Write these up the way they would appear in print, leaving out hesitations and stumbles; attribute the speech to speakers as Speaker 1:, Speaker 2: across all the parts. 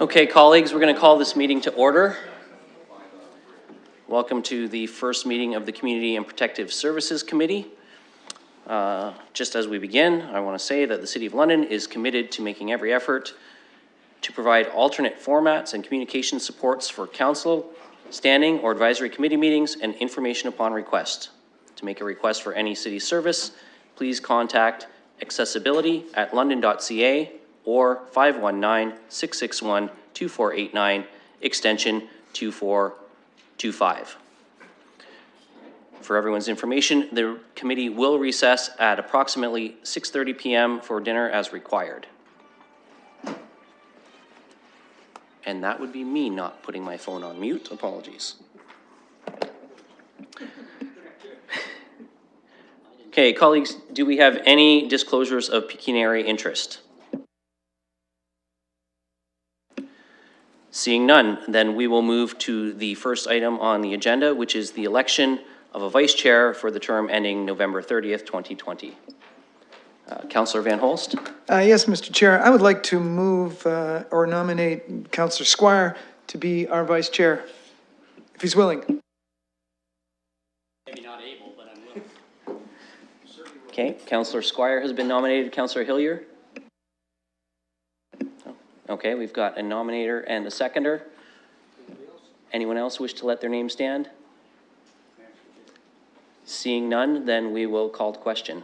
Speaker 1: Okay, colleagues, we're going to call this meeting to order. Welcome to the first meeting of the Community and Protective Services Committee. Just as we begin, I want to say that the City of London is committed to making every effort to provide alternate formats and communication supports for council, standing or advisory committee meetings and information upon request. To make a request for any city service, please contact accessibility@london.ca or 519-661-2489, extension 2425. For everyone's information, the committee will recess at approximately 6:30 p.m. for dinner as required. And that would be me not putting my phone on mute. Apologies. Okay, colleagues, do we have any disclosures of pecuniary interest? Seeing none, then we will move to the first item on the agenda, which is the election of a vice chair for the term ending November 30th, 2020. Councillor Van Holst?
Speaker 2: Yes, Mr. Chair. I would like to move or nominate Councillor Squire to be our vice chair, if he's willing.
Speaker 1: Maybe not able, but I'm willing. Okay, Councillor Squire has been nominated. Councillor Hillier? Okay, we've got a nominator and a seconder. Anyone else wish to let their name stand? Seeing none, then we will call to question.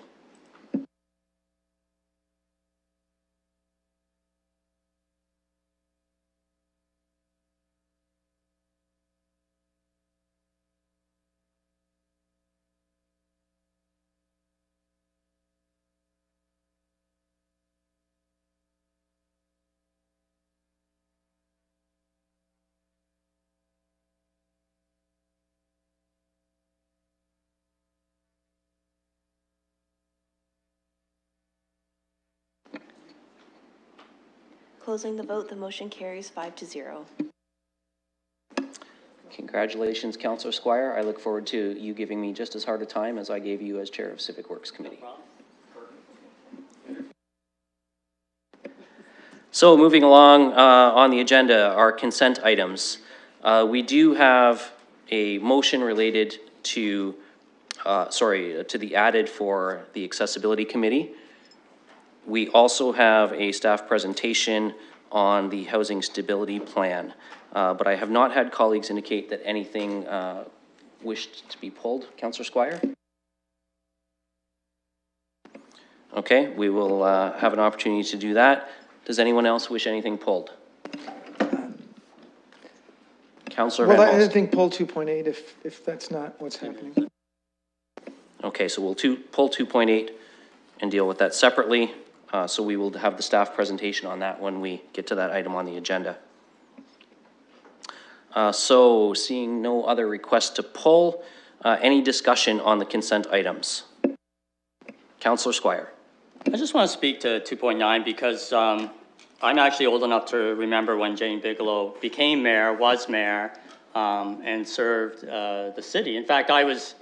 Speaker 3: Closing the vote, the motion carries 5-0.
Speaker 1: Congratulations, Councillor Squire. I look forward to you giving me just as hard a time as I gave you as Chair of Civic Works Committee. So moving along on the agenda, our consent items. We do have a motion related to, to the added for the Accessibility Committee. We also have a staff presentation on the Housing Stability Plan, but I have not had colleagues indicate that anything wished to be pulled. Councillor Squire? Okay, we will have an opportunity to do that. Does anyone else wish anything pulled? Councillor Van Holst.
Speaker 2: I think pull 2.8 if that's not what's happening.
Speaker 1: Okay, so we'll pull 2.8 and deal with that separately. So we will have the staff presentation on that when we get to that item on the agenda. So seeing no other requests to pull, any discussion on the consent items? Councillor Squire.
Speaker 4: I just want to speak to 2.9 because I'm actually old enough to remember when Jane Bigelow became mayor, was mayor, and served the city. In fact, I was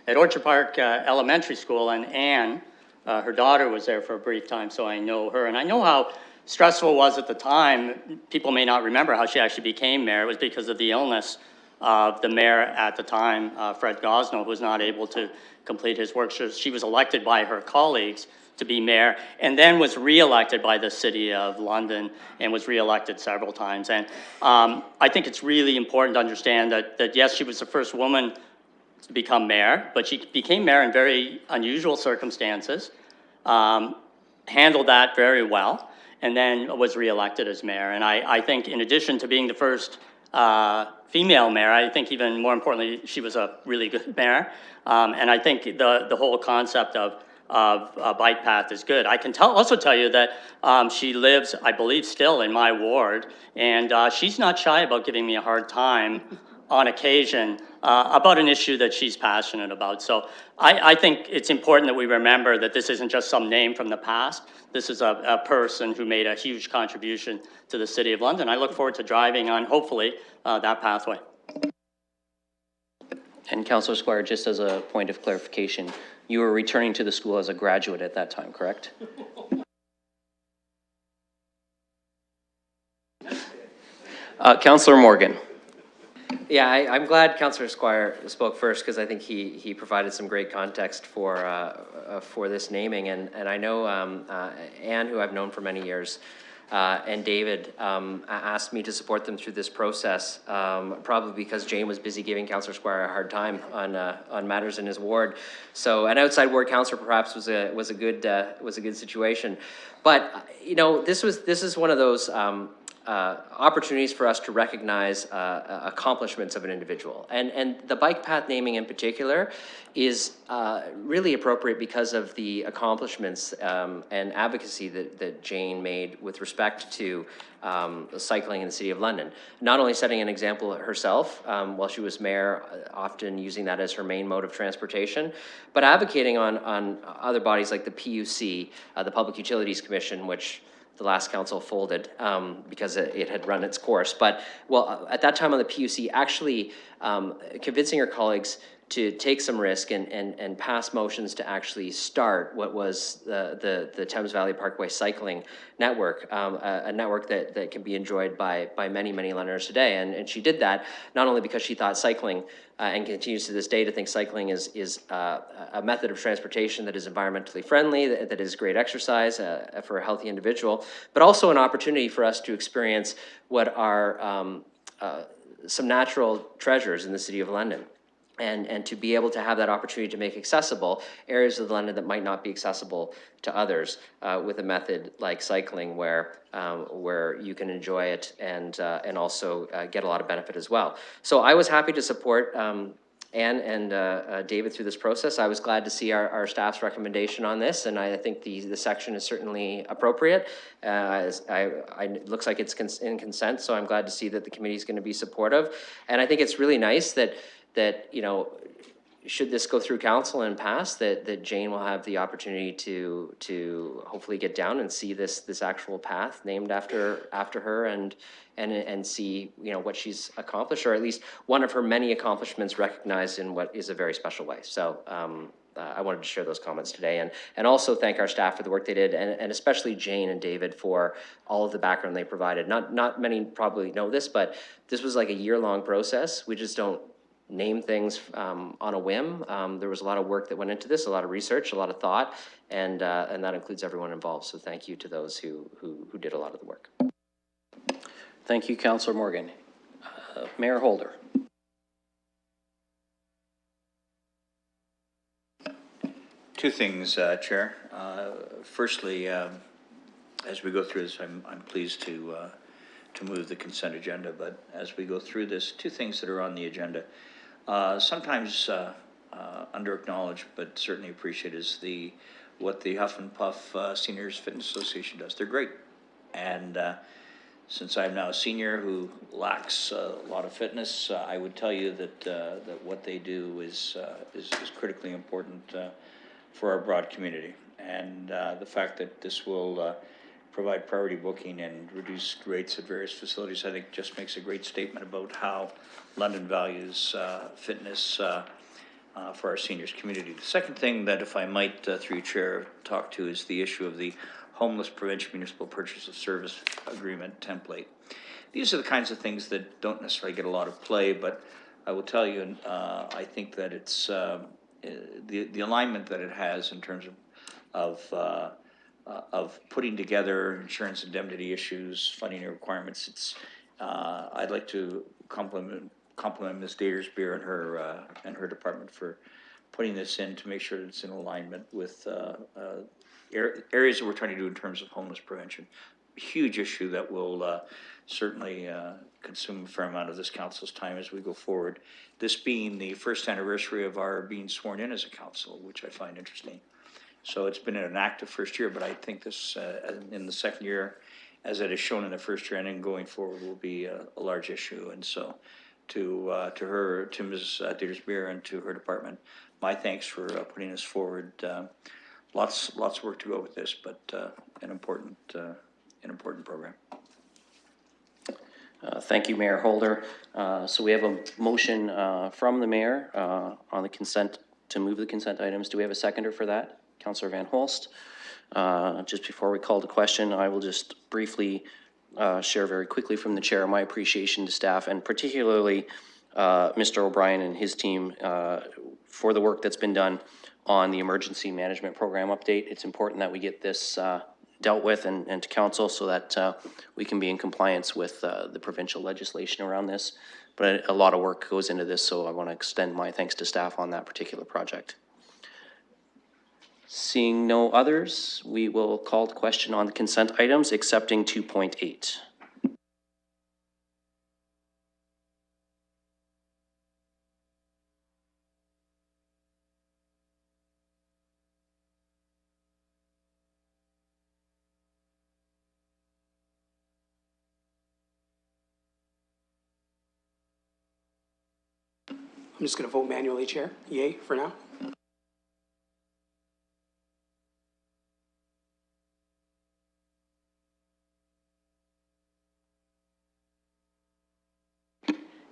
Speaker 4: at Orchard Park Elementary School, and Anne, her daughter, was there for a brief time, so I know her. And I know how stressful it was at the time. People may not remember how she actually became mayor. It was because of the illness of the mayor at the time, Fred Gosnell, who was not able to complete his work. So she was elected by her colleagues to be mayor, and then was re-elected by the City of London and was re-elected several times. And I think it's really important to understand that yes, she was the first woman to become mayor, but she became mayor in very unusual circumstances, handled that very well, and then was re-elected as mayor. And I think in addition to being the first female mayor, I think even more importantly, she was a really good mayor. And I think the whole concept of a bike path is good. I can also tell you that she lives, I believe, still in my ward, and she's not shy about giving me a hard time on occasion about an issue that she's passionate about. So I think it's important that we remember that this isn't just some name from the past. This is a person who made a huge contribution to the City of London. I look forward to driving on, hopefully, that pathway.
Speaker 1: And Councillor Squire, just as a point of clarification, you were returning to the school as a graduate at that time, correct? Councillor Morgan.
Speaker 5: Yeah, I'm glad Councillor Squire spoke first because I think he provided some great context for this naming. And I know Anne, who I've known for many years, and David asked me to support them through this process, probably because Jane was busy giving Councillor Squire a hard time on matters in his ward. So an outside ward councillor perhaps was a good situation. But you know, this is one of those opportunities for us to recognize accomplishments of an individual. And the bike path naming in particular is really appropriate because of the accomplishments and advocacy that Jane made with respect to cycling in the City of London. Not only setting an example herself while she was mayor, often using that as her main mode of transportation, but advocating on other bodies like the PUC, the Public Utilities Commission, which the last council folded because it had run its course. But, well, at that time on the PUC, actually convincing her colleagues to take some risk and pass motions to actually start what was the Thames Valley Parkway Cycling Network, a network that can be enjoyed by many, many Londoners today. And she did that not only because she thought cycling, and continues to this day to think cycling is a method of transportation that is environmentally friendly, that is great exercise for a healthy individual, but also an opportunity for us to experience what are some natural treasures in the City of London. And to be able to have that opportunity to make accessible areas of London that might not be accessible to others with a method like cycling, where you can enjoy it and also get a lot of benefit as well. So I was happy to support Anne and David through this process. I was glad to see our staff's recommendation on this, and I think the section is certainly appropriate. It looks like it's in consent, so I'm glad to see that the committee is going to be supportive. And I think it's really nice that you know, should this go through council and pass, that Jane will have the opportunity to hopefully get down and see this actual path named after her and see, you know, what she's accomplished, or at least one of her many accomplishments recognized in what is a very special way. So I wanted to share those comments today, and also thank our staff for the work they did, and especially Jane and David for all of the background they provided. Not many probably know this, but this was like a year-long process. We just don't name things on a whim. There was a lot of work that went into this, a lot of research, a lot of thought, and that includes everyone involved. So thank you to those who did a lot of the work.
Speaker 1: Thank you, Councillor Morgan. Mayor Holder.
Speaker 6: Two things, Chair. Firstly, as we go through this, I'm pleased to move the consent agenda, but as we go through this, two things that are on the agenda. Sometimes under acknowledged, but certainly appreciate is what the Huff and Puff Seniors Fitness Association does. They're great. And since I'm now a senior who lacks a lot of fitness, I would tell you that what they do is critically important for our broad community. And the fact that this will provide priority booking and reduced rates at various facilities, I think just makes a great statement about how London values fitness for our seniors community. The second thing that, if I might, through your chair, talk to is the issue of the Homeless Prevention Municipal Purchase of Service Agreement template. These are the kinds of things that don't necessarily get a lot of play, but I will tell you, I think that it's the alignment that it has in terms of putting together insurance indemnity issues, funding requirements. It's I'd like to compliment Ms. Datersbeer and her department for putting this in to make sure that it's in alignment with areas that we're trying to do in terms of homeless prevention. A huge issue that will certainly consume a fair amount of this council's time as we go forward. This being the first anniversary of our being sworn in as a council, which I find interesting. So it's been an active first year, but I think this in the second year, as it is shown in the first year and then going forward, will be a large issue. And so to Ms. Datersbeer and to her department, my thanks for putting this forward. Lots of work to go with this, but an important program.
Speaker 1: Thank you, Mayor Holder. So we have a motion from the mayor on the consent, to move the consent items. Do we have a seconder for that? Councillor Van Holst. Just before we call the question, I will just briefly share very quickly from the chair my appreciation to staff, and particularly Mr. O'Brien and his team for the work that's been done on the emergency management program update. It's important that we get this dealt with and to council so that we can be in compliance with the provincial legislation around this. But a lot of work goes into this, so I want to extend my thanks to staff on that particular project. Seeing no others, we will call the question on the consent items, accepting 2.8.
Speaker 7: I'm just going to vote manually, Chair. Yay for now.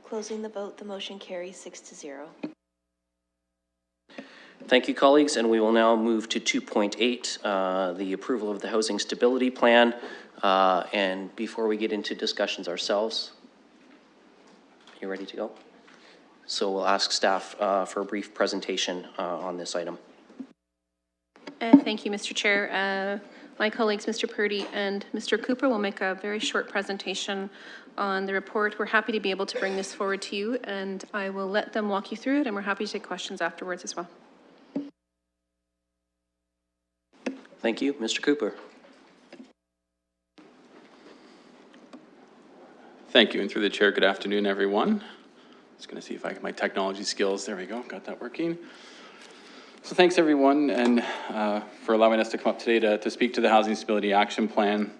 Speaker 3: Closing the vote, the motion carries 6-0.
Speaker 1: Thank you, colleagues, and we will now move to 2.8, the approval of the Housing Stability Plan. And before we get into discussions ourselves, you ready to go? So we'll ask staff for a brief presentation on this item.
Speaker 8: Thank you, Mr. Chair. My colleagues, Mr. Purdy and Mr. Cooper, will make a very short presentation on the report. We're happy to be able to bring this forward to you, and I will let them walk you through it, and we're happy to take questions afterwards as well.
Speaker 1: Thank you. Mr. Cooper.
Speaker 9: Thank you, and through the chair, good afternoon, everyone. Just going to see if I get my technology skills. There we go, got that working. So thanks, everyone, and for allowing us to come up today to speak to the Housing Stability Action Plan.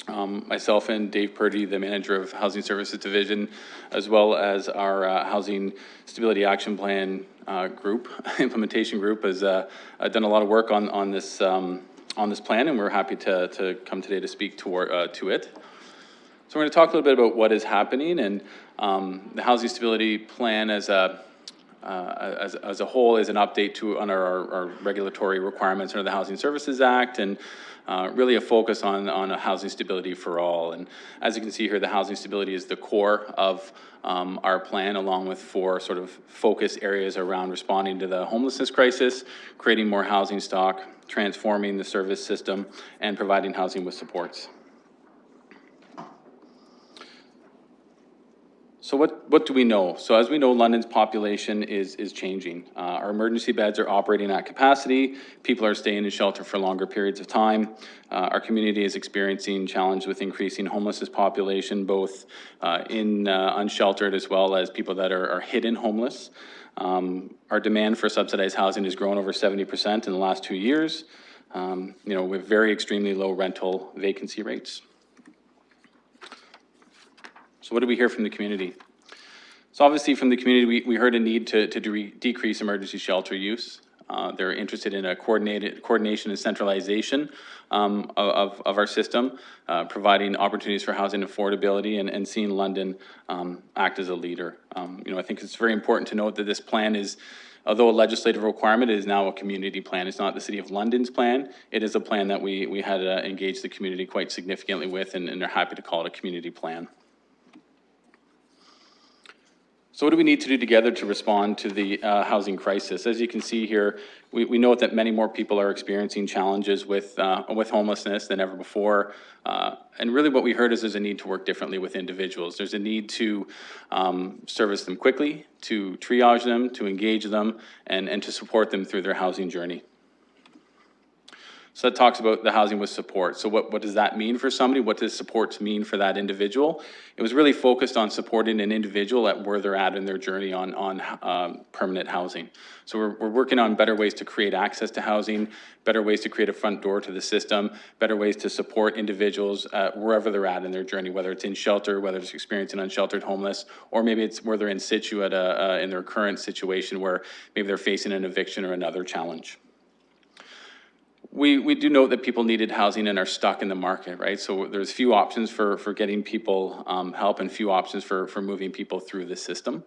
Speaker 9: Myself and Dave Purdy, the manager of Housing Services Division, as well as our Housing Stability Action Plan group, implementation group, has done a lot of work on this plan, and we're happy to come today to speak to it. So we're going to talk a little bit about what is happening, and the Housing Stability Plan as a whole is an update to on our regulatory requirements under the Housing Services Act, and really a focus on a housing stability for all. And as you can see here, the housing stability is the core of our plan, along with 4 sort of focus areas around responding to the homelessness crisis, creating more housing stock, transforming the service system, and providing housing with supports. So what do we know? So as we know, London's population is changing. Our emergency beds are operating at capacity. People are staying in shelter for longer periods of time. Our community is experiencing challenge with increasing homelessness population, both in unsheltered as well as people that are hidden homeless. Our demand for subsidized housing has grown over 70% in the last 2 years, with very extremely low rental vacancy rates. So what did we hear from the community? So obviously from the community, we heard a need to decrease emergency shelter use. They're interested in a coordination and centralization of our system, providing opportunities for housing affordability and seeing London act as a leader. I think it's very important to note that this plan is, although a legislative requirement, it is now a community plan. It's not the City of London's plan. It is a plan that we had engaged the community quite significantly with, and they're happy to call it a community plan. So what do we need to do together to respond to the housing crisis? As you can see here, we know that many more people are experiencing challenges with homelessness than ever before. And really what we heard is there's a need to work differently with individuals. There's a need to service them quickly, to triage them, to engage them, and to support them through their housing journey. So that talks about the housing with support. So what does that mean for somebody? What does support mean for that individual? It was really focused on supporting an individual at where they're at in their journey on permanent housing. So we're working on better ways to create access to housing, better ways to create a front door to the system, better ways to support individuals wherever they're at in their journey, whether it's in shelter, whether it's experiencing unsheltered homeless, or maybe it's where they're in situ in their current situation where maybe they're facing an eviction or another challenge. We do note that people needed housing and are stuck in the market, right? So there's few options for getting people help and few options for moving people through the system.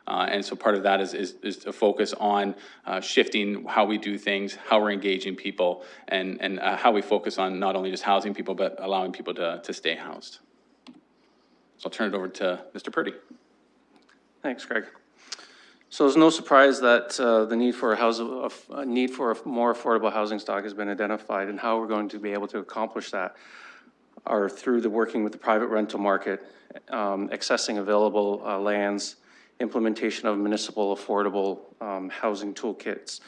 Speaker 9: And so part of that is a focus on shifting how we do things, how we're engaging people, and how we focus on not only just housing people, but allowing people to stay housed. So I'll turn it over to Mr. Purdy.
Speaker 10: Thanks, Greg. So it's no surprise that the need for a need for a more affordable housing stock has been identified, and how we're going to be able to accomplish that are through the working with the private rental market, accessing available lands, implementation of municipal affordable housing toolkits,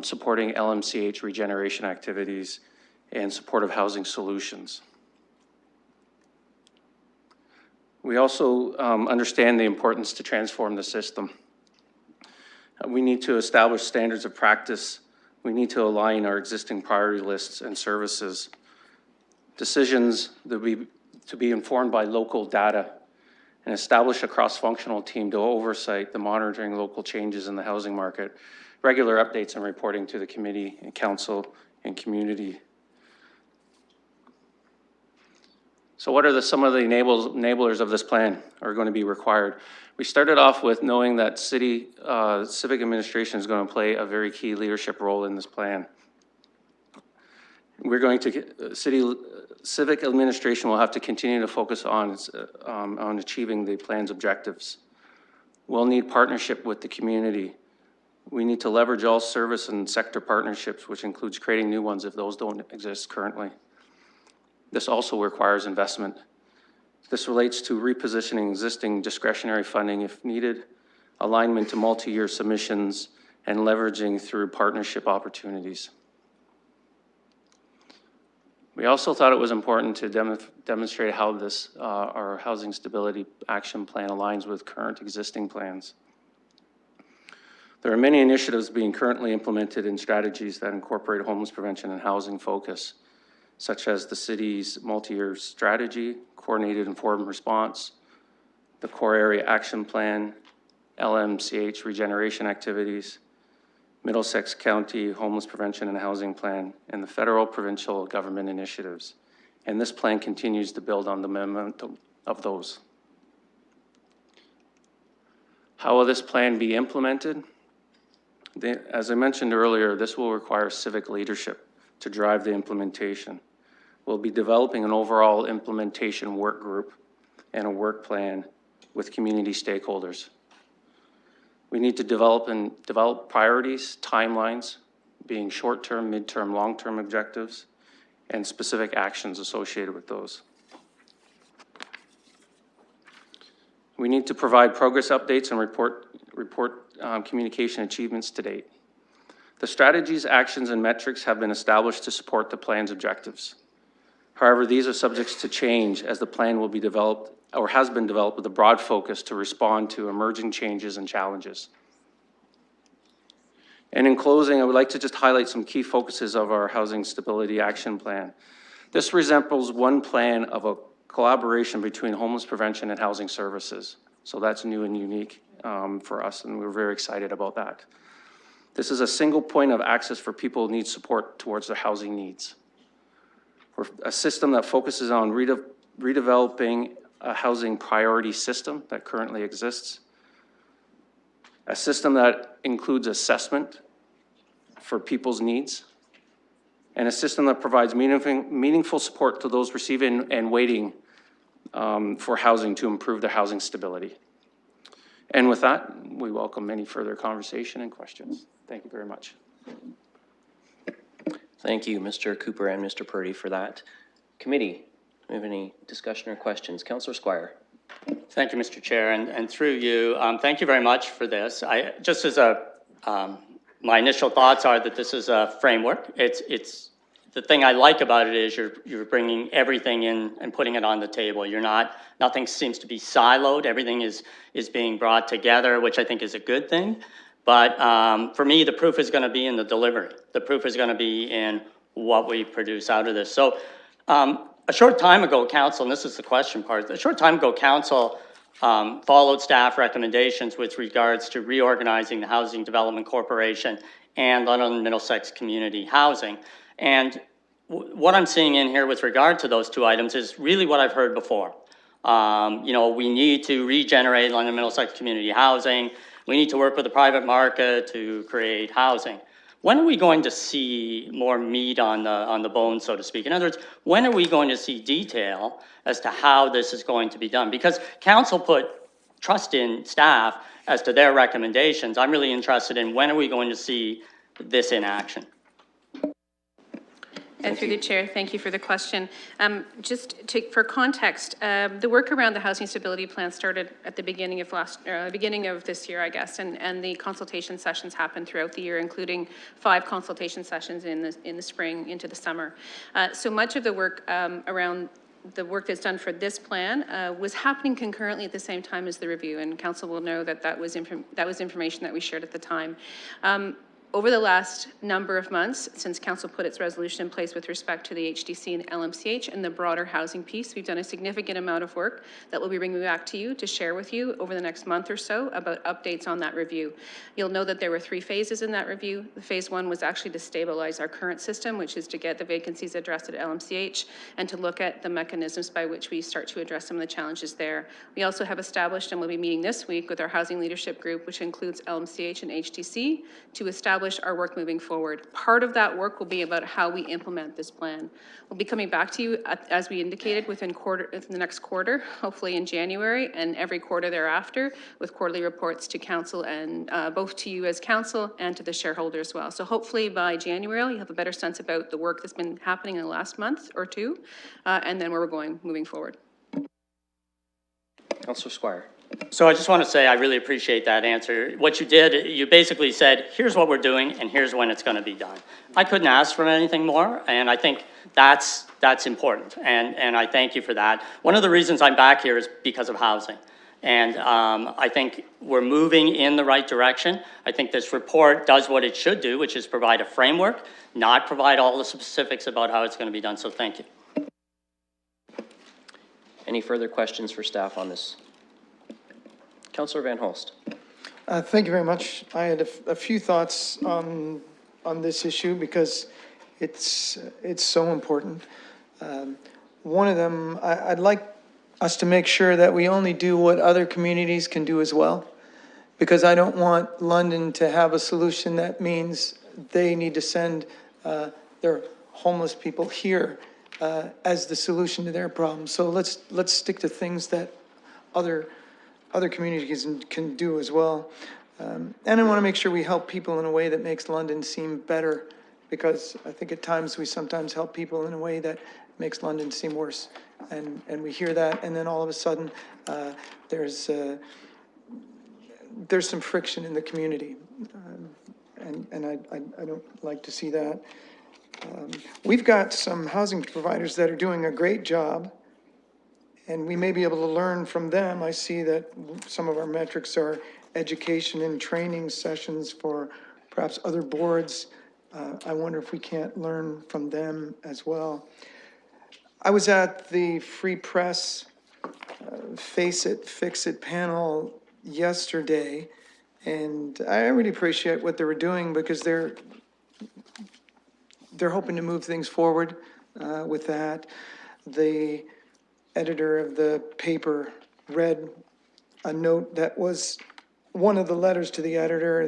Speaker 10: supporting LMCH regeneration activities, and supportive housing solutions. We also understand the importance to transform the system. We need to establish standards of practice. We need to align our existing priority lists and services. Decisions to be informed by local data, and establish a cross-functional team to oversight the monitoring local changes in the housing market, regular updates and reporting to the committee and council and community. So what are some of the enablers of this plan are going to be required? We started off with knowing that civic administration is going to play a very key leadership role in this plan. We're going to, civic administration will have to continue to focus on achieving the plan's objectives. We'll need partnership with the community. We need to leverage all service and sector partnerships, which includes creating new ones if those don't exist currently. This also requires investment. This relates to repositioning existing discretionary funding if needed, alignment to multi-year submissions, and leveraging through partnership opportunities. We also thought it was important to demonstrate how our housing stability action plan aligns with current existing plans. There are many initiatives being currently implemented in strategies that incorporate homeless prevention and housing focus, such as the city's multi-year strategy, coordinated informed response, the core area action plan, LMCH regeneration activities, Middlesex County Homeless Prevention and Housing Plan, and the federal provincial government initiatives. And this plan continues to build on the momentum of those. How will this plan be implemented? As I mentioned earlier, this will require civic leadership to drive the implementation. We'll be developing an overall implementation work group and a work plan with community stakeholders. We need to develop priorities, timelines, being short-term, mid-term, long-term objectives, and specific actions associated with those. We need to provide progress updates and report communication achievements to date. The strategies, actions, and metrics have been established to support the plan's objectives. However, these are subjects to change as the plan will be developed or has been developed with a broad focus to respond to emerging changes and challenges. And in closing, I would like to just highlight some key focuses of our Housing Stability Action Plan. This resembles one plan of a collaboration between homeless prevention and housing services. So that's new and unique for us, and we're very excited about that. This is a single point of access for people who need support towards their housing needs. We're a system that focuses on redeveloping a housing priority system that currently exists, a system that includes assessment for people's needs, and a system that provides meaningful support to those receiving and waiting for housing to improve their housing stability. And with that, we welcome any further conversation and questions. Thank you very much.
Speaker 1: Thank you, Mr. Cooper and Mr. Purdy, for that. Committee, do we have any discussion or questions? Councillor Squire.
Speaker 4: Thank you, Mr. Chair, and through you, thank you very much for this. Just as my initial thoughts are that this is a framework. It's the thing I like about it is you're bringing everything in and putting it on the table. Nothing seems to be siloed. Everything is being brought together, which I think is a good thing. But for me, the proof is going to be in the delivery. The proof is going to be in what we produce out of this. So a short time ago, council, and this is the question part, a short time ago, council followed staff recommendations with regards to reorganizing the Housing Development Corporation and London Middlesex Community Housing. And what I'm seeing in here with regard to those two items is really what I've heard before. We need to regenerate London Middlesex Community Housing. We need to work with the private market to create housing. when are we going to see more meat on the bone, so to speak? In other words, when are we going to see detail as to how this is going to be done? Because council put trust in staff as to their recommendations. I'm really interested in when are we going to see this in action?
Speaker 8: And through the chair, thank you for the question. For context, the work around the housing stability plan started at the beginning of this year, I guess, and the consultation sessions happened throughout the year, including 5 consultation sessions in the spring into the summer. So much of the work around the work that's done for this plan was happening concurrently at the same time as the review, and council will know that was information that we shared at the time. Over the last number of months, since council put its resolution in place with respect to the HDC and LMCH and the broader housing piece, we've done a significant amount of work that we'll be bringing back to you to share with you over the next month or so about updates on that review. You'll know that there were 3 phases in that review. Phase 1 was actually to stabilize our current system, which is to get the vacancies addressed at LMCH and to look at the mechanisms by which we start to address some of the challenges there. We also have established, and we'll be meeting this week with our housing leadership group, which includes LMCH and HDC, to establish our work moving forward. Part of that work will be about how we implement this plan. We'll be coming back to you, as we indicated, within the next quarter, hopefully in January, and every quarter thereafter, with quarterly reports to council and both to you as council and to the shareholder as well. So hopefully by January, you have a better sense about the work that's been happening in the last month or 2, and then where we're going moving forward.
Speaker 1: Councillor Squire.
Speaker 4: So I just want to say I really appreciate that answer. What you did, you basically said, here's what we're doing and here's when it's going to be done. I couldn't ask for anything more, and I think that's important, and I thank you for that. One of the reasons I'm back here is because of housing, and I think we're moving in the right direction. I think this report does what it should do, which is provide a framework, not provide all the specifics about how it's going to be done, so thank you.
Speaker 1: Any further questions for staff on this? Councillor Van Holst.
Speaker 2: Thank you very much. I had a few thoughts on this issue because it's so important. One of them, I'd like us to make sure that we only do what other communities can do as well, because I don't want London to have a solution that means they need to send their homeless people here as the solution to their problem. So let's stick to things that other communities can do as well. And I want to make sure we help people in a way that makes London seem better, because I think at times we sometimes help people in a way that makes London seem worse. And we hear that, and then all of a sudden there's some friction in the community. And I don't like to see that. We've got some housing providers that are doing a great job, and we may be able to learn from them. I see that some of our metrics are education and training sessions for perhaps other boards. I wonder if we can't learn from them as well. I was at the Free Press Face It, Fix It panel yesterday, and I really appreciate what they were doing, because they're hoping to move things forward with that. The editor of the paper read a note that was one of the letters to the editor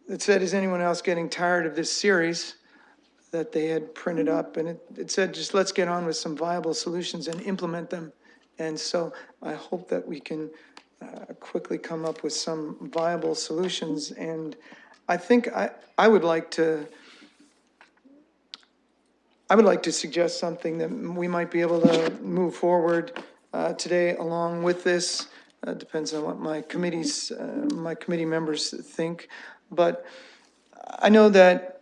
Speaker 2: that said, is anyone else getting tired of this series, that they had printed up? And it said, just let's get on with some viable solutions and implement them. And so I hope that we can quickly come up with some viable solutions. And I think I would like to suggest something that we might be able to move forward today along with this. Depends on what my committee members think. But I know that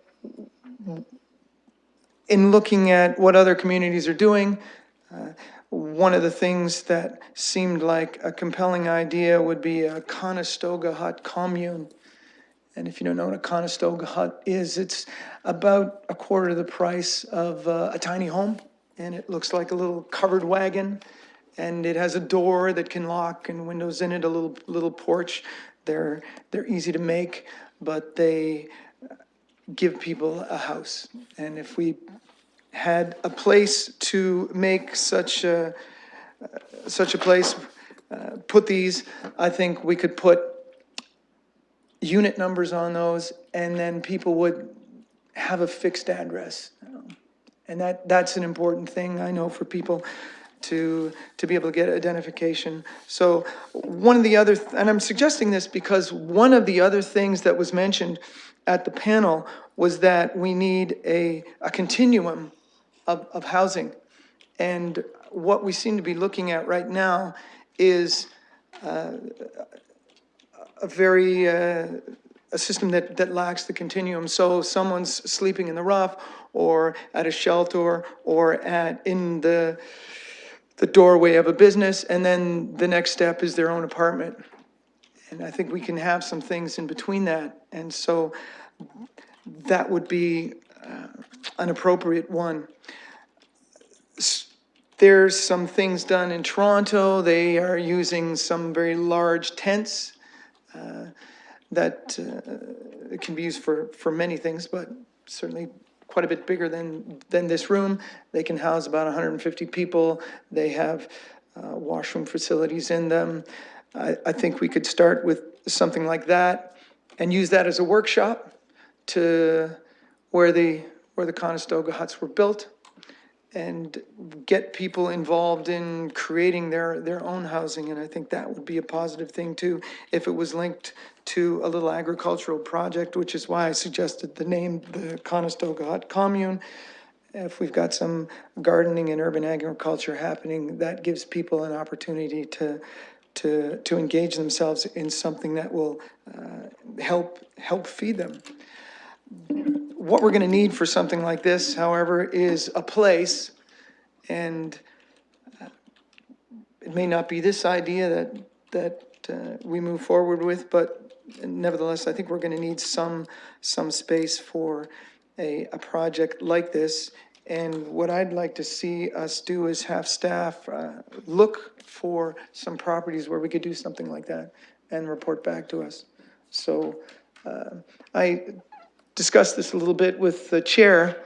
Speaker 2: in looking at what other communities are doing, one of the things that seemed like a compelling idea would be a Conestoga hut commune. And if you don't know what a Conestoga hut is, it's about a quarter of the price of a tiny home. And it looks like a little covered wagon. And it has a door that can lock and windows in it, a little porch. They're easy to make, but they give people a house. And if we had a place to make such a place, put these, I think we could put unit numbers on those, and then people would have a fixed address. And that's an important thing, I know, for people to be able to get identification. So one of the other, and I'm suggesting this because one of the other things that was mentioned at the panel was that we need a continuum of housing. And what we seem to be looking at right now is a very, a system that lacks the continuum. So someone's sleeping in the rough, or at a shelter, or in the doorway of a business, and then the next step is their own apartment. And I think we can have some things in between that. And so that would be an appropriate one. There's some things done in Toronto. They are using some very large tents that can be used for many things, but certainly quite a bit bigger than this room. They can house about 150 people. They have washroom facilities in them. I think we could start with something like that and use that as a workshop to where the Conestoga huts were built, and get people involved in creating their own housing. And I think that would be a positive thing too, if it was linked to a little agricultural project, which is why I suggested the name, the Conestoga Hut Commune. If we've got some gardening and urban agriculture happening, that gives people an opportunity to engage themselves in something that will help feed them. What we're gonna need for something like this, however, is a place, and it may not be this idea that we move forward with, but nevertheless, I think we're gonna need some space for a project like this. And what I'd like to see us do is have staff look for some properties where we could do something like that and report back to us. So I discussed this a little bit with the chair,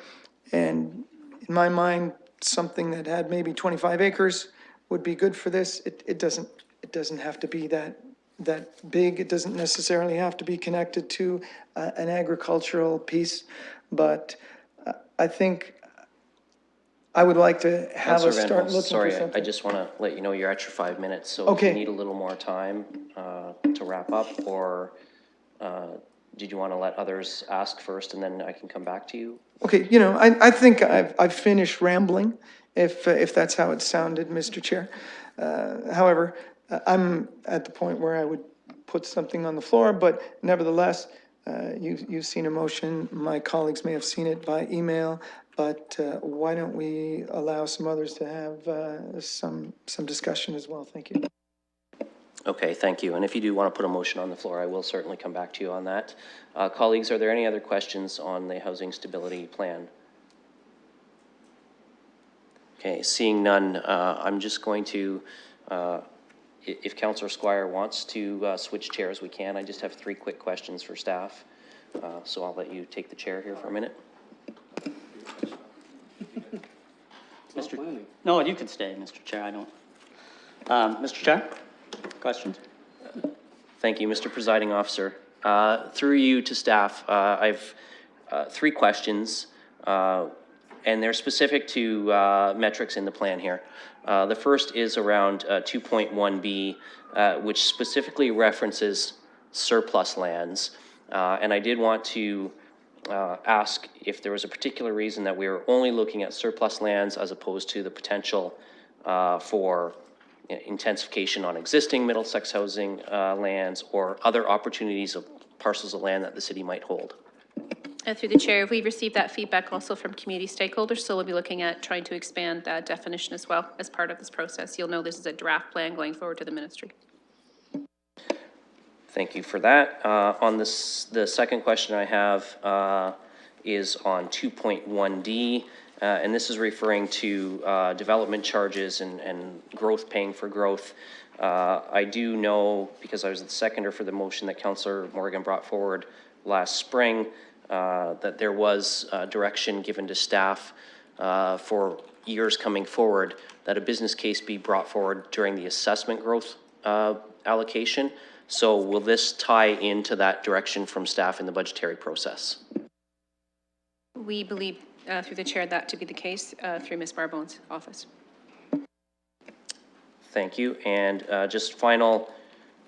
Speaker 2: and in my mind, something that had maybe 25 acres would be good for this. It doesn't have to be that big. It doesn't necessarily have to be connected to an agricultural piece, but I think I would like to have
Speaker 1: Councillor
Speaker 2: us
Speaker 1: Van
Speaker 2: start
Speaker 1: Holst,
Speaker 2: looking for
Speaker 1: sorry,
Speaker 2: something.
Speaker 1: I just want to let you know you're at your 5 minutes, so if
Speaker 2: Okay.
Speaker 1: you need a little more time to wrap up, or did you want to let others ask first and then I can come back to you?
Speaker 2: Okay, I think I've finished rambling, if that's how it sounded, Mr. Chair. However, I'm at the point where I would put something on the floor, but nevertheless, you've seen a motion. My colleagues may have seen it by email, but why don't we allow some others to have some discussion as well? Thank you.
Speaker 1: Okay, thank you. And if you do want to put a motion on the floor, I will certainly come back to you on that. Colleagues, are there any other questions on the housing stability plan? Okay, seeing none, I'm just going to, if Councillor Squire wants to switch chairs, we can. I just have 3 quick questions for staff. So I'll let you take the chair here for a minute.
Speaker 4: No, you can stay, Mr. Chair, I don't. Mr. Chair, questions?
Speaker 1: Thank you, Mr. Presiding Officer. Through you to staff, I've 3 questions, and they're specific to metrics in the plan here. The first is around 2.1B, which specifically references surplus lands. And I did want to ask if there was a particular reason that we were only looking at surplus lands as opposed to the potential for intensification on existing Middlesex housing lands, or other opportunities of parcels of land that the city might hold.
Speaker 8: Through the chair, we received that feedback also from community stakeholders, so we'll be looking at trying to expand that definition as well as part of this process. You'll know this is a draft plan going forward to the ministry.
Speaker 1: Thank you for that. On this, the second question I have is on 2.1D, and this is referring to development charges and growth paying for growth. I do know, because I was the seconder for the motion that Councillor Morgan brought forward last spring, that there was direction given to staff for years coming forward that a business case be brought forward during the assessment growth allocation. So will this tie into that direction from staff in the budgetary process?
Speaker 8: We believe, through the chair, that to be the case through Ms. Barbone's office.
Speaker 1: Thank you. And just final,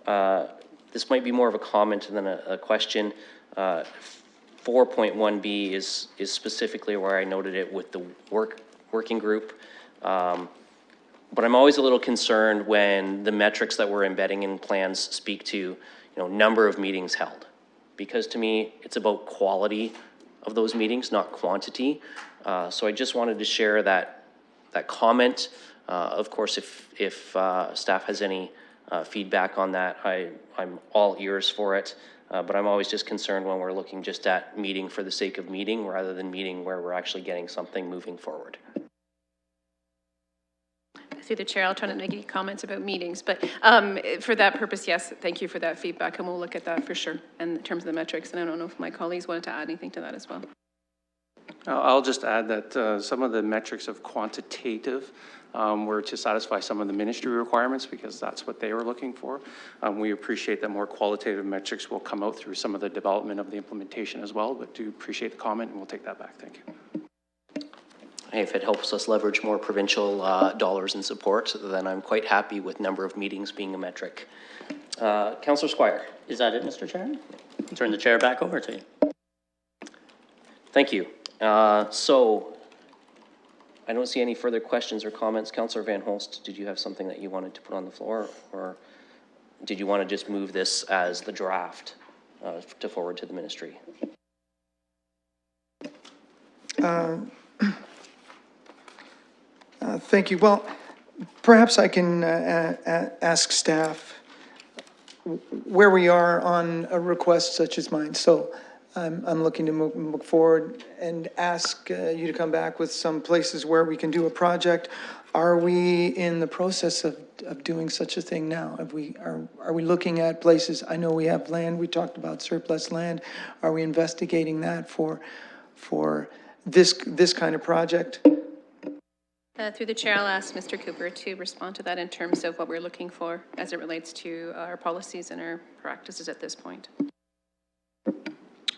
Speaker 1: this might be more of a comment than a question. 4.1B is specifically where I noted it with the working group. But I'm always a little concerned when the metrics that we're embedding in plans speak to, number of meetings held. Because to me, it's about quality of those meetings, not quantity. So I just wanted to share that comment. Of course, if staff has any feedback on that, I'm all ears for it. But I'm always just concerned when we're looking just at meeting for the sake of meeting rather than meeting where we're actually getting something moving forward.
Speaker 8: Through the chair, I'll try not to make any comments about meetings, but for that purpose, yes, thank you for that feedback, and we'll look at that for sure in terms of the metrics, and I don't know if my colleagues wanted to add anything to that as well.
Speaker 10: I'll just add that some of the metrics of quantitative were to satisfy some of the ministry requirements because that's what they were looking for. We appreciate that more qualitative metrics will come out through some of the development of the implementation as well, but do appreciate the comment and we'll take that back. Thank you.
Speaker 1: Hey, if it helps us leverage more provincial dollars and support, then I'm quite happy with number of meetings being a metric. Councillor Squire.
Speaker 4: Is that it, Mr. Chair? Turn the chair back over to you.
Speaker 1: Thank you. So I don't see any further questions or comments. Councillor Van Holst, did you have something that you wanted to put on the floor, or did you want to just move this as the draft to forward to the ministry?
Speaker 2: Thank you. Well, perhaps I can ask staff where we are on a request such as mine. So I'm looking to move forward and ask you to come back with some places where we can do a project. Are we in the process of doing such a thing now? Are we looking at places? I know we have land. We talked about surplus land. Are we investigating that for this kind of project?
Speaker 8: Through the chair, I'll ask Mr. Cooper to respond to that in terms of what we're looking for as it relates to our policies and our practices at this point.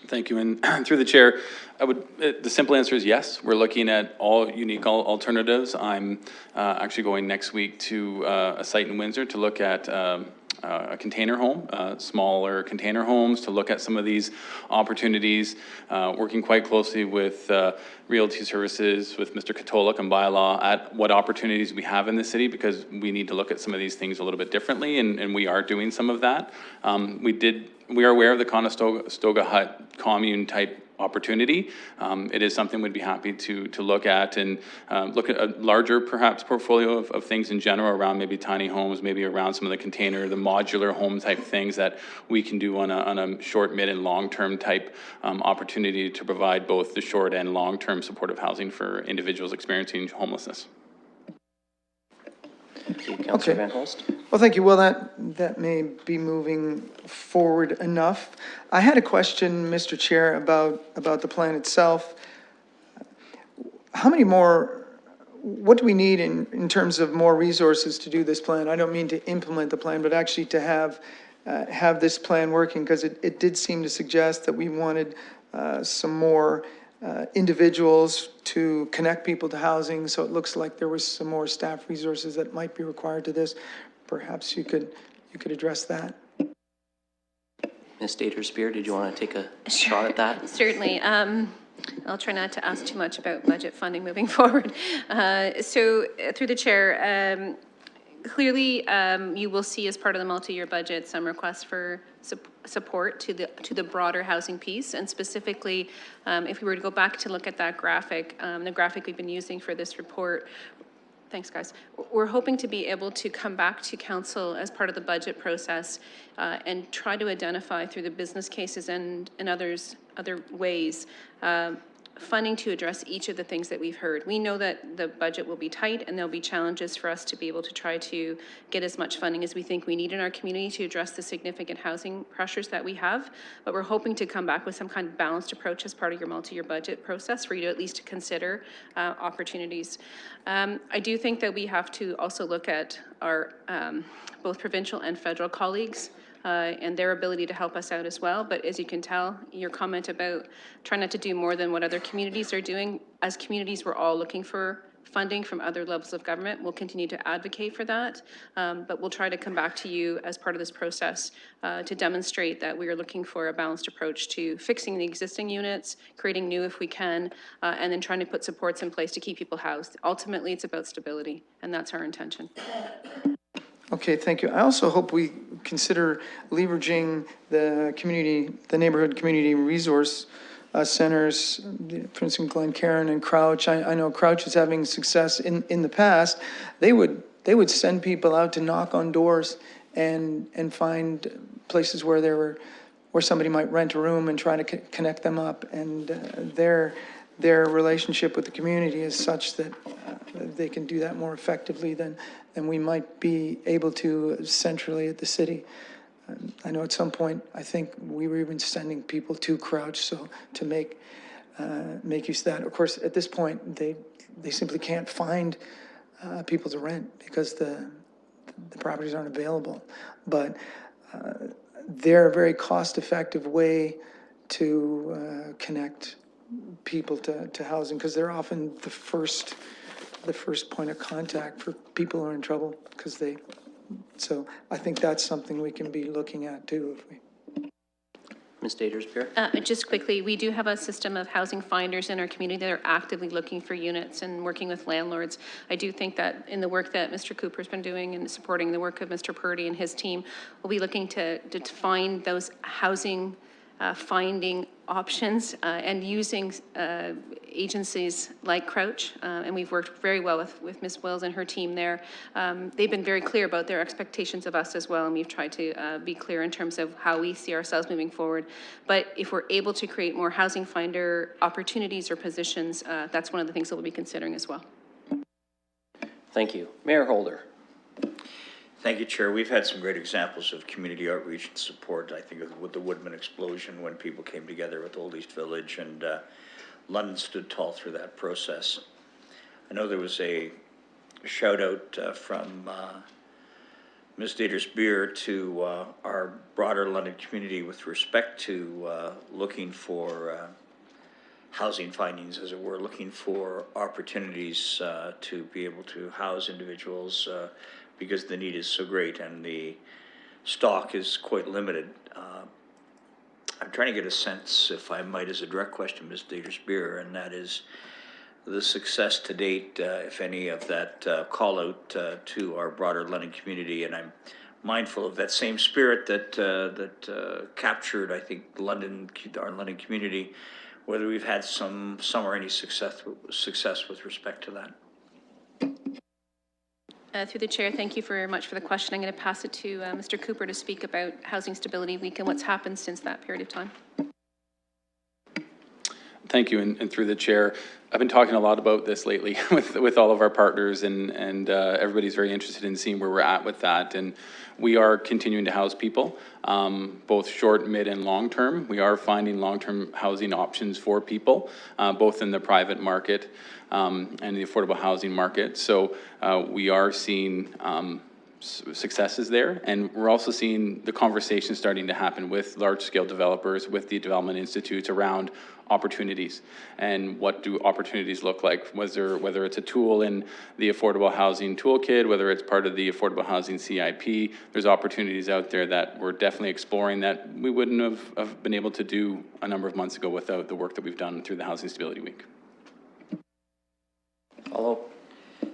Speaker 9: Thank you. And through the chair, the simple answer is yes. We're looking at all unique alternatives. I'm actually going next week to a site in Windsor to look at a container home, smaller container homes, to look at some of these opportunities, working quite closely with Realty Services, with Mr. Katolik and bylaw at what opportunities we have in the city, because we need to look at some of these things a little bit differently, and we are doing some of that. We are aware of the Conestoga Hut commune type opportunity. It is something we'd be happy to look at and look at a larger perhaps portfolio of things in general around maybe tiny homes, maybe around some of the container, the modular home type things that we can do on a short, mid and long-term type opportunity to provide both the short and long-term supportive housing for individuals experiencing homelessness.
Speaker 1: Thank you, Councillor Van Holst.
Speaker 2: Well, thank you. Well, that may be moving forward enough. I had a question, Mr. Chair, about the plan itself. How many more, what do we need in terms of more resources to do this plan? I don't mean to implement the plan, but actually to have this plan working, because it did seem to suggest that we wanted some more individuals to connect people to housing. So it looks like there was some more staff resources that might be required to this. Perhaps you could address that.
Speaker 1: Ms. Dater-Spear, did you want to take a shot at that?
Speaker 8: Certainly. I'll try not to ask too much about budget funding moving forward. So through the chair, clearly you will see as part of the multi-year budget some requests for support to the broader housing piece, and specifically if we were to go back to look at that graphic, the graphic we've been using for this report. Thanks, guys. We're hoping to be able to come back to council as part of the budget process and try to identify through the business cases and other ways funding to address each of the things that we've heard. We know that the budget will be tight and there'll be challenges for us to be able to try to get as much funding as we think we need in our community to address the significant housing pressures that we have. But we're hoping to come back with some kind of balanced approach as part of your multi-year budget process for you to at least consider opportunities. I do think that we have to also look at our both provincial and federal colleagues and their ability to help us out as well. But as you can tell, your comment about trying not to do more than what other communities are doing, as communities, we're all looking for funding from other levels of government. We'll continue to advocate for that, but we'll try to come back to you as part of this process to demonstrate that we are looking for a balanced approach to fixing the existing units, creating new if we can, and then trying to put supports in place to keep people housed. Ultimately, it's about stability, and that's our intention.
Speaker 2: Okay, thank you. I also hope we consider leveraging the community, the neighborhood community resource centers, for instance, Glencairn and Crouch. I know Crouch is having success in the past. They would send people out to knock on doors and find places where somebody might rent a room and try to connect them up. And their relationship with the community is such that they can do that more effectively than we might be able to centrally at the city. I know at some point, I think we were even sending people to Crouch, so to make use of that. Of course, at this point, they simply can't find people to rent because the properties aren't available. But they're a very cost-effective way to connect people to housing, because they're often the first point of contact for people who are in trouble, so I think that's something we can be looking at too.
Speaker 1: Ms. Dandersbeer?
Speaker 8: Just quickly, we do have a system of housing finders in our community that are actively looking for units and working with landlords. I do think that in the work that Mr. Cooper's been doing and supporting the work of Mr. Purdy and his team, we'll be looking to find those housing finding options and using agencies like Crouch, and we've worked very well with Ms. Wills and her team there. They've been very clear about their expectations of us as well, and we've tried to be clear in terms of how we see ourselves moving forward. But if we're able to create more housing finder opportunities or positions, that's one of the things that we'll be considering as well.
Speaker 1: Thank you. Mayor Holder?
Speaker 6: Thank you, Chair. We've had some great examples of community outreach and support. I think with the Woodman explosion, when people came together with Old East Village, and London stood tall through that process. I know there was a shout out from Ms. Dandersbeer to our broader London community with respect to looking for housing findings, as it were, looking for opportunities to be able to house individuals because the need is so great and the stock is quite limited. I'm trying to get a sense, if I might, as a direct question, Ms. Dandersbeer, and that is the success to date, if any, of that call out to our broader London community. And I'm mindful of that same spirit that captured, I think, our London community, whether we've had some or any success with respect to that.
Speaker 8: Through the chair, thank you very much for the question. I'm going to pass it to Mr. Cooper to speak about Housing Stability Week and what's happened since that period of time.
Speaker 9: Thank you, and through the chair, I've been talking a lot about this lately with all of our partners, and everybody's very interested in seeing where we're at with that. And we are continuing to house people, both short, mid, and long term. We are finding long-term housing options for people, both in the private market and the affordable housing market. So we are seeing successes there, and we're also seeing the conversation starting to happen with large-scale developers, with the development institutes around opportunities and what do opportunities look like, whether it's a tool in the affordable housing toolkit, whether it's part of the affordable housing CIP. There's opportunities out there that we're definitely exploring that we wouldn't have been able to do a number of months ago without the work that we've done through the Housing Stability Week.
Speaker 1: Follow?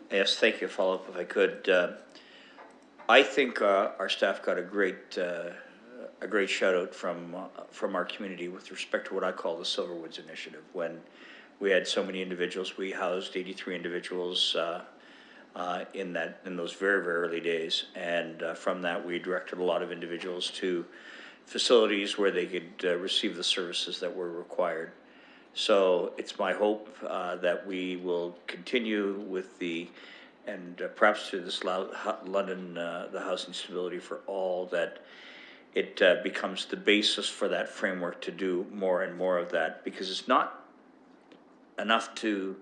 Speaker 6: Yes, thank you. Follow up if I could. I think our staff got a great shout out from our community with respect to what I call the Silverwoods Initiative. When we had so many individuals, we housed 83 individuals in those very, very early days, and from that we directed a lot of individuals to facilities where they could receive the services that were required. So it's my hope that we will continue with and perhaps through this London, the Housing Stability for All, that it becomes the basis for that framework to do more and more of that, because it's not enough to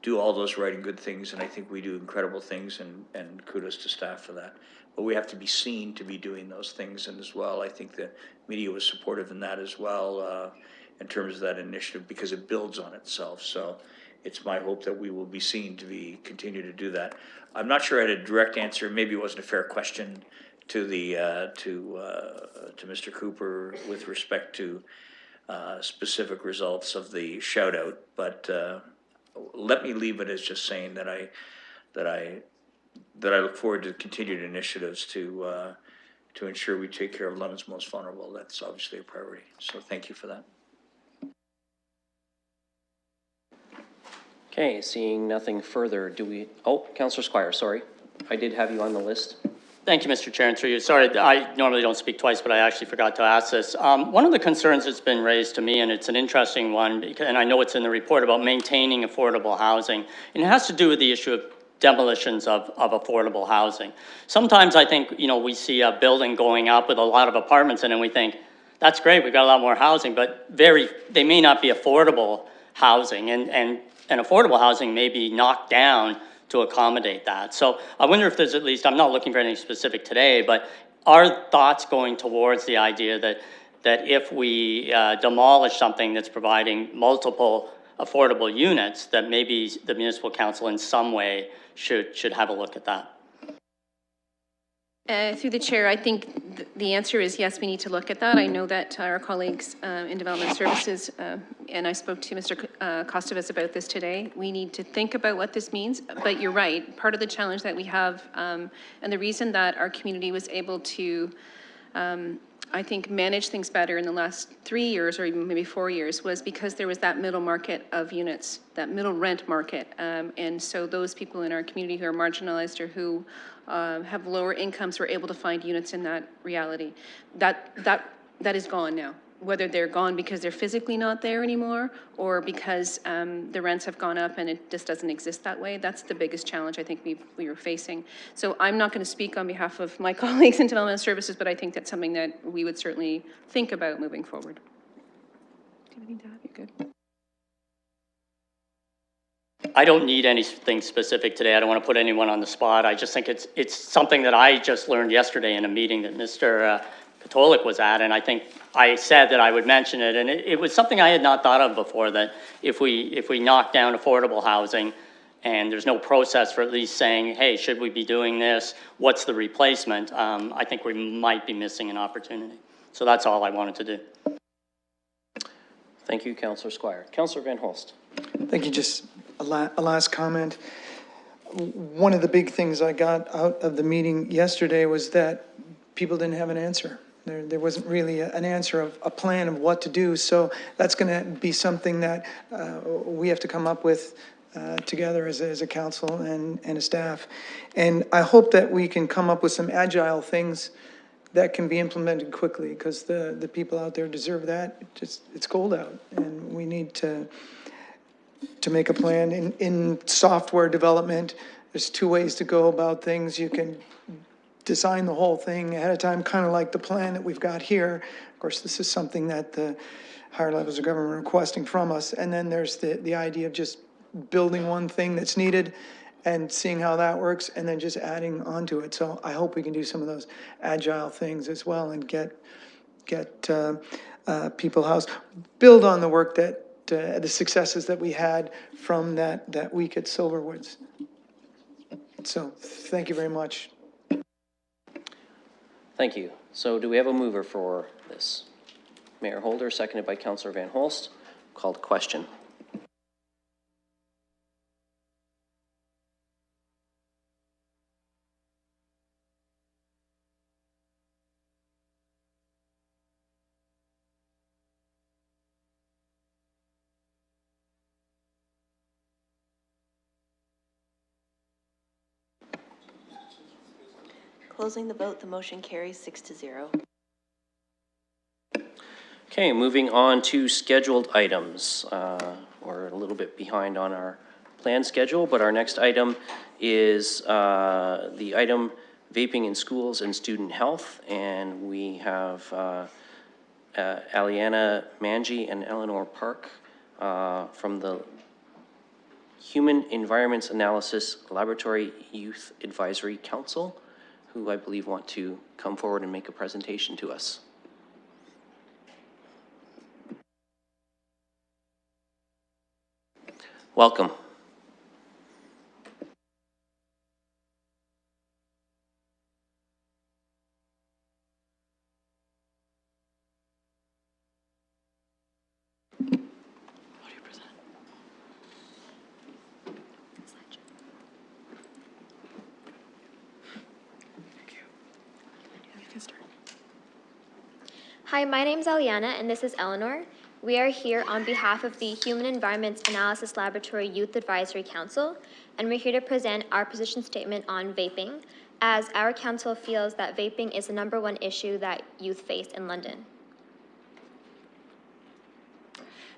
Speaker 6: do all those right and good things, and I think we do incredible things, and kudos to staff for that. But we have to be seen to be doing those things, and as well, I think the media was supportive in that as well, in terms of that initiative, because it builds on itself. So it's my hope that we will be seen to continue to do that. I'm not sure I had a direct answer, maybe it wasn't a fair question to Mr. Cooper with respect to specific results of the shout out, but let me leave it as just saying that I look forward to continued initiatives to ensure we take care of London's most vulnerable. That's obviously a priority. So thank you for that.
Speaker 1: Okay, seeing nothing further, Councillor Squire, sorry. I did have you on the list.
Speaker 4: Thank you, Mr. Chair, and through you. Sorry, I normally don't speak twice, but I actually forgot to ask this. One of the concerns that's been raised to me, and it's an interesting one, and I know it's in the report about maintaining affordable housing, and it has to do with the issue of demolitions of affordable housing. Sometimes I think, we see a building going up with a lot of apartments in it, and we think, that's great, we've got a lot more housing, but they may not be affordable housing, and affordable housing may be knocked down to accommodate that. So I wonder if there's at least, I'm not looking for anything specific today, but are thoughts going towards the idea that if we demolish something that's providing multiple affordable units, that maybe the municipal council in some way should have a look at that?
Speaker 8: Through the chair, I think the answer is yes, we need to look at that. I know that our colleagues in Development Services, and I spoke to Mr. Kostovitz about this today, we need to think about what this means, but you're right. Part of the challenge that we have, and the reason that our community was able to, I think, manage things better in the last 3 years or even maybe 4 years was because there was that middle market of units, that middle rent market. And so those people in our community who are marginalized or who have lower incomes were able to find units in that reality. That is gone now. Whether they're gone because they're physically not there anymore or because the rents have gone up and it just doesn't exist that way, that's the biggest challenge I think we were facing. So I'm not going to speak on behalf of my colleagues in Development Services, but I think that's something that we would certainly think about moving forward. Do you have anything to add? You're good.
Speaker 4: I don't need anything specific today. I don't want to put anyone on the spot. I just think it's something that I just learned yesterday in a meeting that Mr. Katolik was at, and I think I said that I would mention it, and it was something I had not thought of before, that if we knock down affordable housing and there's no process for at least saying, hey, should we be doing this? What's the replacement? I think we might be missing an opportunity. So that's all I wanted to do.
Speaker 1: Thank you, Councillor Squire. Councillor Van Holst.
Speaker 2: Thank you. Just a last comment. One of the big things I got out of the meeting yesterday was that people didn't have an answer. There wasn't really an answer of a plan of what to do. So that's going to be something that we have to come up with together as a council and a staff. And I hope that we can come up with some agile things that can be implemented quickly, because the people out there deserve that. It's cold out, and we need to make a plan. In software development, there's two ways to go about things. You can design the whole thing ahead of time, kind of like the plan that we've got here. Of course, this is something that the higher levels of government are requesting from us. And then there's the idea of just building one thing that's needed and seeing how that works, and then just adding onto it. So I hope we can do some of those agile things as well and get people housed. Build on the work that the successes that we had from that week at Silverwoods. So thank you very much.
Speaker 1: Thank you. So do we have a mover for this? Mayor Holder, seconded by Councillor Van Holst. Called question.
Speaker 3: Closing the vote, the motion carries 6-0.
Speaker 1: Okay, moving on to scheduled items. We're a little bit behind on our planned schedule, but our next item is the item vaping in schools and student health. And we have Aliana Manji and Eleanor Park from the Human Environments Analysis Laboratory Youth Advisory Council, who I believe want to come forward and make a presentation to us. Welcome.
Speaker 11: Hi, my name is Aliana, and this is Eleanor. We are here on behalf of the Human Environments Analysis Laboratory Youth Advisory Council, and we're here to present our position statement on vaping, as our council feels that vaping is the #1 issue that youth face in London.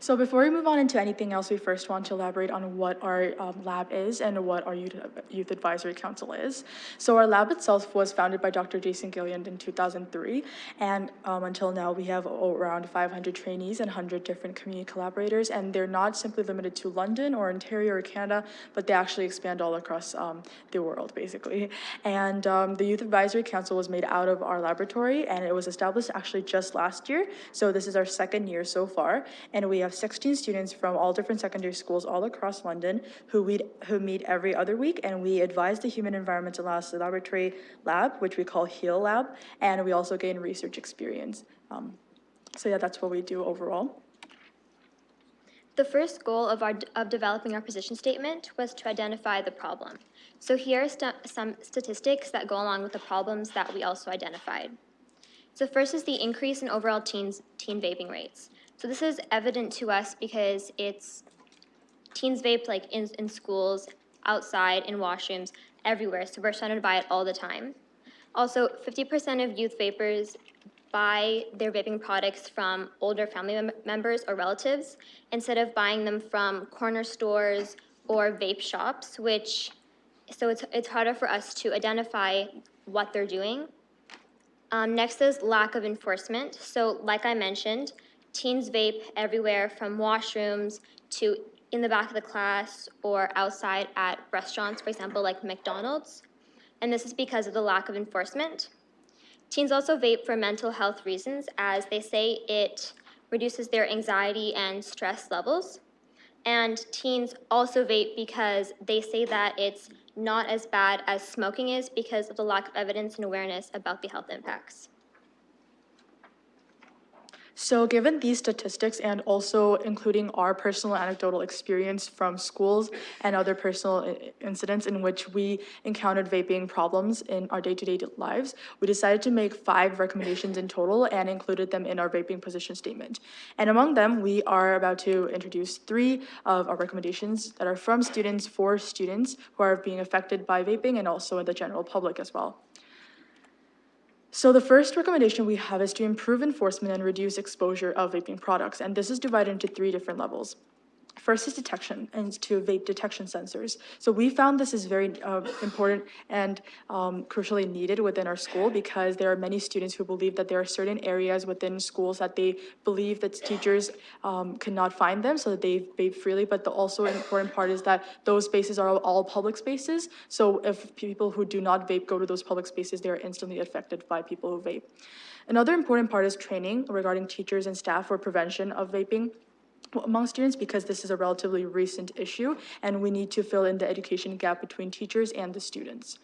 Speaker 12: So before we move on into anything else, we first want to elaborate on what our lab is and what our Youth Advisory Council is. So our lab itself was founded by Dr. Jason Gilliand in 2003, and until now we have around 500 trainees and 100 different community collaborators, and they're not simply limited to London or Ontario or Canada, but they actually expand all across the world, basically. And the Youth Advisory Council was made out of our laboratory, and it was established actually just last year, so this is our 2nd year so far, and we have 16 students from all different secondary schools all across London who meet every other week, and we advise the Human Environmental Analysis Laboratory Lab, which we call HEAL Lab, and we also gain research experience. So yeah, that's what we do overall.
Speaker 11: The first goal of developing our position statement was to identify the problem. So here are some statistics that go along with the problems that we also identified. So first is the increase in overall teen vaping rates. So this is evident to us because teens vape like in schools, outside, in washrooms, everywhere, so we're surrounded by it all the time. Also, 50% of youth vapers buy their vaping products from older family members or relatives instead of buying them from corner stores or vape shops, so it's harder for us to identify what they're doing. Next is lack of enforcement. So like I mentioned, teens vape everywhere from washrooms to in the back of the class or outside at restaurants, for example, like McDonald's. And this is because of the lack of enforcement. Teens also vape for mental health reasons, as they say it reduces their anxiety and stress levels. And teens also vape because they say that it's not as bad as smoking is because of the lack of evidence and awareness about the health impacts.
Speaker 12: So given these statistics and also including our personal anecdotal experience from schools and other personal incidents in which we encountered vaping problems in our day-to-day lives, we decided to make 5 recommendations in total and included them in our vaping position statement. And among them, we are about to introduce 3 of our recommendations that are from students for students who are being affected by vaping and also the general public as well. So the first recommendation we have is to improve enforcement and reduce exposure of vaping products, and this is divided into 3 different levels. First is detection, and to vape detection sensors. So we found this is very important and crucially needed within our school because there are many students who believe that there are certain areas within schools that they believe that teachers cannot find them so that they vape freely, but the also important part is that those spaces are all public spaces. So if people who do not vape go to those public spaces, they are instantly affected by people who vape. Another important part is training regarding teachers and staff for prevention of vaping among students, because this is a relatively recent issue and we need to fill in the education gap between teachers and the students.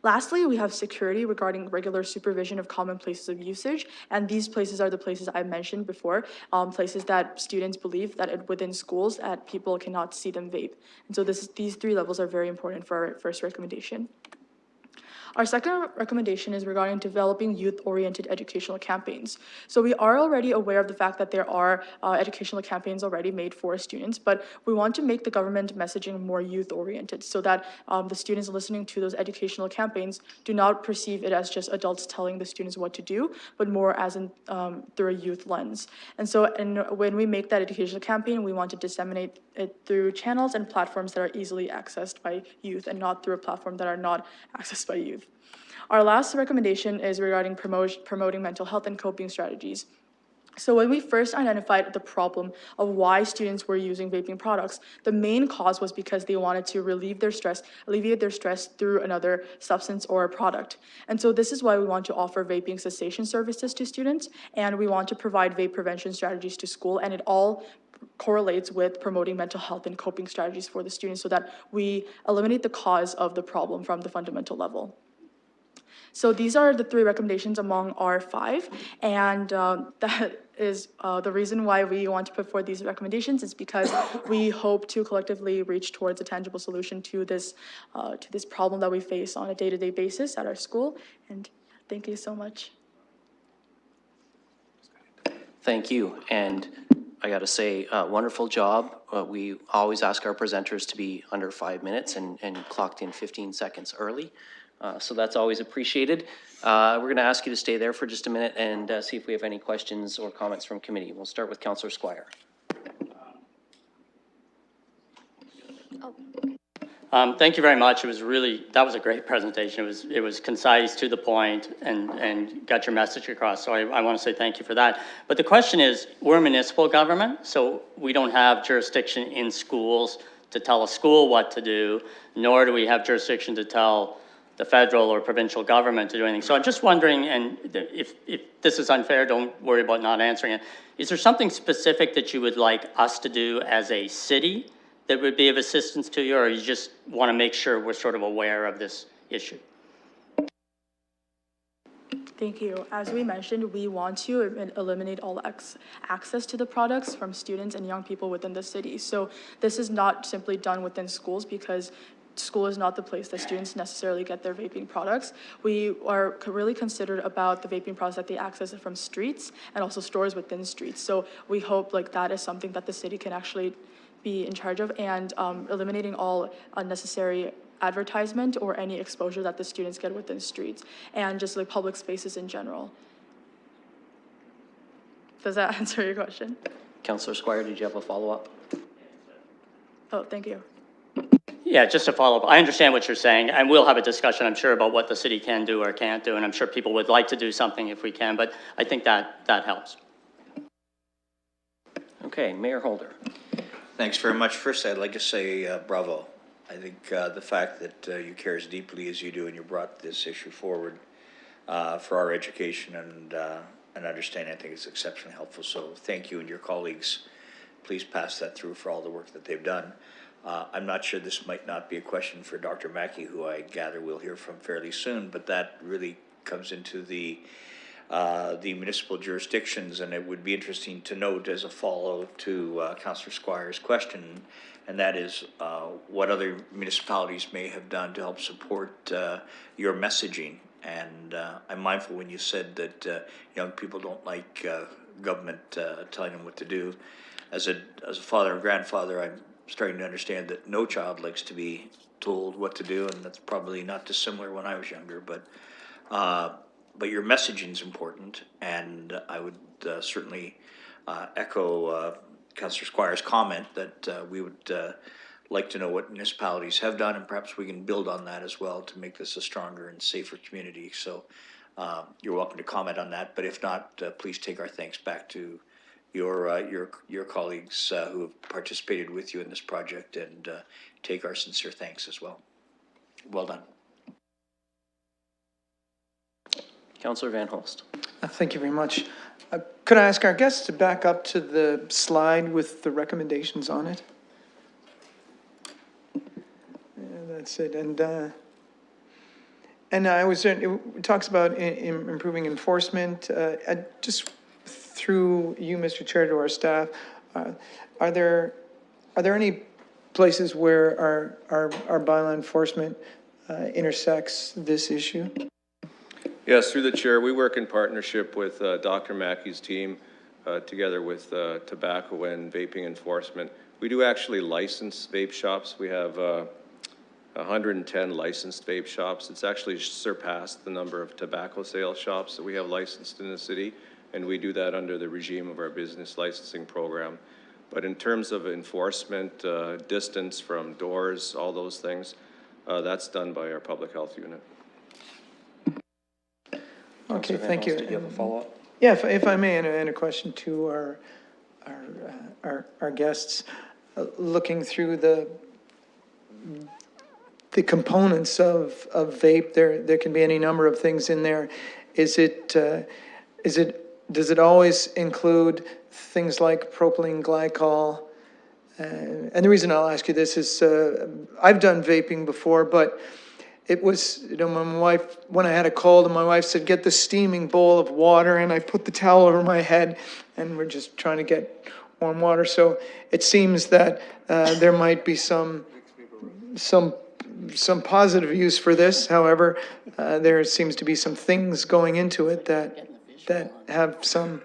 Speaker 12: Lastly, we have security regarding regular supervision of common places of usage, and these places are the places I mentioned before, places that students believe that within schools that people cannot see them vape. And so these 3 levels are very important for our first recommendation. Our second recommendation is regarding developing youth-oriented educational campaigns. So we are already aware of the fact that there are educational campaigns already made for students, but we want to make the government messaging more youth-oriented so that the students listening to those educational campaigns do not perceive it as just adults telling the students what to do, but more as through a youth lens. And so when we make that educational campaign, we want to disseminate it through channels and platforms that are easily accessed by youth and not through a platform that are not accessed by youth. Our last recommendation is regarding promoting mental health and coping strategies. So when we first identified the problem of why students were using vaping products, the main cause was because they wanted to alleviate their stress through another substance or a product. And so this is why we want to offer vaping cessation services to students, and we want to provide vape prevention strategies to school, and it all correlates with promoting mental health and coping strategies for the students so that we eliminate the cause of the problem from the fundamental level. So these are the 3 recommendations among our 5, and that is the reason why we want to put forward these recommendations is because we hope to collectively reach towards a tangible solution to this problem that we face on a day-to-day basis at our school. And thank you so much.
Speaker 1: Thank you, and I gotta say, wonderful job. We always ask our presenters to be under 5 minutes and clocked in 15 seconds early. So that's always appreciated. We're gonna ask you to stay there for just a minute and see if we have any questions or comments from committee. We'll start with Councillor Squire.
Speaker 4: Thank you very much. That was a great presentation. It was concise, to the point, and got your message across. So I want to say thank you for that. But the question is, we're a municipal government, so we don't have jurisdiction in schools to tell a school what to do, nor do we have jurisdiction to tell the federal or provincial government to do anything. So I'm just wondering, and if this is unfair, don't worry about not answering it. Is there something specific that you would like us to do as a city that would be of assistance to you, or you just want to make sure we're sort of aware of this issue?
Speaker 12: Thank you. As we mentioned, we want to eliminate all access to the products from students and young people within the city. So this is not simply done within schools because school is not the place that students necessarily get their vaping products. We are really considered about the vaping products that they access from streets and also stores within streets. So we hope that is something that the city can actually be in charge of, and eliminating all unnecessary advertisement or any exposure that the students get within streets and just public spaces in general. Does that answer your question?
Speaker 1: Councillor Squire, did you have a follow-up?
Speaker 12: Oh, thank you.
Speaker 4: Yeah, just to follow up, I understand what you're saying, and we'll have a discussion, I'm sure, about what the city can do or can't do, and I'm sure people would like to do something if we can, but I think that helps.
Speaker 1: Okay, Mayor Holder.
Speaker 6: Thanks very much. First, I'd like to say bravo. I think the fact that you care as deeply as you do and you brought this issue forward for our education and understanding, I think it's exceptionally helpful. So thank you and your colleagues. Please pass that through for all the work that they've done. I'm not sure this might not be a question for Dr. Mackey, who I gather we'll hear from fairly soon, but that really comes into the municipal jurisdictions, and it would be interesting to note as a follow to Councillor Squire's question, and that is what other municipalities may have done to help support your messaging. And I'm mindful when you said that young people don't like government telling them what to do. As a father and grandfather, I'm starting to understand that no child likes to be told what to do, and that's probably not dissimilar when I was younger, but your messaging is important, and I would certainly echo Councillor Squire's comment that we would like to know what municipalities have done, and perhaps we can build on that as well to make this a stronger and safer community. So you're welcome to comment on that, but if not, please take our thanks back to your colleagues who have participated with you in this project, and take our sincere thanks as well. Well done.
Speaker 1: Councillor Van Holst.
Speaker 2: Thank you very much. Could I ask our guests to back up to the slide with the recommendations on it? That's it. And I was, it talks about improving enforcement. Just through you, Mr. Chair, to our staff, are there any places where our bylaw enforcement intersects this issue?
Speaker 13: Yes, through the chair, we work in partnership with Dr. Mackey's team, together with tobacco and vaping enforcement. We do actually license vape shops. We have 110 licensed vape shops. It's actually surpassed the number of tobacco sales shops that we have licensed in the city, and we do that under the regime of our business licensing program. But in terms of enforcement, distance from doors, all those things, that's done by our public health unit.
Speaker 2: Okay, thank you.
Speaker 1: Did you have a follow-up?
Speaker 2: Yeah, if I may, and a question to our guests, looking through the components of vape, there can be any number of things in there. Does it always include things like propylene glycol? And the reason I'll ask you this is, I've done vaping before, but it was, when I had a cold and my wife said, get the steaming bowl of water, and I put the towel over my head, and we're just trying to get warm water. So it seems that there might be some positive use for this. However, there seems to be some things going into it that have some.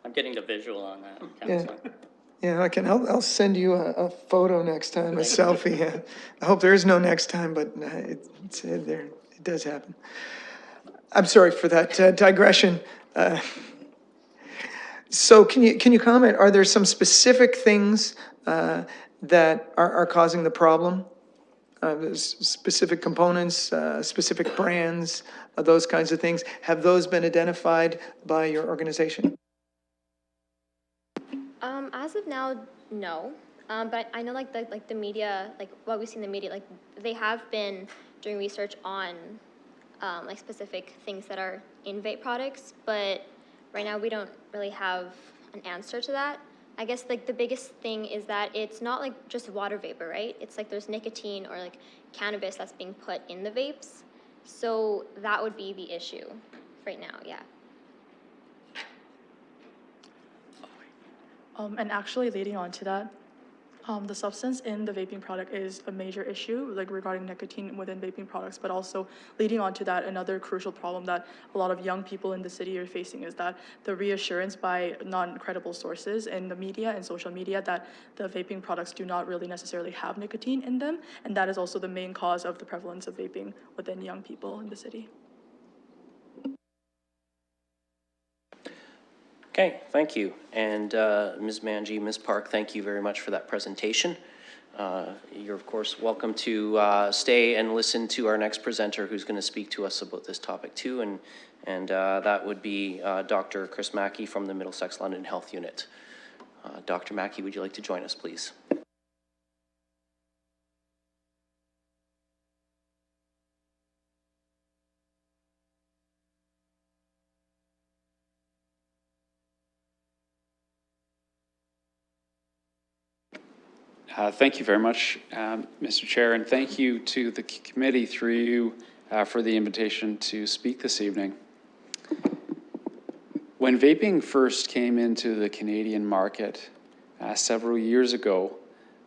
Speaker 4: I'm getting the visual on that,
Speaker 2: Yeah.
Speaker 4: Councillor.
Speaker 2: Yeah, I'll send you a photo next time, a selfie. Yeah. I hope there is no next time, but it's there. It does happen. I'm sorry for that digression. So can you comment? Are there some specific things that are causing the problem? Specific components, specific brands, those kinds of things. Have those been identified by your organization?
Speaker 11: As of now, no. But I know like the media, like what we see in the media, like they have been doing research on like specific things that are in vape products, but right now we don't really have an answer to that. I guess like the biggest thing is that it's not like just water vapor, right? It's like there's nicotine or like cannabis that's being put in the vapes. So that would be the issue right now, yeah.
Speaker 12: And actually leading on to that, the substance in the vaping product is a major issue, like regarding nicotine within vaping products, but also leading on to that, another crucial problem that a lot of young people in the city are facing is that the reassurance by non-credible sources in the media and social media that the vaping products do not really necessarily have nicotine in them, and that is also the main cause of the prevalence of vaping within young people in the city.
Speaker 1: Okay, thank you. And Ms. Manji, Ms. Park, thank you very much for that presentation. You're of course welcome to stay and listen to our next presenter who's going to speak to us about this topic too, and that would be Dr. Chris Mackey from the Middlesex London Health Unit. Dr. Mackey, would you like to join us, please?
Speaker 9: Thank you very much, Mr. Chair, and thank you to the committee through you for the invitation to speak this evening. When vaping first came into the Canadian market several years ago,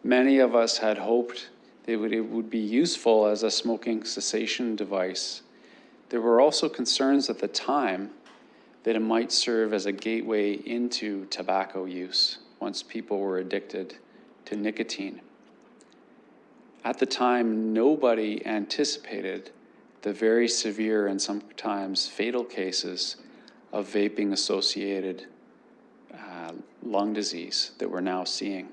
Speaker 9: many of us had hoped that it would be useful as a smoking cessation device. There were also concerns at the time that it might serve as a gateway into tobacco use once people were addicted to nicotine. At the time, nobody anticipated the very severe and sometimes fatal cases of vaping-associated lung disease that we're now seeing.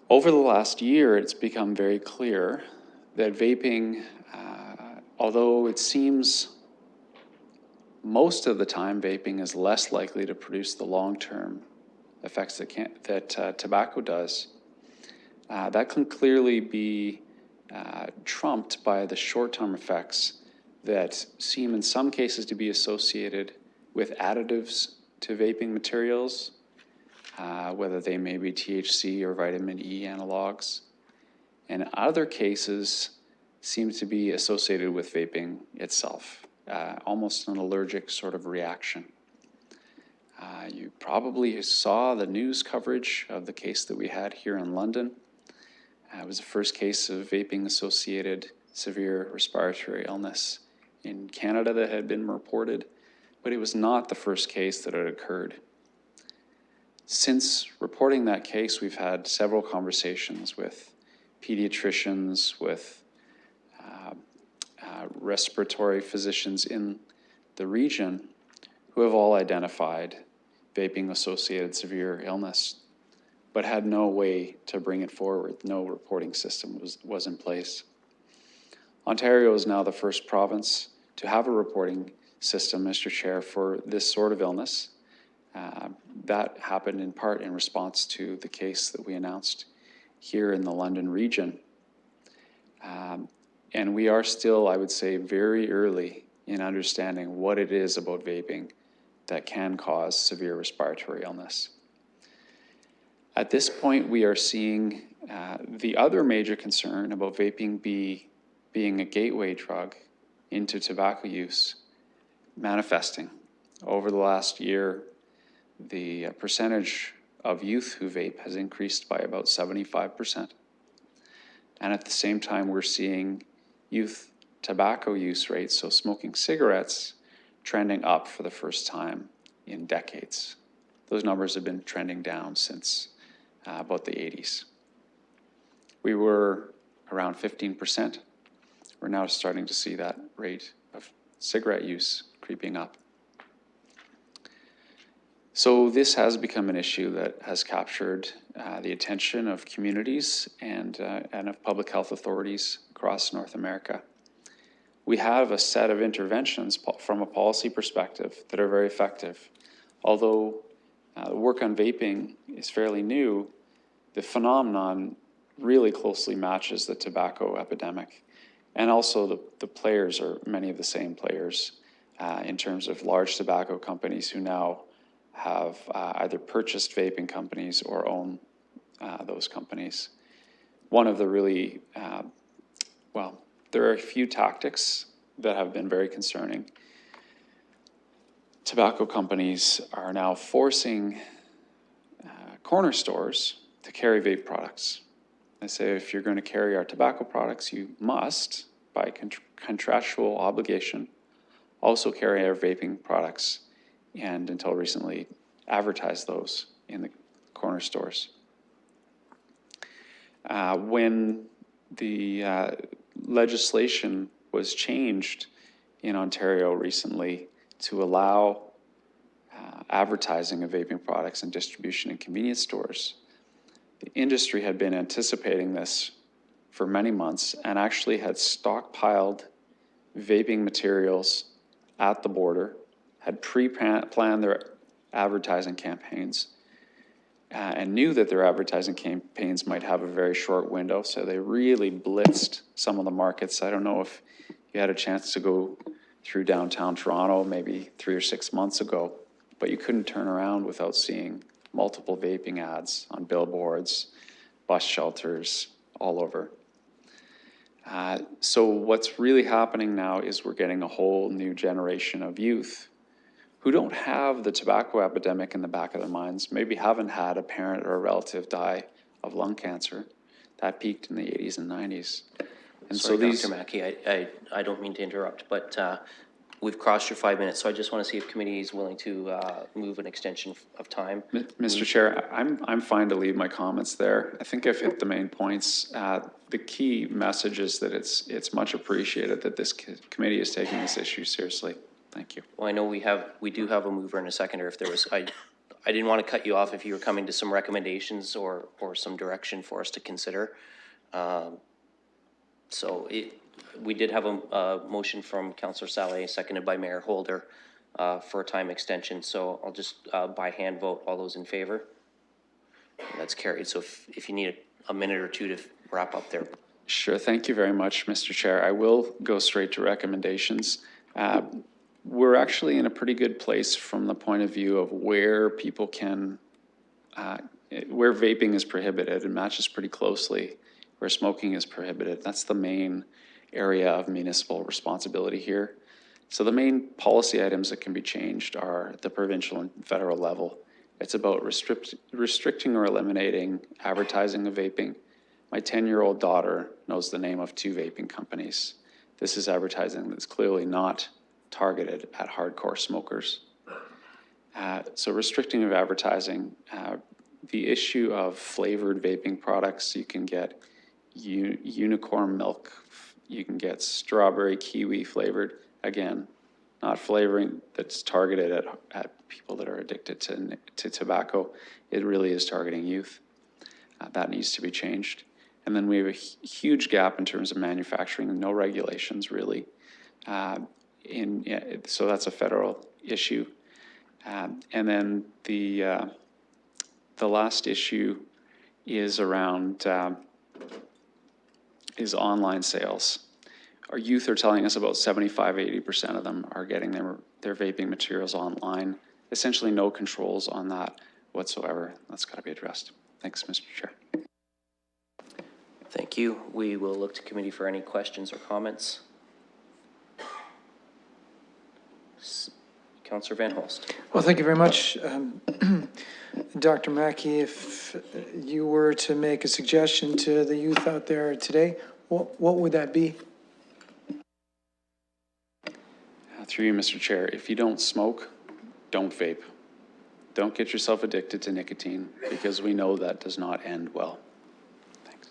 Speaker 9: Over the last year, it's become very clear that vaping, although it seems most of the time vaping is less likely to produce the long-term effects that tobacco does, that can clearly be trumped by the short-term effects that seem in some cases to be associated with additives to vaping materials, whether they may be THC or vitamin E analogs, and other cases seem to be associated with vaping itself, almost an allergic sort of reaction. You probably saw the news coverage of the case that we had here in London. It was the first case of vaping-associated severe respiratory illness in Canada that had been reported, but it was not the first case that had occurred. Since reporting that case, we've had several conversations with pediatricians, with respiratory physicians in the region who have all identified vaping-associated severe illness, but had no way to bring it forward. No reporting system was in place. Ontario is now the first province
Speaker 14: to have a reporting system, Mr. Chair, for this sort of illness. That happened in part in response to the case that we announced here in the London region. And we are still, I would say, very early in understanding what it is about vaping that can cause severe respiratory illness. At this point, we are seeing the other major concern about vaping being a gateway drug into tobacco use manifesting. Over the last year, the percentage of youth who vape has increased by about 75%. And at the same time, we're seeing youth tobacco use rates, so smoking cigarettes, trending up for the first time in decades. Those numbers have been trending down since about the 80s. We were around 15%. We're now starting to see that rate of cigarette use creeping up. So this has become an issue that has captured the attention of communities and of public health authorities across North America. We have a set of interventions from a policy perspective that are very effective. Although the work on vaping is fairly new, the phenomenon really closely matches the tobacco epidemic. And also the players are many of the same players in terms of large tobacco companies who now have either purchased vaping companies or own those companies. One of the really, there are a few tactics that have been very concerning. Tobacco companies are now forcing corner stores to carry vape products. They say, if you're going to carry our tobacco products, you must, by contractual obligation, also carry our vaping products, and until recently, advertise those in the corner stores. When the legislation was changed in Ontario recently to allow advertising of vaping products and distribution in convenience stores, the industry had been anticipating this for many months and actually had stockpiled vaping materials at the border, had pre-planned their advertising campaigns, and knew that their advertising campaigns might have a very short window, so they really blitzed some of the markets. I don't know if you had a chance to go through downtown Toronto maybe 3 or 6 months ago, but you couldn't turn around without seeing multiple vaping ads on billboards, bus shelters, all over. So what's really happening now is we're getting a whole new generation of youth who don't have the tobacco epidemic in the back of their minds, maybe haven't had a parent or a relative die of lung cancer. That peaked in the 80s and 90s. And
Speaker 1: Sorry,
Speaker 14: so these,
Speaker 1: Dr. Mackey, I don't mean to interrupt, but we've crossed your 5 minutes, so I just want to see if committee is willing to move an extension of time.
Speaker 14: Mr. Chair, I'm fine to leave my comments there. I think I've hit the main points. The key message is that it's much appreciated that this committee is taking this issue seriously. Thank you.
Speaker 1: Well, I know we do have a mover and a seconder. If there was, I didn't want to cut you off if you were coming to some recommendations or some direction for us to consider. We did have a motion from Councillor Saleh, seconded by Mayor Holder, for a time extension. So I'll just by hand vote all those in favor. And that's carried. So if you need a minute or two to wrap up there.
Speaker 14: Sure. Thank you very much, Mr. Chair. I will go straight to recommendations. We're actually in a pretty good place from the point of view of where people can, where vaping is prohibited and matches pretty closely where smoking is prohibited. That's the main area of municipal responsibility here. So the main policy items that can be changed are at the provincial and federal level. It's about restricting or eliminating advertising of vaping. My 10-year-old daughter knows the name of 2 vaping companies. This is advertising that's clearly not targeted at hardcore smokers. So restricting of advertising, the issue of flavored vaping products, you can get unicorn milk, you can get strawberry kiwi flavored, again, not flavoring that's targeted at people that are addicted to tobacco. It really is targeting youth. That needs to be changed. And then we have a huge gap in terms of manufacturing and no regulations really so that's a federal issue. And then the last issue is around is online sales. Our youth are telling us about 75–80% of them are getting their vaping materials online. Essentially no controls on that whatsoever. That's got to be addressed. Thanks, Mr. Chair.
Speaker 1: Thank you. We will look to committee for any questions or comments. Councillor Van Holst.
Speaker 2: Well, thank you very much. Dr. Mackey, if you were to make a suggestion to the youth out there today, what would that be?
Speaker 14: Through you, Mr. Chair, if you don't smoke, don't vape. Don't get yourself addicted to nicotine, because we know that does not end well. Thanks.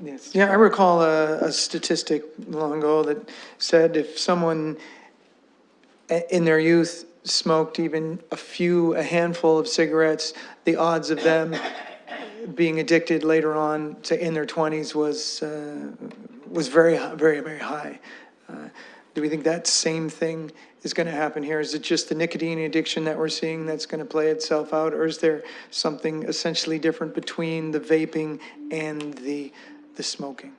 Speaker 2: Yes. Yeah, I recall a statistic long ago that said if someone in their youth smoked even a handful of cigarettes, the odds of them being addicted later on to in their 20s was very, very, very high. Do we think that same thing is going to happen here? Is it just the nicotine addiction that we're seeing that's going to play itself out, or is there something essentially different between the vaping and the smoking?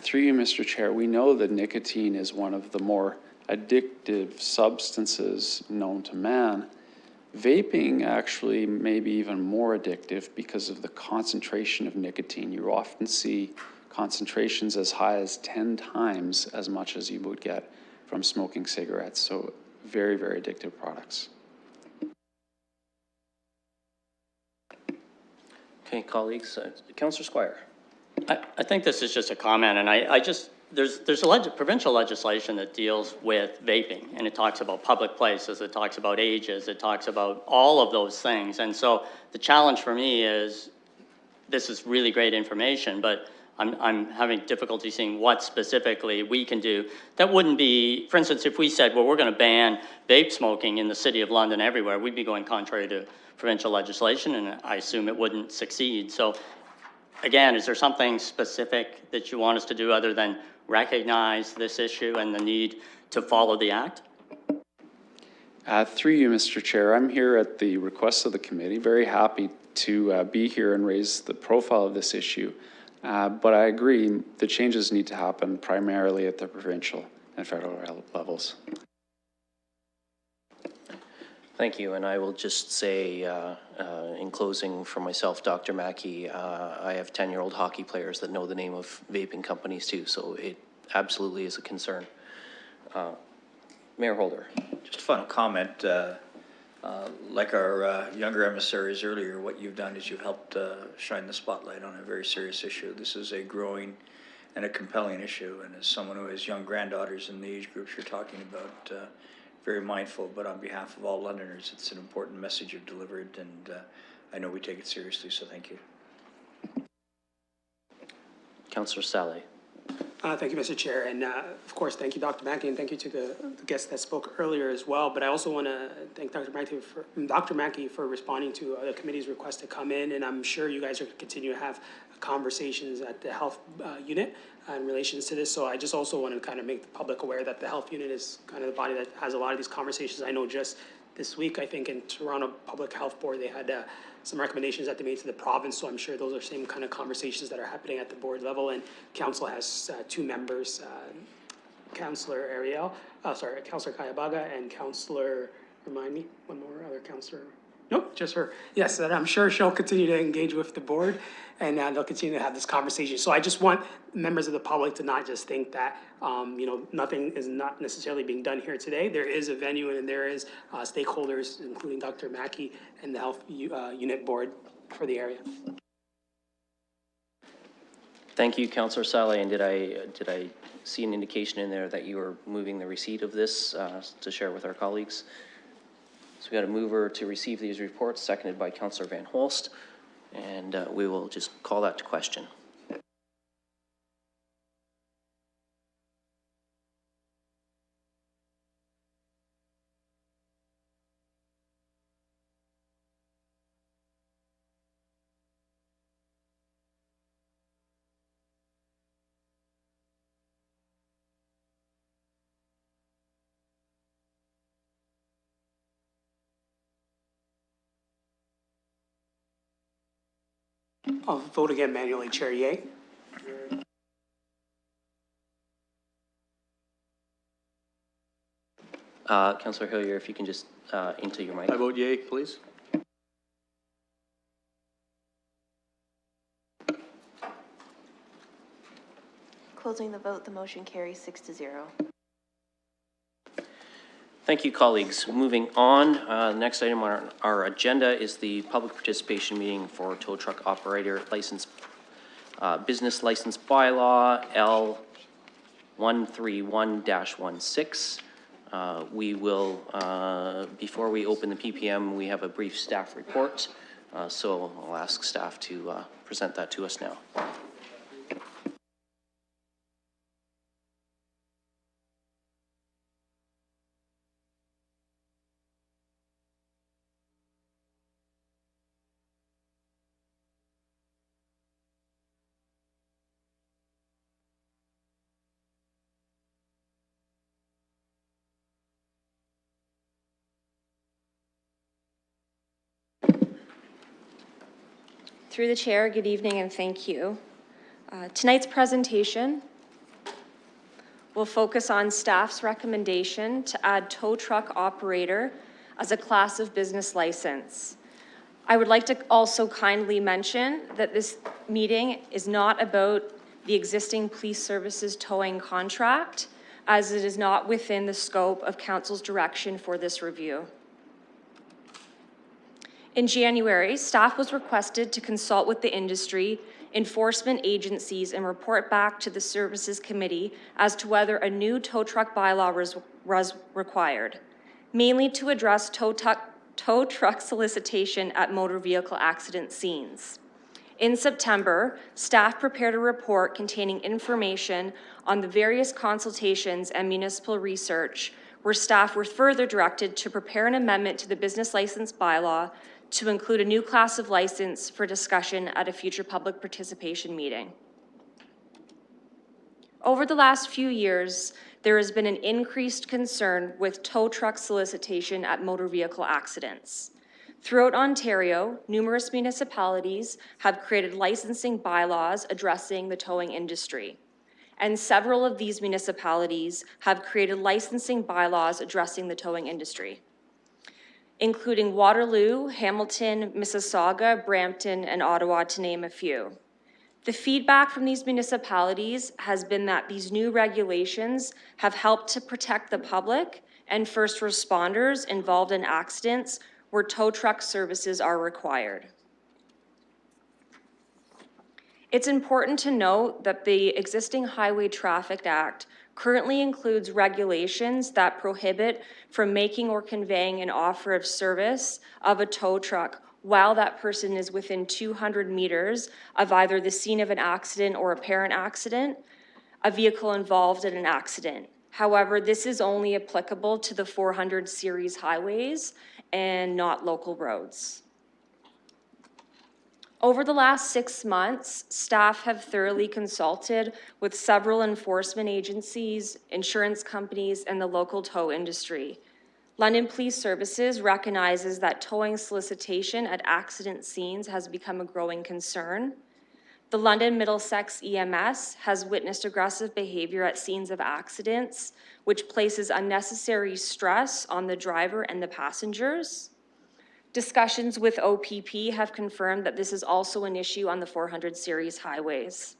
Speaker 14: Through you, Mr. Chair, we know that nicotine is one of the more addictive substances known to man. Vaping actually may be even more addictive because of the concentration of nicotine. You often see concentrations as high as 10 times as much as you would get from smoking cigarettes. So very, very addictive products.
Speaker 1: Okay, colleagues, Councillor Squire.
Speaker 4: I think this is just a comment, and there's provincial legislation that deals with vaping, and it talks about public places, it talks about ages, it talks about all of those things. And so the challenge for me is, this is really great information, but I'm having difficulty seeing what specifically we can do. That wouldn't be, for instance, if we said, well, we're going to ban vape smoking in the City of London everywhere, we'd be going contrary to provincial legislation, and I assume it wouldn't succeed. So again, is there something specific that you want us to do other than recognize this issue and the need to follow the act?
Speaker 14: Through you, Mr. Chair, I'm here at the request of the committee, very happy to be here and raise the profile of this issue. But I agree, the changes need to happen primarily at the provincial and federal levels.
Speaker 1: Thank you, and I will just say in closing for myself, Dr. Mackey, I have 10-year-old hockey players that know the name of vaping companies too, so it absolutely is a concern. Mayor Holder.
Speaker 6: Just a final comment. Like our younger emissaries earlier, what you've done is you've helped shine the spotlight on a very serious issue. This is a growing and a compelling issue, and as someone who has young granddaughters in the age groups you're talking about, very mindful, but on behalf of all Londoners, it's an important message you've delivered, and I know we take it seriously, so thank you.
Speaker 1: Councillor Saleh.
Speaker 7: Thank you, Mr. Chair, and of course, thank you, Dr. Mackey, and thank you to the guests that spoke earlier as well. But I also want to thank Dr. Mackey for responding to the committee's request to come in, and I'm sure you guys are going to continue to have conversations at the health unit in relations to this. So I just also want to kind of make the public aware that the health unit is kind of the body that has a lot of these conversations. I know just this week, I think in Toronto Public Health Board, they had some recommendations that they made to the province. So I'm sure those are same kind of conversations that are happening at the board level. And council has two members, Councillor Councillor Kayabaga and Councillor, remind me, one more other councillor. Nope, just her. Yes, and I'm sure she'll continue to engage with the board, and they'll continue to have this conversation. So I just want members of the public to not just think that, nothing is not necessarily being done here today. There is a venue and there is stakeholders, including Dr. Mackey and the health unit board for the area.
Speaker 1: Thank you, Councillor Saleh. And did I see an indication in there that you were moving the receipt of this to share with our colleagues? So we got a mover to receive these reports, seconded by Councillor Van Holst, and we will just call that to question.
Speaker 7: I'll vote again manually, Chair. Yay.
Speaker 1: Councillor Hillier, if you can just enter your mic.
Speaker 13: I vote yay, please.
Speaker 3: Closing the vote, the motion carries 6-0.
Speaker 1: Thank you, colleagues. Moving on, the next item on our agenda is the public participation meeting for tow truck operator license, business license bylaw L131-16. We will, before we open the PPM, we have a brief staff report. So I'll ask staff to present that to us now.
Speaker 15: Through the chair, good evening and thank you. Tonight's presentation will focus on staff's recommendation to add tow truck operator as a class of business license. I would like to also kindly mention that this meeting is not about the existing police services towing contract, as it is not within the scope of council's direction for this review. In January, staff was requested to consult with the industry, enforcement agencies, and report back to the Services Committee as to whether a new tow truck bylaw was required, mainly to address tow truck solicitation at motor vehicle accident scenes. In September, staff prepared a report containing information on the various consultations and municipal research, where staff were further directed to prepare an amendment to the business license bylaw to include a new class of license for discussion at a future public participation meeting. Over the last few years, there has been an increased concern with tow truck solicitation at motor vehicle accidents. Throughout Ontario, numerous municipalities have created licensing bylaws addressing the towing industry, and several of these municipalities have created licensing bylaws addressing the towing industry, including Waterloo, Hamilton, Mississauga, Brampton, and Ottawa, to name a few. The feedback from these municipalities has been that these new regulations have helped to protect the public and first responders involved in accidents where tow truck services are required. It's important to note that the existing Highway Traffic Act currently includes regulations that prohibit from making or conveying an offer of service of a tow truck while that person is within 200 meters of either the scene of an accident or apparent accident, a vehicle involved in an accident. However, this is only applicable to the 400 series highways and not local roads. Over the last 6 months, staff have thoroughly consulted with several enforcement agencies, insurance companies, and the local tow industry. London Police Services recognizes that towing solicitation at accident scenes has become a growing concern. The London Middlesex EMS has witnessed aggressive behavior at scenes of accidents, which places unnecessary stress on the driver and the passengers. Discussions with OPP have confirmed that this is also an issue on the 400 series highways.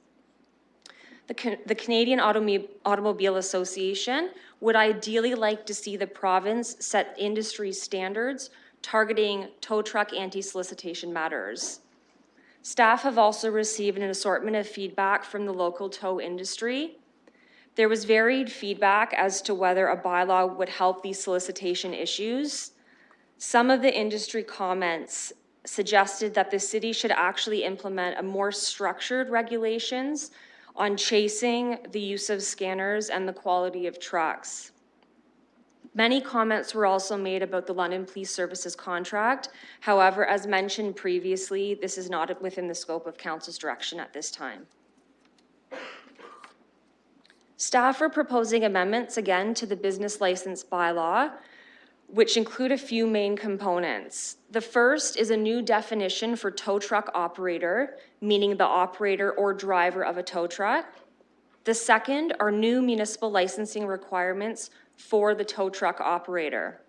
Speaker 15: The Canadian Automobile Association would ideally like to see the province set industry standards targeting tow truck anti-solicitation matters. Staff have also received an assortment of feedback from the local tow industry. There was varied feedback as to whether a bylaw would help these solicitation issues. Some of the industry comments suggested that the city should actually implement a more structured regulations on chasing the use of scanners and the quality of trucks. Many comments were also made about the London Police Services contract. However, as mentioned previously, this is not within the scope of council's direction at this time. Staff are proposing amendments again to the business license bylaw, which include a few main components. The first is a new definition for tow truck operator, meaning the operator or driver of a tow truck. The second are new municipal licensing requirements for the tow truck operator.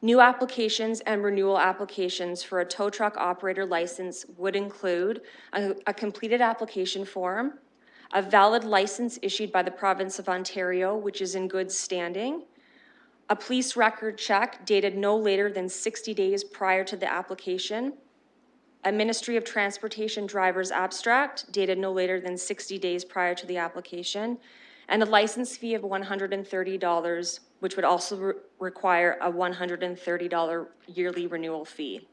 Speaker 15: New applications and renewal applications for a tow truck operator license would include a completed application form, a valid license issued by the province of Ontario, which is in good standing, a police record check dated no later than 60 days prior to the application, a Ministry of Transportation driver's abstract dated no later than 60 days prior to the application, and a license fee of $130, which would also require a $130 yearly renewal fee.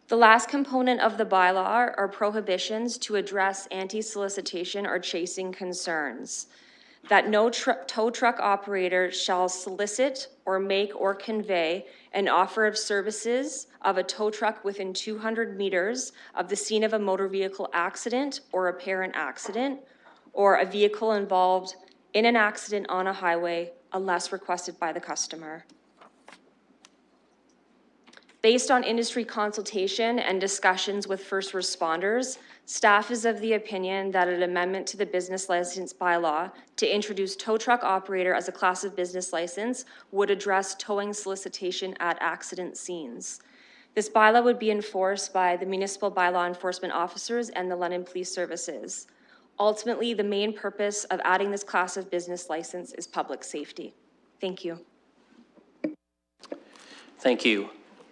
Speaker 15: The last component of the bylaw are prohibitions to address anti-solicitation or chasing concerns. That no tow truck operator shall solicit or make or convey an offer of services of a tow truck within 200 meters of the scene of a motor vehicle accident or apparent accident, or a vehicle involved in an accident on a highway unless requested by the customer. Based on industry consultation and discussions with first responders, staff is of the opinion that an amendment to the business license bylaw to introduce tow truck operator as a class of business license would address towing solicitation at accident scenes. This bylaw would be enforced by the municipal bylaw enforcement officers and the London Police Services. Ultimately, the main purpose of adding this class of business license is public safety. Thank you.
Speaker 1: Thank you.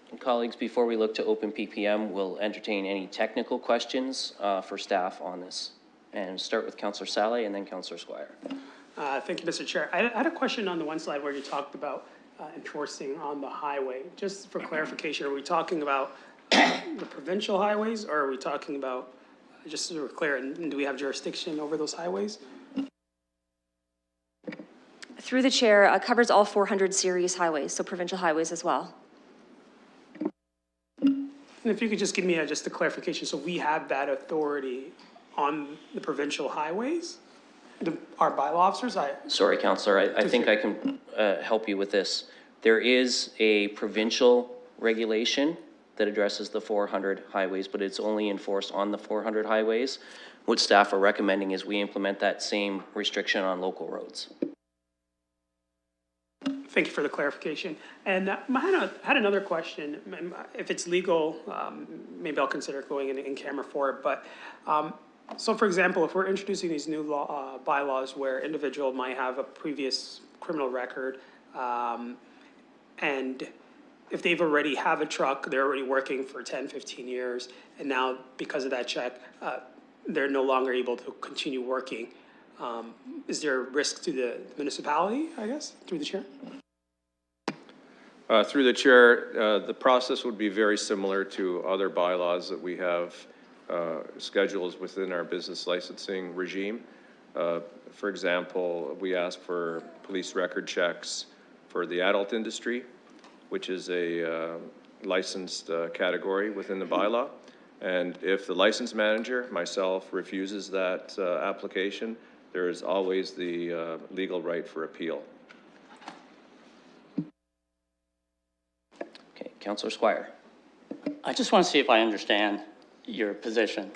Speaker 1: And colleagues, before we look to open PPM, we'll entertain any technical questions for staff on this. And start with Councillor Saleh and then Councillor Squire.
Speaker 7: Thank you, Mr. Chair. I had a question on the one slide where you talked about enforcing on the highway. Just for clarification, are we talking about the provincial highways, or are we talking about, just so we're clear, and do we have jurisdiction over those highways?
Speaker 15: Through the chair, covers all 400 series highways, so provincial highways as well.
Speaker 7: And if you could just give me just a clarification, so we have that authority on the provincial highways? Our bylaw officers?
Speaker 1: Sorry, Councillor, I think I can help you with this. There is a provincial regulation that addresses the 400 highways, but it's only enforced on the 400 highways. What staff are recommending is we implement that same restriction on local roads.
Speaker 7: Thank you for the clarification. And I had another question. If it's legal, maybe I'll consider going in camera for it. But so, for example, if we're introducing these new bylaws where individual might have a previous criminal record, and if they've already have a truck, they're already working for 10, 15 years, and now because of that check, they're no longer able to continue working. Is there a risk to the municipality, I guess, through the chair?
Speaker 13: Through the chair, the process would be very similar to other bylaws that we have schedules within our business licensing regime. For example, we ask for police record checks for the adult industry, which is a licensed category within the bylaw. And if the license manager, myself, refuses that application, there is always the legal right for appeal.
Speaker 1: Okay, Councillor Squire.
Speaker 4: I just want to see if I understand your position.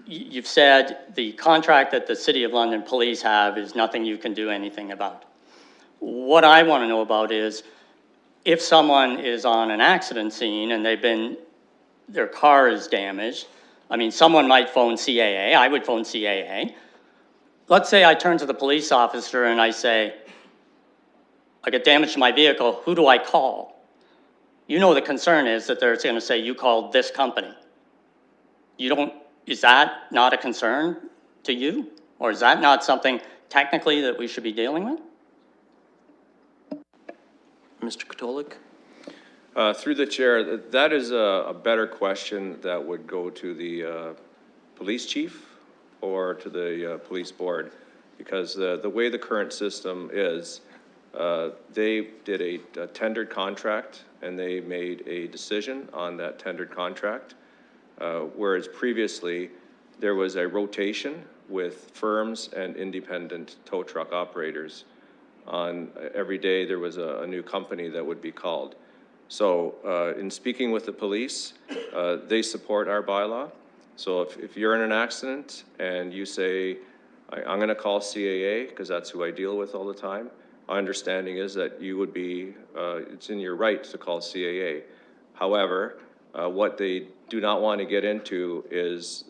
Speaker 4: You've said the contract that the City of London Police have is nothing you can do anything about. What I want to know about is if someone is on an accident scene and their car is damaged, I mean, someone might phone CAA, I would phone CAA. Let's say I turn to the police officer and I say, I get damage to my vehicle, who do I call? You know the concern is that they're going to say you called this company. Is that not a concern to you? Or is that not something technically that we should be dealing with?
Speaker 1: Mr. Katolik?
Speaker 13: Through the chair, that is a better question that would go to the police chief or to the police board, because the way the current system is, they did a tendered contract and they made a decision on that tendered contract, whereas previously there was a rotation with firms and independent tow truck operators. on every day there was a new company that would be called. So in speaking with the police, they support our bylaw. So if you're in an accident and you say, I'm going to call CAA because that's who I deal with all the time, my understanding is that you would be, it's in your right to call CAA. However, what they do not want to get into is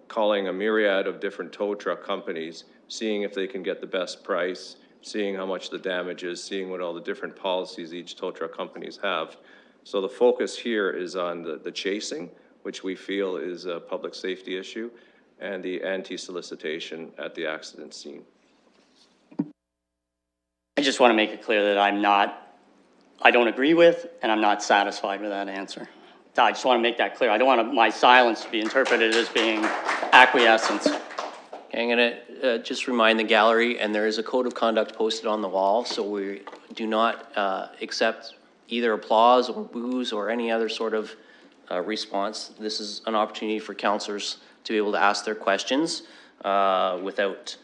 Speaker 13: calling a myriad of different tow truck companies, seeing if they can get the best price, seeing how much the damage is, seeing what all the different policies each tow truck companies have. So the focus here is on the chasing, which we feel is a public safety issue, and the anti-solicitation at the accident scene.
Speaker 4: I just want to make it clear that I don't agree with, and I'm not satisfied with that answer. I just want to make that clear. I don't want my silence to be interpreted as being acquiescence.
Speaker 1: I'm going to just remind the gallery, and there is a code of conduct posted on the wall, so we do not accept either applause or boos or any other sort of response. This is an opportunity for councillors to be able to ask their questions without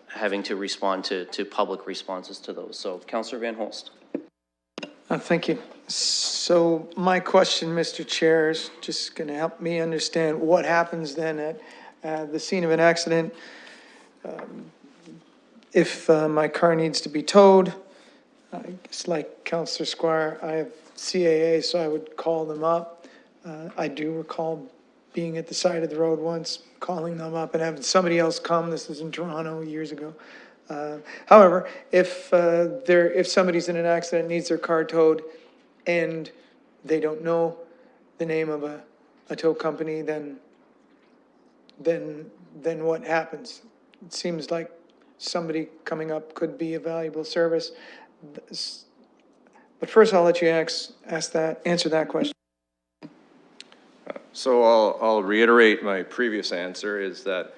Speaker 1: having to respond to public responses to those. So, Councillor Van Holst.
Speaker 2: Thank you. So my question, Mr. Chair, is just going to help me understand what happens then at the scene of an accident. If my car needs to be towed, it's like Councillor Squire, I have CAA, so I would call them up. I do recall being at the side of the road once, calling them up and having somebody else come. This was in Toronto years ago. However, if somebody's in an accident, needs their car towed, and they don't know the name of a tow company, then what happens? It seems like somebody coming up could be a valuable service. But first, I'll let you answer that question.
Speaker 13: So I'll reiterate my previous answer is that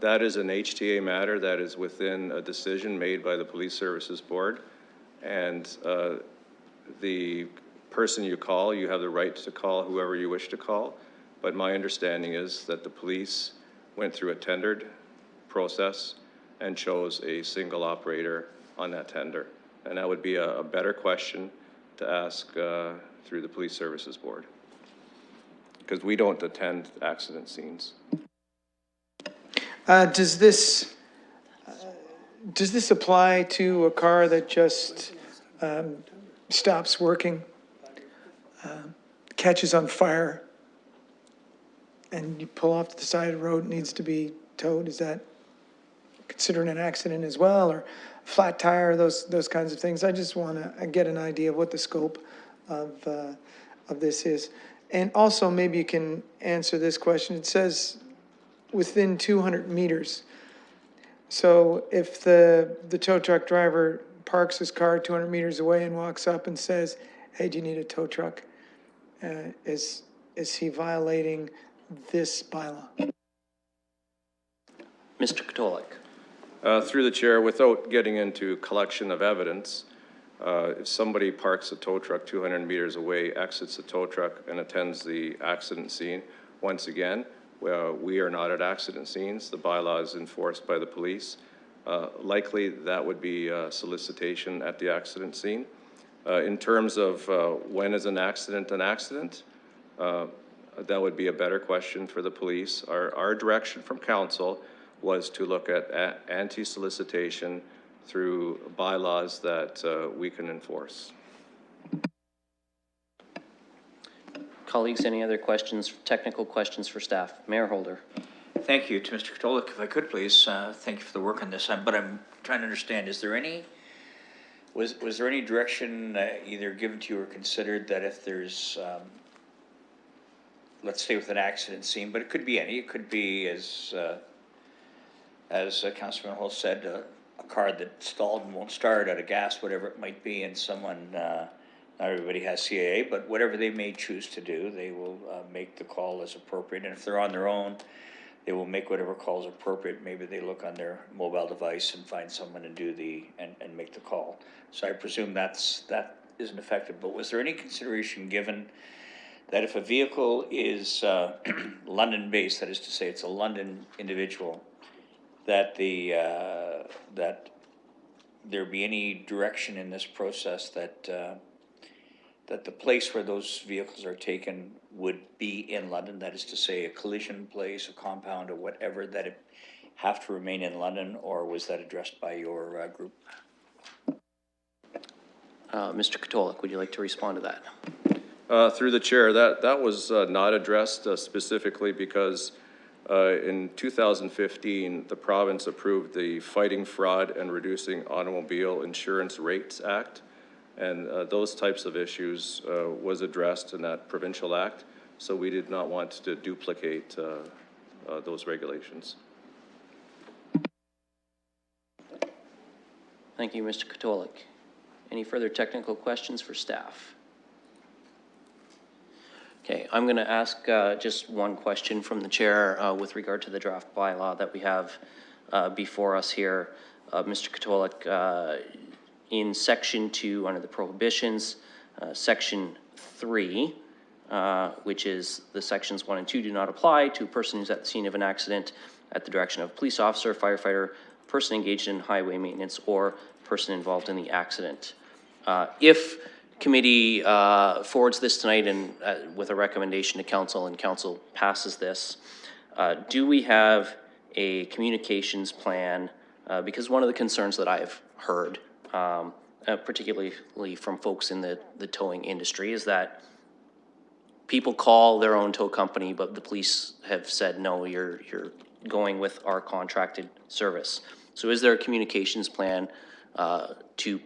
Speaker 13: that is an HTA matter that is within a decision made by the Police Services Board. And the person you call, you have the right to call whoever you wish to call. But my understanding is that the police went through a tendered process and chose a single operator on that tender. And that would be a better question to ask through the Police Services Board, because we don't attend accident scenes.
Speaker 2: Does this apply to a car that just stops working, catches on fire, and you pull off to the side of the road, needs to be towed? Is that considered an accident as well, or flat tire, those kinds of things? I just want to get an idea of what the scope of this is. And also, maybe you can answer this question. It says within 200 meters. So if the tow truck driver parks his car 200 meters away and walks up and says, hey, do you need a tow truck? Is he violating this bylaw?
Speaker 1: Mr. Katolik.
Speaker 13: Through the chair, without getting into collection of evidence, if somebody parks a tow truck 200 meters away, exits the tow truck and attends the accident scene, once again, we are not at accident scenes. The bylaw is enforced by the police. Likely that would be solicitation at the accident scene. In terms of when is an accident, that would be a better question for the police. Our direction from council was to look at anti-solicitation through bylaws that we can enforce.
Speaker 1: Colleagues, any other questions, technical questions for staff? Mayor Holder.
Speaker 6: Thank you to Mr. Katolik. If I could, please, thank you for the work on this. But I'm trying to understand, is there any, was there any direction either given to you or considered that if there's, let's stay with an accident scene, but it could be any, it could be as Councilman Holt said, a car that stalled and won't start out of gas, whatever it might be, and someone, not everybody has CAA, but whatever they may choose to do, they will make the call as appropriate. And if they're on their own, they will make whatever calls appropriate. Maybe they look on their mobile device and find someone and do and make the call. So I presume that isn't effective. But was there any consideration given that if a vehicle is London-based, that is to say it's a London individual, that there be any direction in this process that, that the place where those vehicles are taken would be in London, that is to say, a collision place, a compound, or whatever, that it have to remain in London, or was that addressed by your group?
Speaker 1: Mr. Katolik, would you like to respond to that?
Speaker 13: Through the chair, that was not addressed specifically because in 2015, the province approved the Fighting Fraud and Reducing Automobile Insurance Rates Act. And those types of issues was addressed in that provincial act. So we did not want to duplicate those regulations.
Speaker 1: Thank you, Mr. Katolik. Any further technical questions for staff? Okay, I'm going to ask just one question from the chair with regard to the draft bylaw that we have before us here. Mr. Katolik, in section 2 under the prohibitions, section 3, which is the sections 1 and 2 do not apply to a person who's at the scene of an accident at the direction of a police officer, firefighter, person engaged in highway maintenance, or person involved in the accident. If committee forwards this tonight and with a recommendation to council and council passes this, do we have a communications plan? Because one of the concerns that I've heard, particularly from folks in the towing industry, is that people call their own tow company, but the police have said, no, you're going with our contracted service. So is there a communications plan to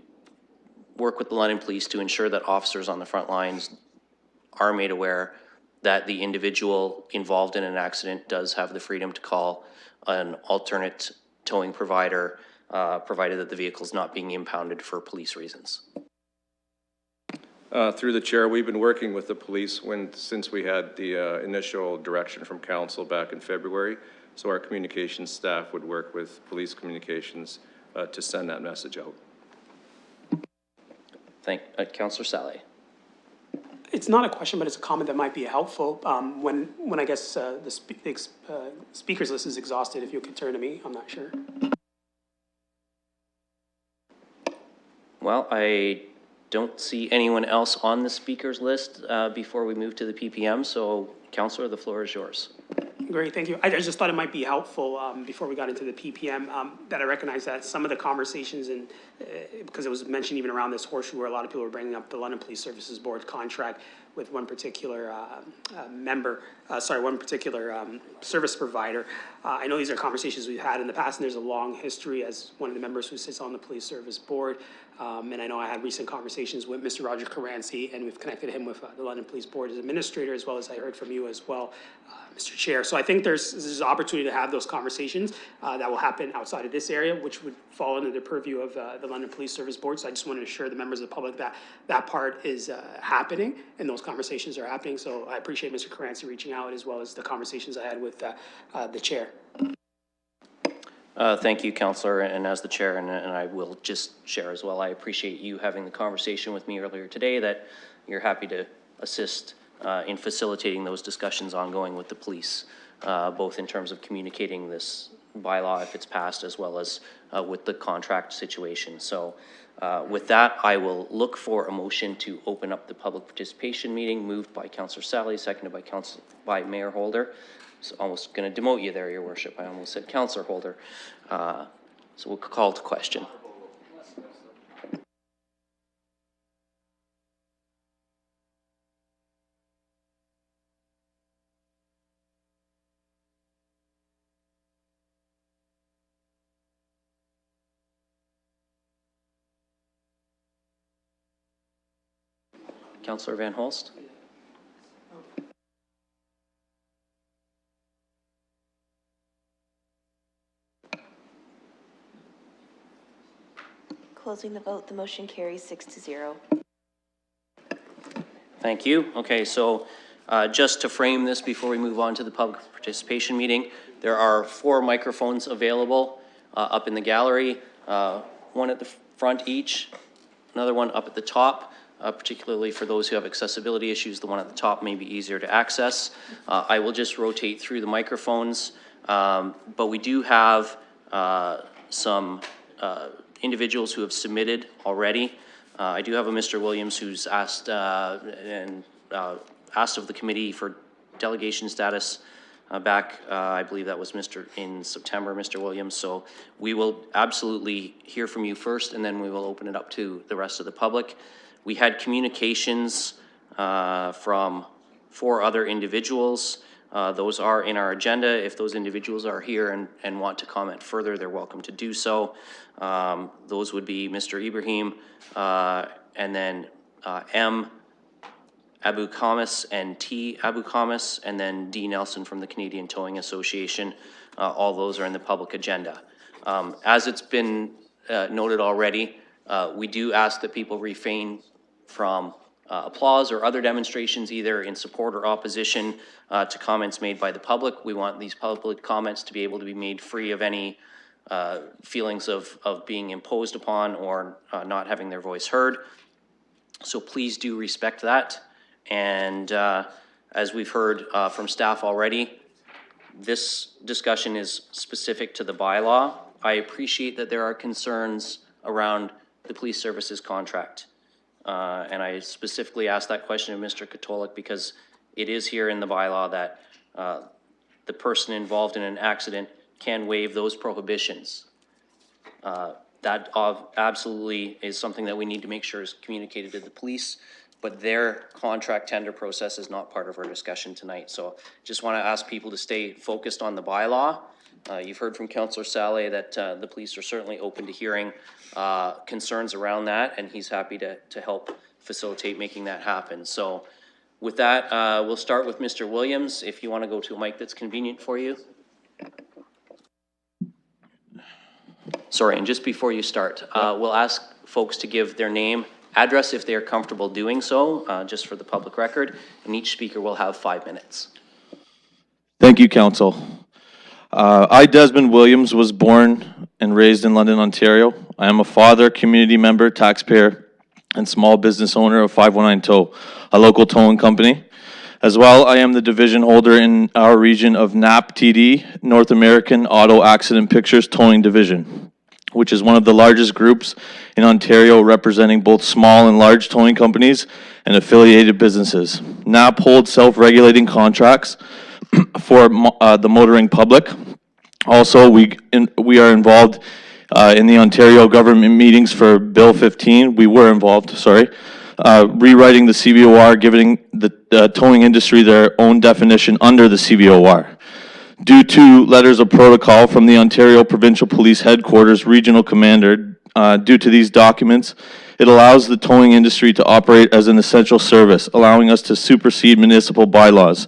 Speaker 1: work with the London Police to ensure that officers on the front lines are made aware that the individual involved in an accident does have the freedom to call an alternate towing provider, provided that the vehicle is not being impounded for police reasons?
Speaker 13: Through the chair, we've been working with the police since we had the initial direction from council back in February. So our communications staff would work with police communications to send that message out.
Speaker 1: Councillor Saleh.
Speaker 7: It's not a question, but it's a comment that might be helpful. When I guess the speakers list is exhausted, if you could turn to me, I'm not sure.
Speaker 1: Well, I don't see anyone else on the speakers list before we move to the PPM. So, Councillor, the floor is yours.
Speaker 7: Great, thank you. I just thought it might be helpful before we got into the PPM that I recognize that some of the conversations and because it was mentioned even around this horseshoe where a lot of people were bringing up the London Police Services Board contract with one particular service provider. I know these are conversations we've had in the past, and there's a long history as one of the members who sits on the Police Service Board. And I know I had recent conversations with Mr. Roger Caranci, and we've connected him with the London Police Board as administrator, as well as I heard from you as well, Mr. Chair. So I think there's an opportunity to have those conversations that will happen outside of this area, which would fall under the purview of the London Police Service Board. So I just want to assure the members of the public that that part is happening and those conversations are happening. So I appreciate Mr. Caranci reaching out, as well as the conversations I had with the chair.
Speaker 1: Thank you, Councillor, and as the chair, and I will just share as well, I appreciate you having the conversation with me earlier today that you're happy to assist in facilitating those discussions ongoing with the police, both in terms of communicating this bylaw if it's passed, as well as with the contract situation. So with that, I will look for a motion to open up the public participation meeting, moved by Councillor Saleh, seconded by Mayor Holder. So almost going to demote you there, Your Worship. I almost said Councillor Holder. So we'll call to question. Councillor Van Holst.
Speaker 3: Closing the vote, the motion carries 6-0.
Speaker 1: Thank you. Okay, so just to frame this before we move on to the public participation meeting, there are 4 microphones available up in the gallery, one at the front each, another one up at the top, particularly for those who have accessibility issues. The one at the top may be easier to access. I will just rotate through the microphones, but we do have some individuals who have submitted already. I do have a Mr. Williams who's asked asked of the committee for delegation status back, I believe that was in September, Mr. Williams. So we will absolutely hear from you first, and then we will open it up to the rest of the public. We had communications from 4 other individuals. Those are in our agenda. If those individuals are here and want to comment further, they're welcome to do so. Those would be Mr. Ibrahim, and then M. Abu Khamis and T. Abu Khamis, and then D. Nelson from the Canadian Towing Association. All those are in the public agenda. As it's been noted already, we do ask that people refrain from applause or other demonstrations, either in support or opposition to comments made by the public. We want these public comments to be able to be made free of any feelings of being imposed upon or not having their voice heard. So please do respect that. And as we've heard from staff already, this discussion is specific to the bylaw. I appreciate that there are concerns around the police services contract. And I specifically asked that question of Mr. Katolik because it is here in the bylaw that the person involved in an accident can waive those prohibitions. That absolutely is something that we need to make sure is communicated to the police, but their contract tender process is not part of our discussion tonight. So just want to ask people to stay focused on the bylaw. You've heard from Councillor Saleh that the police are certainly open to hearing concerns around that, and he's happy to help facilitate making that happen. So with that, we'll start with Mr. Williams, if you want to go to a mic that's convenient for you. Sorry, and just before you start, we'll ask folks to give their name, address if they are comfortable doing so, just for the public record, and each speaker will have 5 minutes.
Speaker 16: Thank you, Council. I, Desmond Williams, was born and raised in London, Ontario. I am a father, community member, taxpayer, and small business owner of 519 Tow, a local towing company. As well, I am the division holder in our region of NAPTD, North American Auto Accident Pictures Towing Division, which is one of the largest groups in Ontario representing both small and large towing companies and affiliated businesses. NAP holds self-regulating contracts for the motoring public. Also, we are involved in the Ontario government meetings for Bill 15. We were involved, sorry. Rewriting the CVOR, giving the towing industry their own definition under the CVOR. Due to letters of protocol from the Ontario Provincial Police Headquarters Regional Commander, due to these documents, it allows the towing industry to operate as an essential service, allowing us to supersede municipal bylaws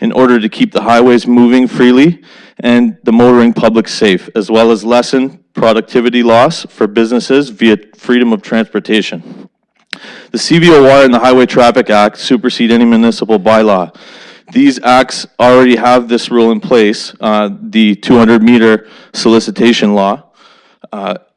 Speaker 16: in order to keep the highways moving freely and the motoring public safe, as well as lessen productivity loss for businesses via freedom of transportation. The CVOR and the Highway Traffic Act supersede any municipal bylaw. These acts already have this rule in place, the 200-meter solicitation law.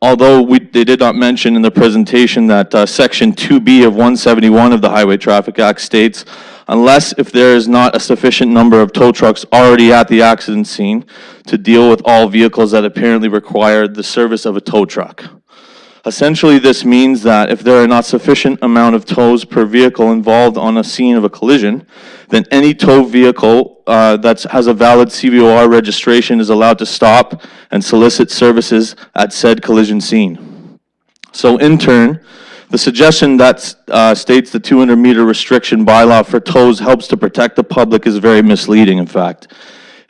Speaker 16: Although they did not mention in the presentation that Section 2B of 171 of the Highway Traffic Act states, unless if there is not a sufficient number of tow trucks already at the accident scene to deal with all vehicles that apparently require the service of a tow truck. Essentially, this means that if there are not sufficient amount of tows per vehicle involved on a scene of a collision, then any tow vehicle that has a valid CVOR registration is allowed to stop and solicit services at said collision scene. So in turn, the suggestion that states the 200-meter restriction bylaw for tows helps to protect the public is very misleading, in fact.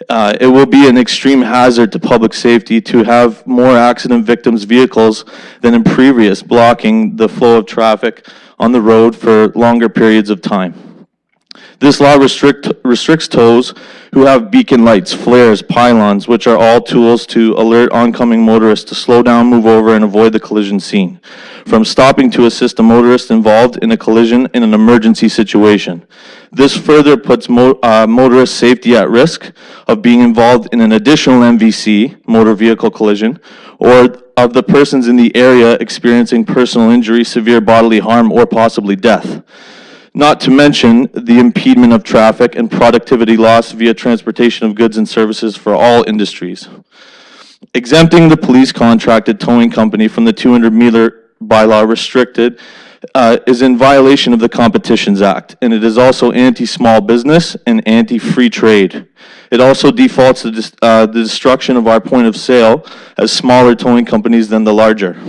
Speaker 16: It will be an extreme hazard to public safety to have more accident victims' vehicles than in previous, blocking the flow of traffic on the road for longer periods of time. This law restricts tows who have beacon lights, flares, pylons, which are all tools to alert oncoming motorists to slow down, move over, and avoid the collision scene, from stopping to assist a motorist involved in a collision in an emergency situation. This further puts motorist safety at risk of being involved in an additional MVC, motor vehicle collision, or of the persons in the area experiencing personal injury, severe bodily harm, or possibly death. Not to mention the impediment of traffic and productivity loss via transportation of goods and services for all industries. Exempting the police contracted towing company from the 200-meter bylaw restricted is in violation of the Competitions Act, and it is also anti-small business and anti-free trade. It also defaults the destruction of our point of sale as smaller towing companies than the larger.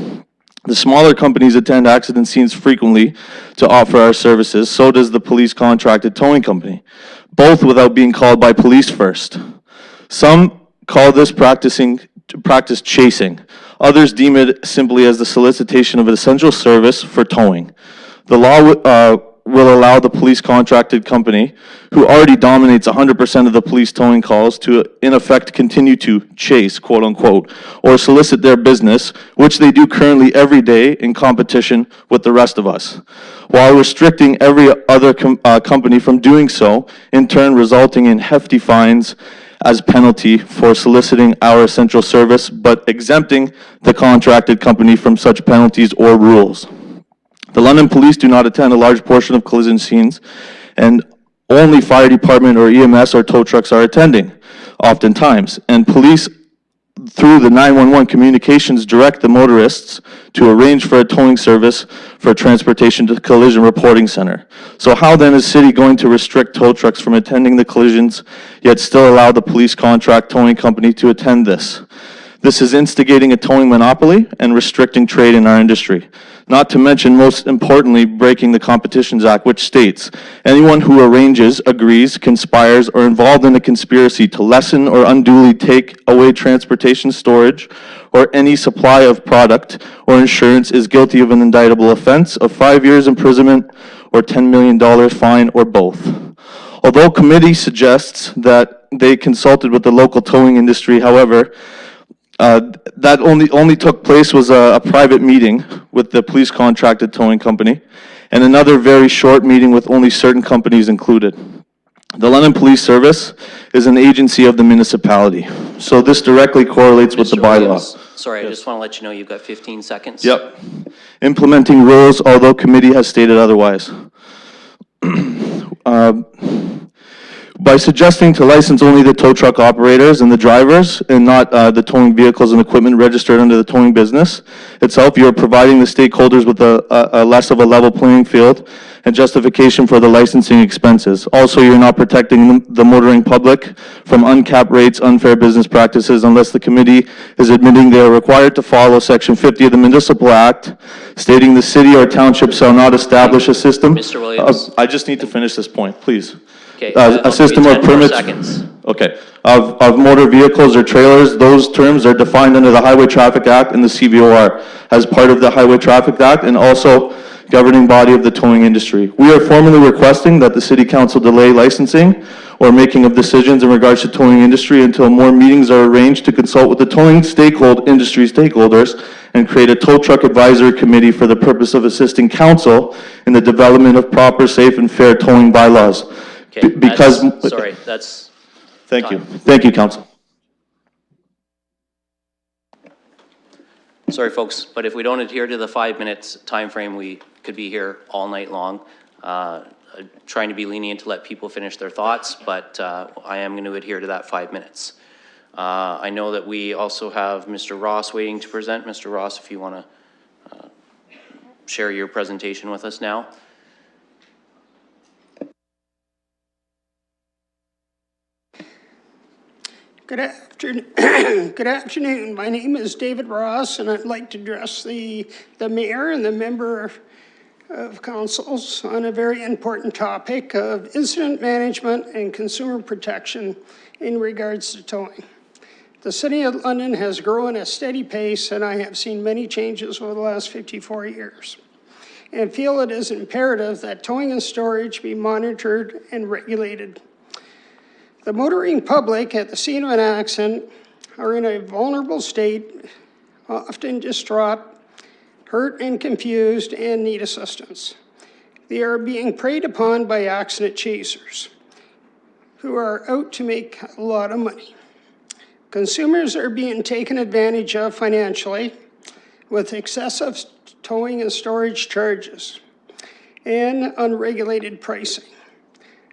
Speaker 16: The smaller companies attend accident scenes frequently to offer our services, so does the police contracted towing company, both without being called by police first. Some call this practice chasing. Others deem it simply as the solicitation of an essential service for towing. The law will allow the police contracted company, who already dominates 100% of the police towing calls, to in effect continue to chase, quote unquote, or solicit their business, which they do currently every day in competition with the rest of us, while restricting every other company from doing so, in turn resulting in hefty fines as penalty for soliciting our essential service, but exempting the contracted company from such penalties or rules. The London Police do not attend a large portion of collision scenes, and only fire department or EMS or tow trucks are attending, oftentimes. And police, through the 911 communications, direct the motorists to arrange for a towing service for transportation to the collision reporting center. So how then is city going to restrict tow trucks from attending the collisions, yet still allow the police contract towing company to attend this? This is instigating a towing monopoly and restricting trade in our industry. Not to mention, most importantly, breaking the Competitions Act, which states, anyone who arranges, agrees, conspires, or involved in a conspiracy to lessen or unduly take away transportation, storage, or any supply of product or insurance is guilty of an indictable offense of 5 years imprisonment or $10 million fine, or both. Although committee suggests that they consulted with the local towing industry, however, that only took place was a private meeting with the police contracted towing company, and another very short meeting with only certain companies included. The London Police Service is an agency of the municipality, so this directly correlates with the bylaw.
Speaker 1: Williams, sorry, I just want to let you know you've got 15 seconds.
Speaker 16: Yep. Implementing rules, although committee has stated otherwise. By suggesting to license only the tow truck operators and the drivers and not the towing vehicles and equipment registered under the towing business itself, you're providing the stakeholders with a less of a level playing field and justification for the licensing expenses. Also, you're not protecting the motoring public from uncapped rates, unfair business practices, unless the committee is admitting they are required to follow Section 50 of the Municipal Act, stating the city or township shall not establish a system.
Speaker 1: Mr. Williams.
Speaker 16: I just need to finish this point, please.
Speaker 1: Okay,
Speaker 16: A system of
Speaker 1: 10 more
Speaker 16: permits.
Speaker 1: seconds.
Speaker 16: Okay, of motor vehicles or trailers, those terms are defined under the Highway Traffic Act and the CVOR as part of the Highway Traffic Act and also governing body of the towing industry. We are formally requesting that the City Council delay licensing or making of decisions in regards to towing industry until more meetings are arranged to consult with the towing industry stakeholders and create a tow truck advisory committee for the purpose of assisting council in the development of proper, safe, and fair towing bylaws.
Speaker 1: Okay,
Speaker 16: Because,
Speaker 1: sorry, that's
Speaker 16: thank you.
Speaker 1: time.
Speaker 16: Thank you, council.
Speaker 1: Sorry, folks, but if we don't adhere to the 5 minutes time frame, we could be here all night long. Trying to be lenient to let people finish their thoughts, but I am going to adhere to that 5 minutes. I know that we also have Mr. Ross waiting to present. Mr. Ross, if you want to share your presentation with us now.
Speaker 17: Good afternoon. My name is David Ross, and I'd like to address the mayor and the member of councils on a very important topic of incident management and consumer protection in regards to towing. The City of London has grown at a steady pace, and I have seen many changes over the last 54 years, and feel it is imperative that towing and storage be monitored and regulated. The motoring public at the scene of an accident are in a vulnerable state, often distraught, hurt and confused, and need assistance. They are being preyed upon by accident chasers who are out to make a lot of money. Consumers are being taken advantage of financially with excessive towing and storage charges and unregulated pricing.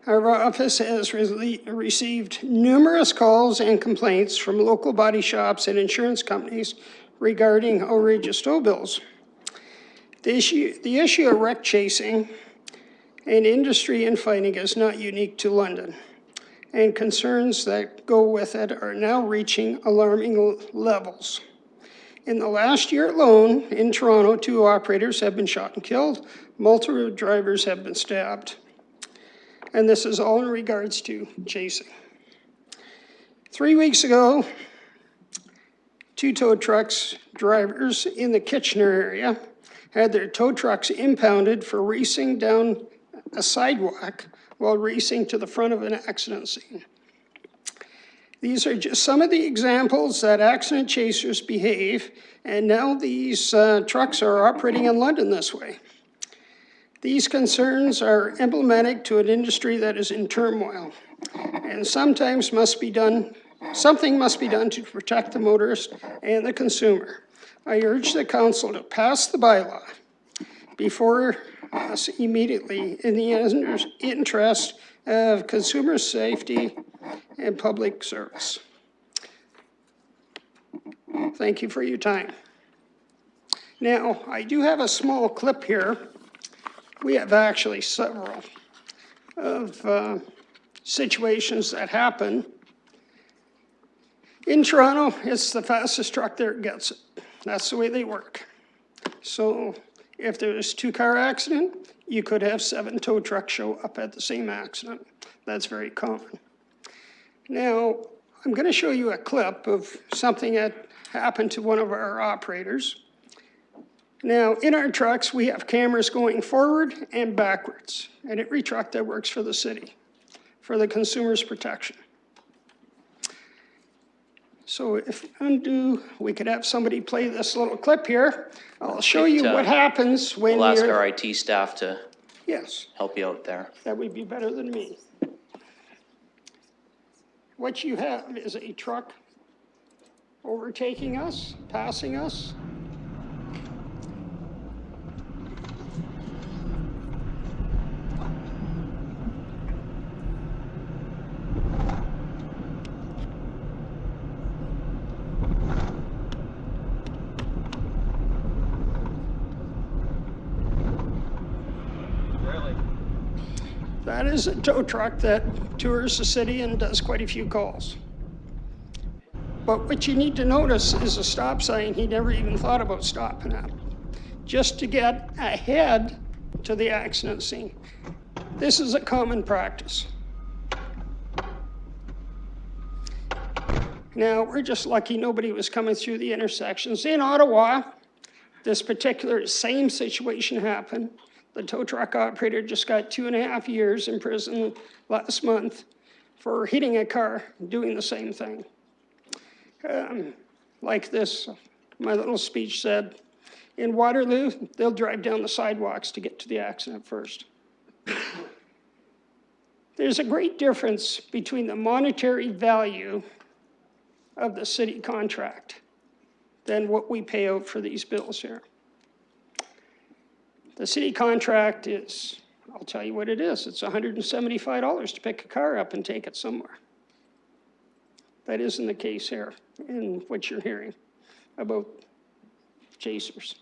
Speaker 17: Our office has received numerous calls and complaints from local body shops and insurance companies regarding outrageous tow bills. The issue of wreck chasing and industry infighting is not unique to London, and concerns that go with it are now reaching alarming levels. In the last year alone, in Toronto, 2 operators have been shot and killed, multiple drivers have been stabbed. And this is all in regards to chasing. 3 weeks ago, 2 tow trucks drivers in the Kitchener area had their tow trucks impounded for racing down a sidewalk while racing to the front of an accident scene. These are just some of the examples that accident chasers behave, and now these trucks are operating in London this way. These concerns are emblematic to an industry that is in turmoil, and something must be done to protect the motorist and the consumer. I urge the council to pass the bylaw before us immediately in the interest of consumer safety and public service. Thank you for your time. Now, I do have a small clip here. We have actually several of situations that happen. In Toronto, it's the fastest truck there gets it. That's the way they work. So if there's a 2-car accident, you could have 7 tow trucks show up at the same accident. That's very common. Now, I'm going to show you a clip of something that happened to one of our operators. Now, in our trucks, we have cameras going forward and backwards, and every truck that works for the city, for the consumer's protection. So if undo, we could have somebody play this little clip here. I'll show you what happens when
Speaker 1: We'll ask
Speaker 17: you're...
Speaker 1: our IT staff to
Speaker 17: Yes,
Speaker 1: help you out there.
Speaker 17: that would be better than me. What you have is a truck overtaking us, passing us. That is a tow truck that tours the city and does quite a few calls. But what you need to notice is a stop sign. He never even thought about stopping at, just to get ahead to the accident scene. This is a common practice. Now, we're just lucky nobody was coming through the intersections. In Ottawa, this particular same situation happened. The tow truck operator just got 2.5 years in prison last month for hitting a car doing the same thing. Like this, my little speech said, in Waterloo, they'll drive down the sidewalks to get to the accident first. There's a great difference between the monetary value of the city contract than what we pay out for these bills here. The city contract is, I'll tell you what it is, it's $175 to pick a car up and take it somewhere. That isn't the case here in what you're hearing about chasers.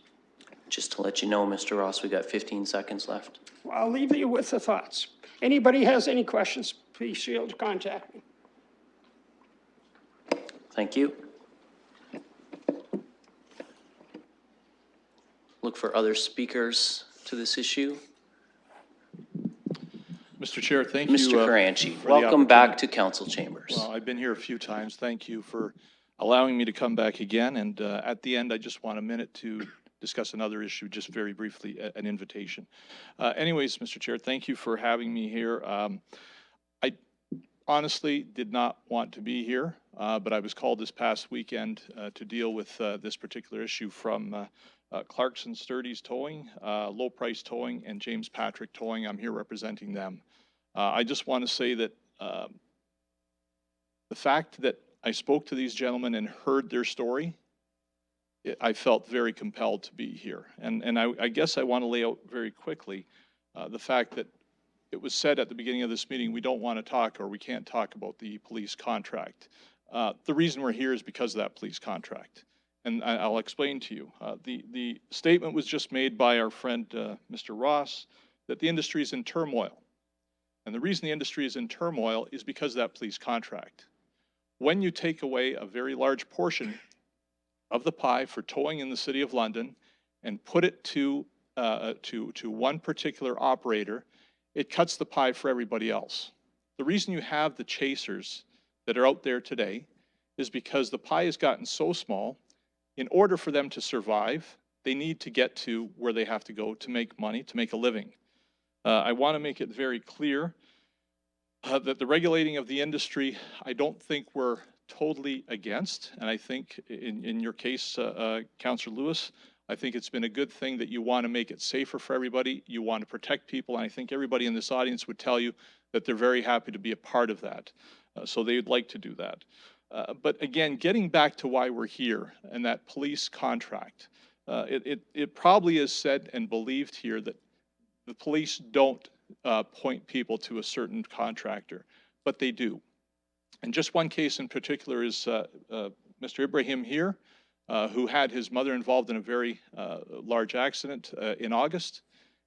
Speaker 1: Just to let you know, Mr. Ross, we got 15 seconds left.
Speaker 17: Well, I'll leave you with the thoughts. Anybody has any questions, please feel free to contact me.
Speaker 1: Thank you. Look for other speakers to this issue.
Speaker 18: Mr. Chair, thank you.
Speaker 1: Mr. Caranci,
Speaker 18: for the
Speaker 1: welcome back
Speaker 18: opportunity.
Speaker 1: to council chambers.
Speaker 18: Well, I've been here a few times. Thank you for allowing me to come back again. And at the end, I just want a minute to discuss another issue, just very briefly, an invitation. Anyways, Mr. Chair, thank you for having me here. I honestly did not want to be here, but I was called this past weekend to deal with this particular issue from Clarkson Sturdy's Towing, Low Price Towing, and James Patrick Towing. I'm here representing them. I just want to say that the fact that I spoke to these gentlemen and heard their story, I felt very compelled to be here. And I guess I want to lay out very quickly the fact that it was said at the beginning of this meeting, we don't want to talk or we can't talk about the police contract. The reason we're here is because of that police contract. And I'll explain to you. The statement was just made by our friend, Mr. Ross, that the industry is in turmoil. And the reason the industry is in turmoil is because of that police contract. When you take away a very large portion of the pie for towing in the City of London and put it to one particular operator, it cuts the pie for everybody else. The reason you have the chasers that are out there today is because the pie has gotten so small. In order for them to survive, they need to get to where they have to go to make money, to make a living. I want to make it very clear that the regulating of the industry, I don't think we're totally against. And I think in your case, Councillor Lewis, I think it's been a good thing that you want to make it safer for everybody. You want to protect people. And I think everybody in this audience would tell you that they're very happy to be a part of that. So they would like to do that. But again, getting back to why we're here and that police contract, it probably is said and believed here that the police don't point people to a certain contractor, but they do. And just one case in particular is Mr. Ibrahim here, who had his mother involved in a very large accident in August.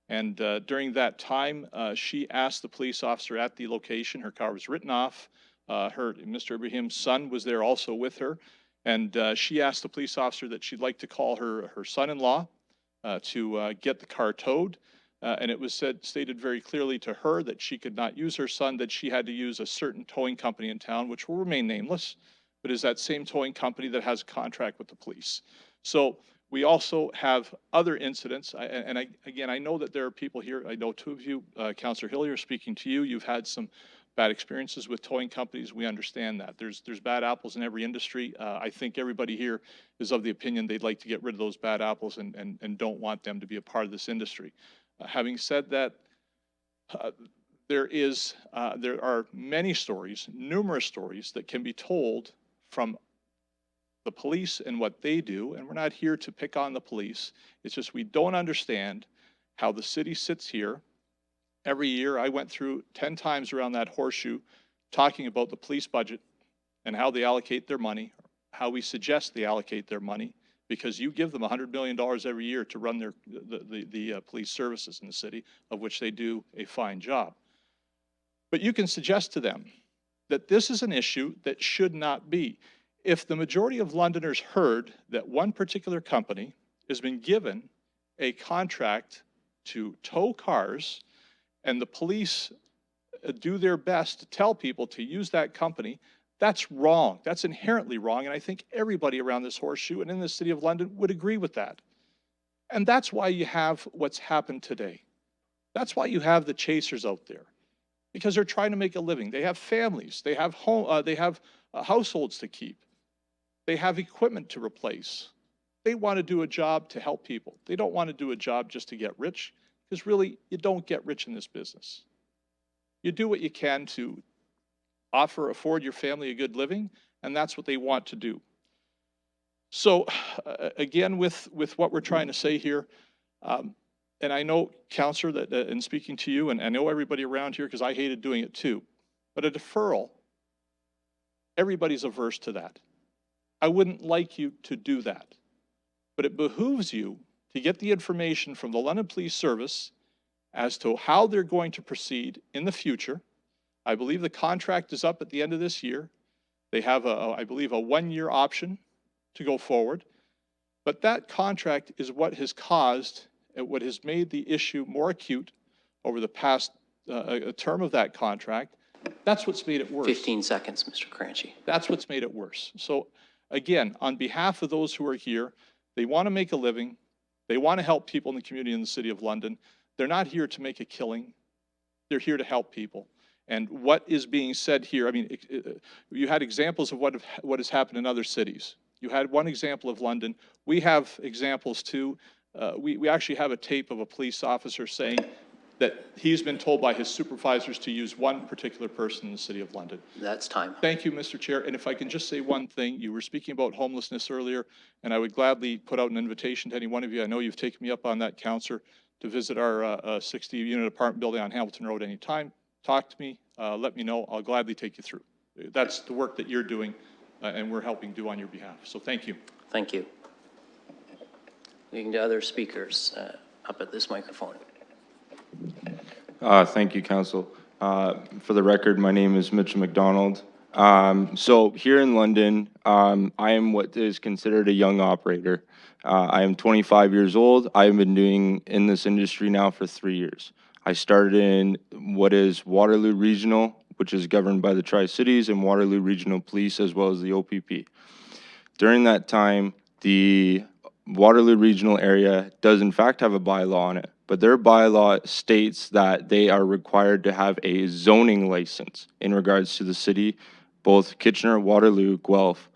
Speaker 18: And during that time, she asked the police officer at the location, her car was written off, Mr. Ibrahim's son was there also with her, and she asked the police officer that she'd like to call her son-in-law to get the car towed. And it was stated very clearly to her that she could not use her son, that she had to use a certain towing company in town, which will remain nameless, but is that same towing company that has a contract with the police. So we also have other incidents, again, I know that there are people here, I know two of you, Councillor Hillier, speaking to you, you've had some bad experiences with towing companies. We understand that. There's bad apples in every industry. I think everybody here is of the opinion they'd like to get rid of those bad apples and don't want them to be a part of this industry. Having said that, there are many stories, numerous stories that can be told from the police and what they do, and we're not here to pick on the police. It's just we don't understand how the city sits here. Every year I went through 10 times around that horseshoe talking about the police budget and how they allocate their money, how we suggest they allocate their money, because you give them $100 million every year to run the police services in the city, of which they do a fine job. But you can suggest to them that this is an issue that should not be. If the majority of Londoners heard that one particular company has been given a contract to tow cars, and the police do their best to tell people to use that company, that's wrong. That's inherently wrong, and I think everybody around this horseshoe and in the City of London would agree with that. And that's why you have what's happened today. That's why you have the chasers out there, because they're trying to make a living. They have families. They have households to keep. They have equipment to replace. They want to do a job to help people. They don't want to do a job just to get rich, because really, you don't get rich in this business. You do what you can to afford your family a good living, and that's what they want to do. So again, with what we're trying to say here, and I know, Councillor, that in speaking to you, and I know everybody around here, because I hated doing it too, but a deferral, everybody's averse to that. I wouldn't like you to do that, but it behooves you to get the information from the London Police Service as to how they're going to proceed in the future. I believe the contract is up at the end of this year. They have, I believe, a one-year option to go forward. But that contract is what has caused, what has made the issue more acute over the past term of that contract. That's what's made it worse.
Speaker 1: 15 seconds, Mr. Cranchi.
Speaker 18: That's what's made it worse. So again, on behalf of those who are here, they want to make a living. They want to help people in the community in the City of London. They're not here to make a killing. They're here to help people. And what is being said here, I mean, you had examples of what has happened in other cities. You had one example of London. We have examples too. We actually have a tape of a police officer saying that he's been told by his supervisors to use one particular person in the City of London.
Speaker 1: That's time.
Speaker 18: Thank you, Mr. Chair. And if I can just say one thing, you were speaking about homelessness earlier, and I would gladly put out an invitation to any one of you. I know you've taken me up on that, Councillor, to visit our 60-unit apartment building on Hamilton Road anytime, talk to me, let me know. I'll gladly take you through. That's the work that you're doing and we're helping do on your behalf. So thank you.
Speaker 1: Thank you. Moving to other speakers up at this microphone.
Speaker 19: Thank you, Council. For the record, my name is Mitchell McDonald. So here in London, I am what is considered a young operator. I am 25 years old. I've been doing in this industry now for 3 years. I started in what is Waterloo Regional, which is governed by the Tri-Cities, and Waterloo Regional Police, as well as the OPP. During that time, the Waterloo Regional area does in fact have a bylaw on it, but their bylaw states that they are required to have a zoning license in regards to the city, both Kitchener, Waterloo, Guelph.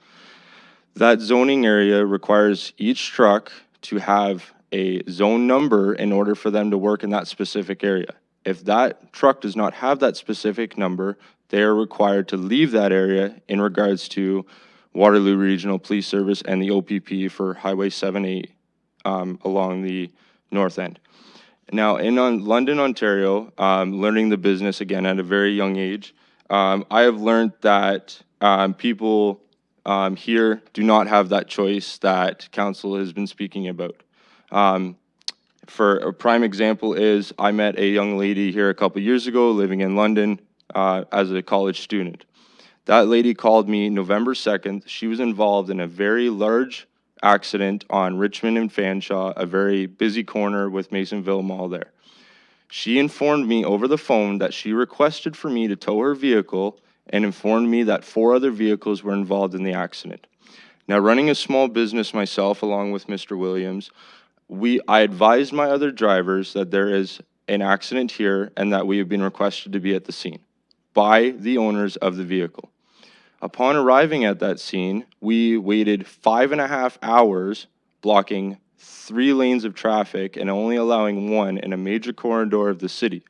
Speaker 19: That zoning area requires each truck to have a zone number in order for them to work in that specific area. If that truck does not have that specific number, they are required to leave that area in regards to Waterloo Regional Police Service and the OPP for Highway 78 along the north end. Now, in London, Ontario, learning the business again at a very young age, I have learned that people here do not have that choice that council has been speaking about. For a prime example is I met a young lady here a couple years ago living in London as a college student. That lady called me November 2nd. She was involved in a very large accident on Richmond and Fanshawe, a very busy corner with Masonville Mall there. She informed me over the phone that she requested for me to tow her vehicle and informed me that 4 other vehicles were involved in the accident. Now, running a small business myself along with Mr. Williams, I advised my other drivers that there is an accident here and that we have been requested to be at the scene by the owners of the vehicle. Upon arriving at that scene, we waited 5.5 hours blocking 3 lanes of traffic and only allowing 1 in a major corridor of the city.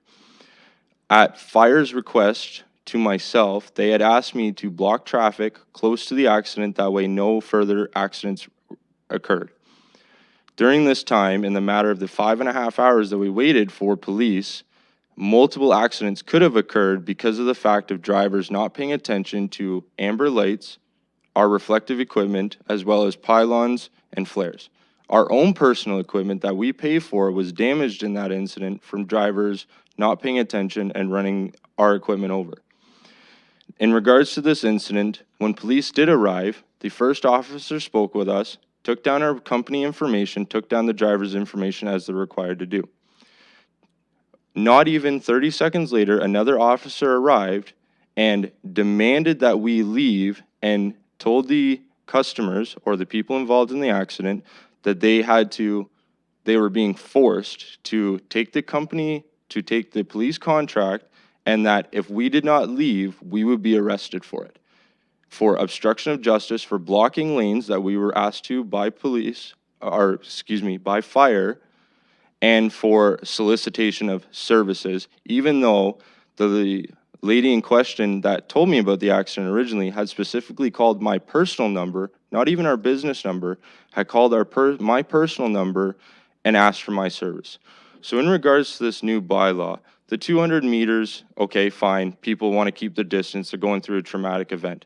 Speaker 19: At fire's request to myself, they had asked me to block traffic close to the accident, that way no further accidents occurred. During this time, in the matter of the 5.5 hours that we waited for police, multiple accidents could have occurred because of the fact of drivers not paying attention to amber lights, our reflective equipment, as well as pylons and flares. Our own personal equipment that we pay for was damaged in that incident from drivers not paying attention and running our equipment over. In regards to this incident, when police did arrive, the first officer spoke with us, took down our company information, took down the driver's information as they're required to do. Not even 30 seconds later, another officer arrived and demanded that we leave and told the customers or the people involved in the accident that they were being forced to take the police contract, and that if we did not leave, we would be arrested for it. For obstruction of justice, for blocking lanes that we were asked to by by fire, and for solicitation of services, even though the lady in question that told me about the accident originally had specifically called my personal number, not even our business number, had called my personal number and asked for my service. So in regards to this new bylaw, the 200 meters, okay, fine, people want to keep the distance, they're going through a traumatic event.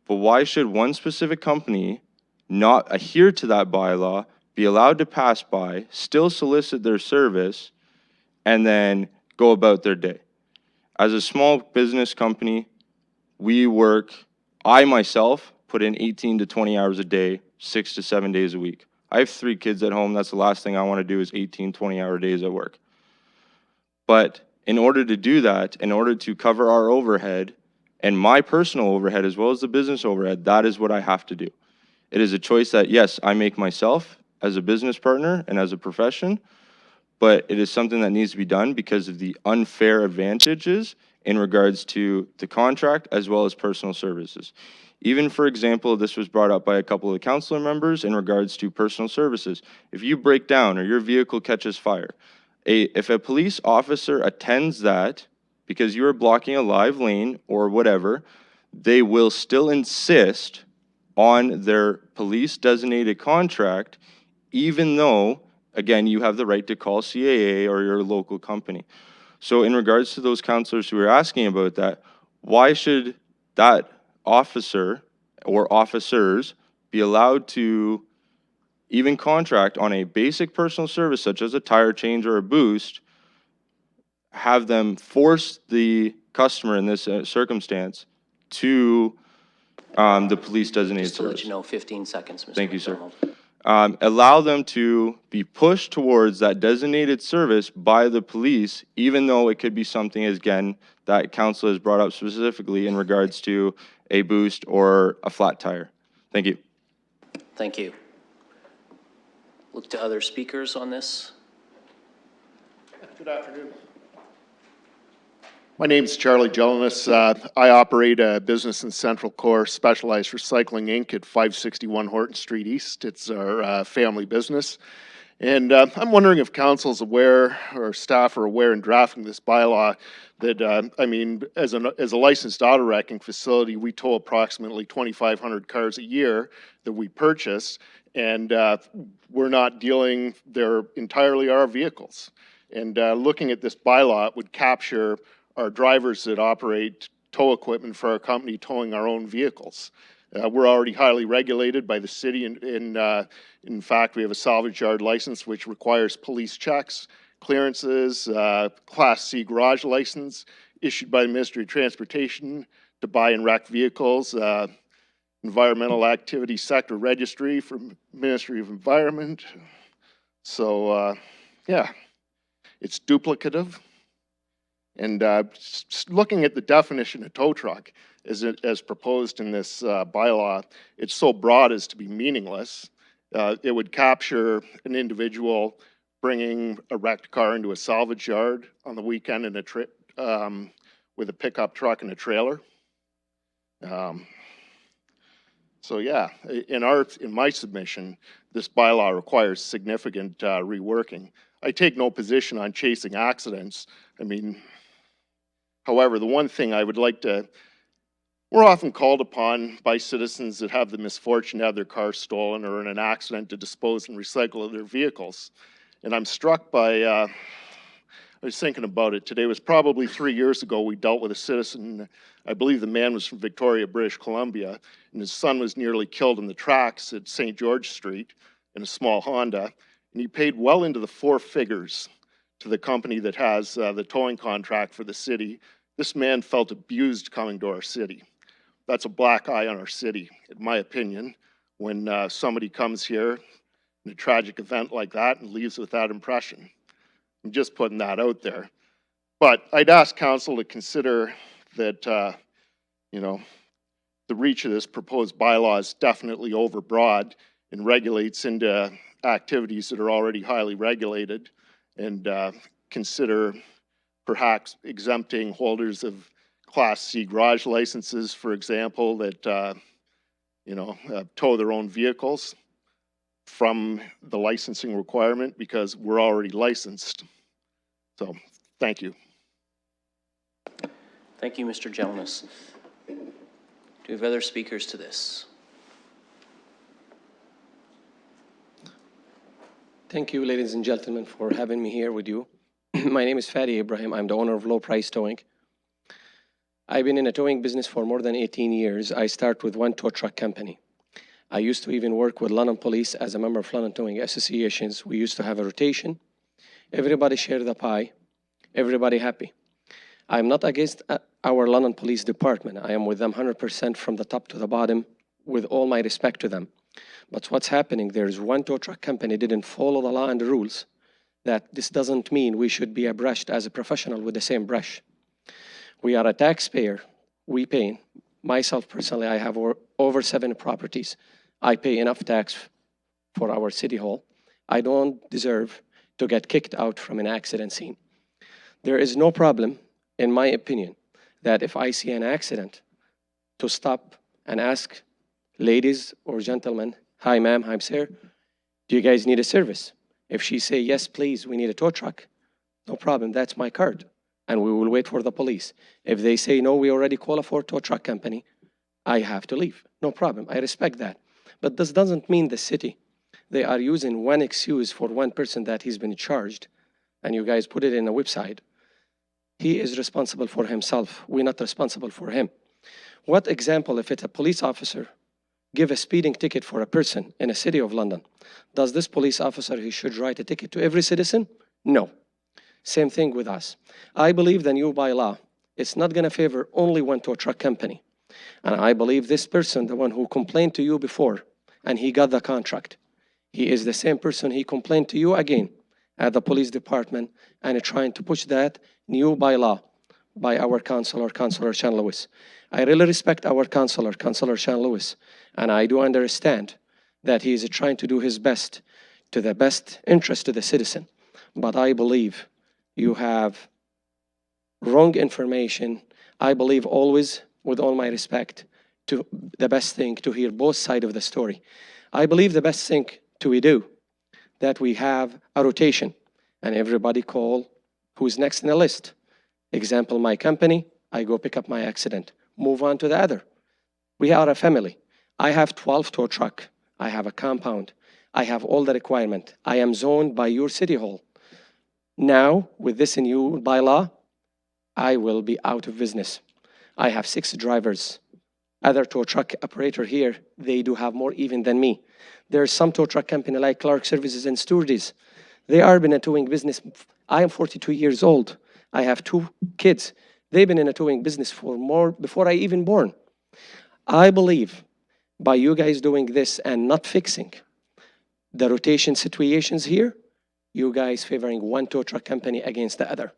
Speaker 19: But why should one specific company not adhere to that bylaw, be allowed to pass by, still solicit their service, and then go about their day? As a small business company, I myself put in 18 to 20 hours a day, 6 to 7 days a week. I have 3 kids at home. That's the last thing I want to do is 18, 20-hour days at work. But in order to do that, in order to cover our overhead, and my personal overhead as well as the business overhead, that is what I have to do. It is a choice that, yes, I make myself as a business partner and as a profession, but it is something that needs to be done because of the unfair advantages in regards to the contract as well as personal services. Even, for example, this was brought up by a couple of the councilor members in regards to personal services. If you break down or your vehicle catches fire, if a police officer attends that because you are blocking a live lane or whatever, they will still insist on their police designated contract, even though again, you have the right to call CAA or your local company. So in regards to those counselors who are asking about that, why should that officer or officers be allowed to even contract on a basic personal service such as a tire change or a boost, have them force the customer in this circumstance to the police designated
Speaker 1: Just to let
Speaker 19: service?
Speaker 1: you know, 15 seconds, Mr.
Speaker 19: Thank you, sir.
Speaker 1: McDonald.
Speaker 19: Allow them to be pushed towards that designated service by the police, even though it could be something, again, that council has brought up specifically in regards to a boost or a flat tire. Thank you.
Speaker 1: Thank you. Look to other speakers on this.
Speaker 20: Good afternoon. My name is Charlie Jelinas. I operate a business in Central Core, Specialized Recycling Inc. at 561 Horton Street East. It's our family business. And I'm wondering if council's aware or staff are aware in drafting this bylaw that, I mean, as a licensed auto wrecking facility, we tow approximately 2,500 cars a year that we purchase, and we're not dealing, they're entirely our vehicles. And looking at this bylaw, it would capture our drivers that operate tow equipment for our company towing our own vehicles. We're already highly regulated by the city, and in fact, we have a salvage yard license which requires police checks, clearances, Class C garage license issued by the Ministry of Transportation to buy and wreck vehicles, environmental activity sector registry from Ministry of Environment. So, yeah, it's duplicative. And looking at the definition of tow truck as proposed in this bylaw, it's so broad as to be meaningless. It would capture an individual bringing a wrecked car into a salvage yard on the weekend in with a pickup truck and a trailer. So yeah, in my submission, this bylaw requires significant reworking. I take no position on chasing accidents. I mean, however, the one thing I would like to, we're often called upon by citizens that have the misfortune to have their car stolen or in an accident to dispose and recycle their vehicles. And I'm struck by, I was thinking about it today, it was probably 3 years ago we dealt with a citizen, I believe the man was from Victoria, British Columbia, and his son was nearly killed in the tracks at St. George Street in a small Honda, and he paid well into the 4 figures to the company that has the towing contract for the city. This man felt abused coming to our city. That's a black eye on our city, in my opinion, when somebody comes here in a tragic event like that and leaves with that impression. I'm just putting that out there. But I'd ask council to consider that, you know, the reach of this proposed bylaw is definitely overbroad and regulates into activities that are already highly regulated, and consider perhaps exempting holders of Class C garage licenses, for example, that you know, tow their own vehicles from the licensing requirement because we're already licensed. So, thank you.
Speaker 1: Thank you, Mr. Jelinas. Do we have other speakers to this?
Speaker 21: Thank you, ladies and gentlemen, for having me here with you. My name is Fadi Ibrahim. I'm the owner of Low Price Towing. I've been in the towing business for more than 18 years. I started with one tow truck company. I used to even work with London Police as a member of London Towing Associations. We used to have a rotation. Everybody share the pie. Everybody happy. I'm not against our London Police Department. I am with them 100% from the top to the bottom, with all my respect to them. But what's happening, there's one tow truck company didn't follow the law and the rules. That this doesn't mean we should be abreast as a professional with the same brush. We are a taxpayer. We pay. Myself personally, I have over 7 properties. I pay enough tax for our city hall. I don't deserve to get kicked out from an accident scene. There is no problem, in my opinion, that if I see an accident, to stop and ask ladies or gentlemen, hi ma'am, hi sir, do you guys need a service? If she say, yes, please, we need a tow truck, no problem, that's my card. And we will wait for the police. If they say, no, we already call a tow truck company, I have to leave. No problem, I respect that. But this doesn't mean the city They are using one excuse for one person that he's been charged, and you guys put it in a website. He is responsible for himself. We're not responsible for him. What example if it's a police officer give a speeding ticket for a person in a city of London? Does this police officer, he should write a ticket to every citizen? No. Same thing with us. I believe the new bylaw, it's not gonna favor only one tow truck company. And I believe this person, the one who complained to you before, and he got the contract, he is the same person he complained to you again at the police department and trying to push that new bylaw by our councilor, Councilor Sean Lewis. I really respect our councilor, Councilor Sean Lewis, and I do understand that he is trying to do his best to the best interest of the citizen. But I believe you have wrong information. I believe always, with all my respect, to the best thing to hear both sides of the story. I believe the best thing to do that we have a rotation and everybody call who's next in the list. Example, my company, I go pick up my accident, move on to the other. We are a family. I have 12 tow truck. I have a compound. I have all the requirement. I am zoned by your city hall. Now, with this new bylaw, I will be out of business. I have 6 drivers. Other tow truck operator here, they do have more even than me. There's some tow truck company like Clark Services and Sturdy's. They are been in a towing business. I am 42 years old. I have 2 kids. They've been in a towing business for more before I even born. I believe by you guys doing this and not fixing the rotation situations here, you guys favoring one tow truck company against the other.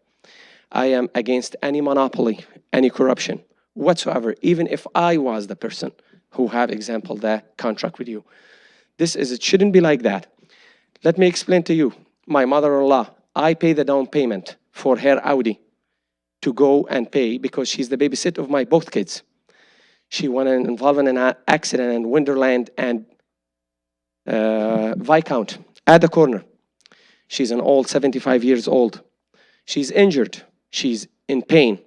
Speaker 21: I am against any monopoly, any corruption whatsoever, even if I was the person who have example that contract with you. It shouldn't be like that. Let me explain to you. My mother-in-law, I pay the down payment for her Audi to go and pay because she's the babysitter of my both kids. She was involved in an accident in Wonderland and Viscount at the corner. She's an old 75 years old. She's injured. She's in pain.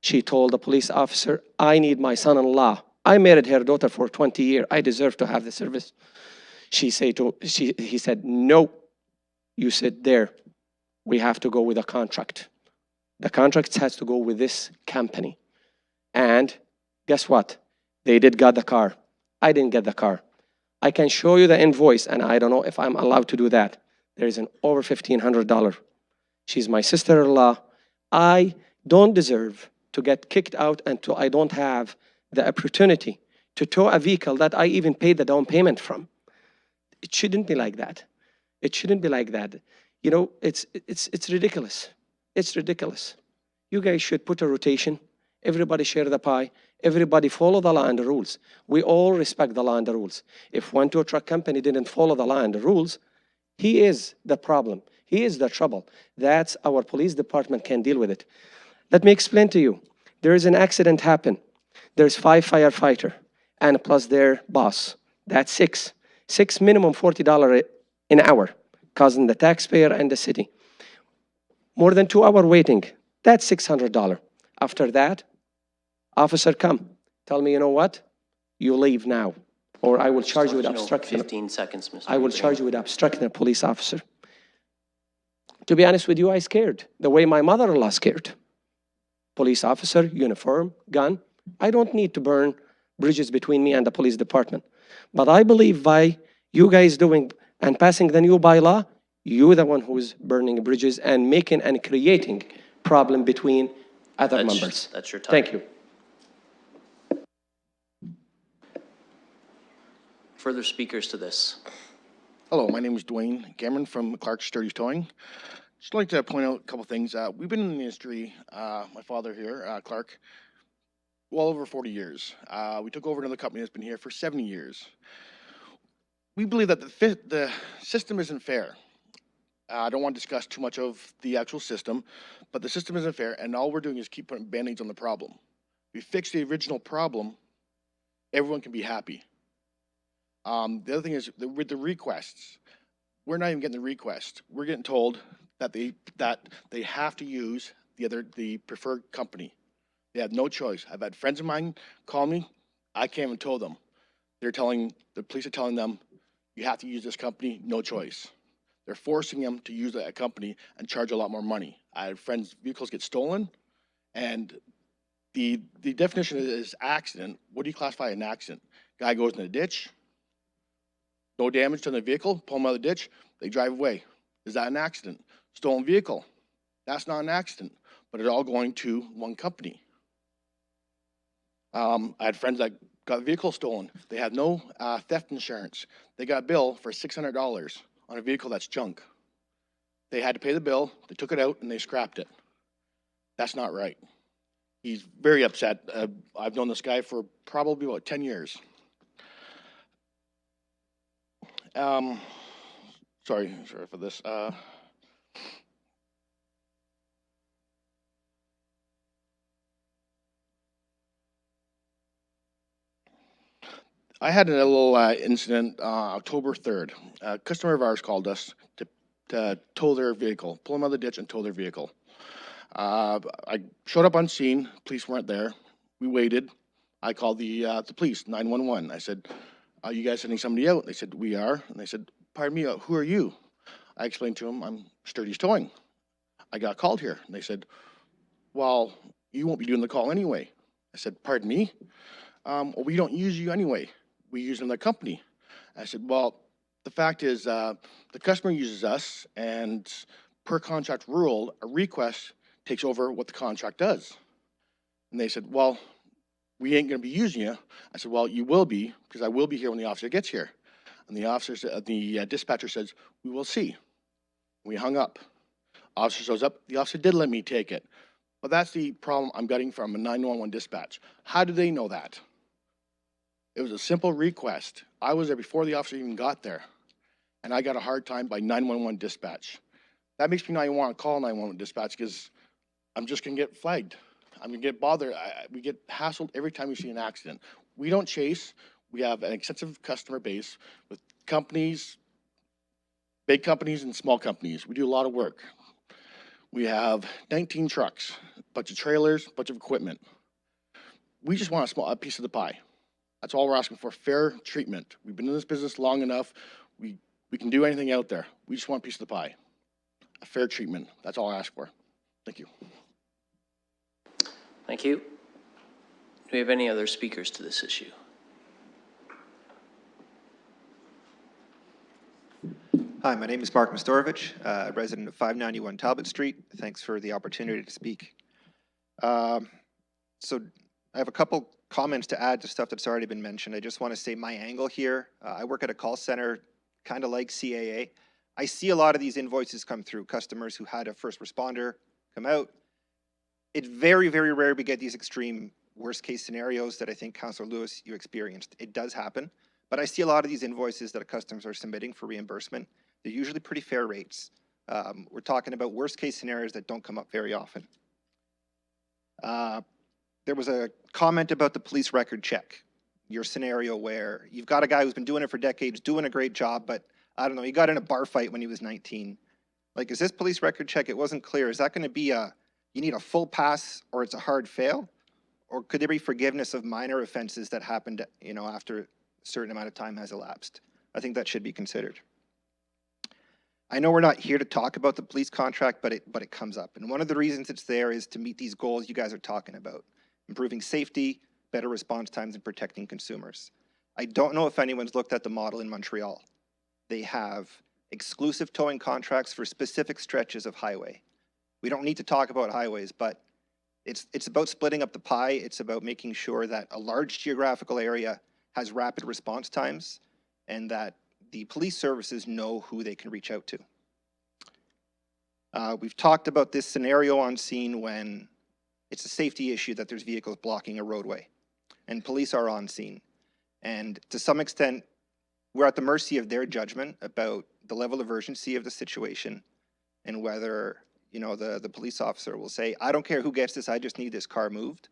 Speaker 21: She told the police officer, I need my son-in-law. I married her daughter for 20 years. I deserve to have the service. He said, no, you sit there. We have to go with a contract. The contract has to go with this company. And guess what? They did get the car. I didn't get the car. I can show you the invoice, and I don't know if I'm allowed to do that. There is an over $1,500. She's my sister-in-law. I don't deserve to get kicked out until I don't have the opportunity to tow a vehicle that I even paid the down payment from. It shouldn't be like that. It shouldn't be like that. You know, it's ridiculous. It's ridiculous. You guys should put a rotation. Everybody share the pie. Everybody follow the law and the rules. We all respect the law and the rules. If one tow truck company didn't follow the law and the rules, he is the problem. He is the trouble. That's our police department can deal with it. Let me explain to you. There is an accident happen. There's 5 firefighters and plus their boss. That's 6. 6 minimum $40 an hour, causing the taxpayer and the city. More than 2 hours waiting. That's $600. After that, officer come. Tell me, you know what? You leave now, or I will charge you with obstruction.
Speaker 1: 15 seconds, Mr.
Speaker 21: I will charge you with obstructing a police officer. To be honest with you, I scared. The way my mother-in-law scared. Police officer, uniform, gun. I don't need to burn bridges between me and the police department. But I believe by you guys doing and passing the new bylaw, you're the one who's burning bridges and making and creating problem between other members.
Speaker 1: That's your time.
Speaker 21: Thank you.
Speaker 1: Further speakers to this?
Speaker 5: Hello, my name is Dwayne Cameron from Clark Sturdy's Towing. Just like to point out a couple things. We've been in the industry, my father here, Clark, well over 40 years. We took over another company that's been here for 70 years. We believe that the system isn't fair. I don't want to discuss too much of the actual system, but the system isn't fair, and all we're doing is keep putting band-aids on the problem. We fix the original problem, everyone can be happy. The other thing is, with the requests, we're not even getting the request. We're getting told that they have to use the preferred company. They have no choice. I've had friends of mine call me. I can't even tell them. The police are telling them You have to use this company, no choice. They're forcing them to use that company and charge a lot more money. I have friends' vehicles get stolen, and the definition is accident. What do you classify an accident? Guy goes in a ditch, no damage to the vehicle, pull him out of the ditch, they drive away. Is that an accident? Stolen vehicle, that's not an accident, but it's all going to one company. I had friends that got a vehicle stolen. They had no theft insurance. They got a bill for $600 on a vehicle that's junk. They had to pay the bill, they took it out, and they scrapped it. That's not right. He's very upset. I've known this guy for probably about 10 years. Sorry for this. I had a little incident October 3rd. A customer of ours called us to tow their vehicle, pull them out of the ditch and tow their vehicle. I showed up on scene. Police weren't there. We waited. I called the police, 911. I said, "Are you guys sending somebody out?" They said, "We are." And they said, "Pardon me, who are you?" I explained to them, "I'm Sturdy's Towing. I got called here." And they said, "Well, you won't be doing the call anyway." I said, "Pardon me? Well, we don't use you anyway. We use another company." I said, "Well, the fact is the customer uses us, and per contract rule, a request takes over what the contract does." And they said, "Well, we ain't going to be using you." I said, "Well, you will be, because I will be here when the officer gets here." And the dispatcher says, "We will see." We hung up. Officer shows up. The officer did let me take it. But that's the problem I'm getting from a 911 dispatch. How do they know that? It was a simple request. I was there before the officer even got there. And I got a hard time by 911 dispatch. That makes me not even want to call 911 dispatch, because I'm just going to get flagged. I'm going to get bothered. We get hassled every time we see an accident. We don't chase. We have an extensive customer base with companies, big companies and small companies. We do a lot of work. We have 19 trucks, a bunch of trailers, a bunch of equipment. We just want a piece of the pie. That's all we're asking for, fair treatment. We've been in this business long enough. We can do anything out there. We just want a piece of the pie. A fair treatment. That's all I ask for. Thank you.
Speaker 1: Thank you. Do we have any other speakers to this issue?
Speaker 10: Hi, my name is Mark Mastorovich, a resident of 591 Talbot Street. Thanks for the opportunity to speak. So I have a couple comments to add to stuff that's already been mentioned. I just want to say my angle here. I work at a call center, kind of like CAA. I see a lot of these invoices come through, customers who had a first responder come out. It's very, very rare we get these extreme worst case scenarios that I think Councillor Lewis, you experienced. It does happen, but I see a lot of these invoices that customers are submitting for reimbursement. They're usually pretty fair rates. We're talking about worst case scenarios that don't come up very often. There was a comment about the police record check. Your scenario where you've got a guy who's been doing it for decades, doing a great job, but I don't know, he got in a bar fight when he was 19. Like, is this police record check? It wasn't clear. Is that going to be you need a full pass or it's a hard fail? Or could there be forgiveness of minor offenses that happened, after a certain amount of time has elapsed? I think that should be considered. I know we're not here to talk about the police contract, but it comes up. And one of the reasons it's there is to meet these goals you guys are talking about. Improving safety, better response times, and protecting consumers. I don't know if anyone's looked at the model in Montreal. They have exclusive towing contracts for specific stretches of highway. We don't need to talk about highways, but it's about splitting up the pie. It's about making sure that a large geographical area has rapid response times and that the police services know who they can reach out to. We've talked about this scenario on scene when it's a safety issue that there's vehicles blocking a roadway and police are on scene. And to some extent, we're at the mercy of their judgment about the level of urgency of the situation and whether, the police officer will say, I don't care who gets this, I just need this car moved,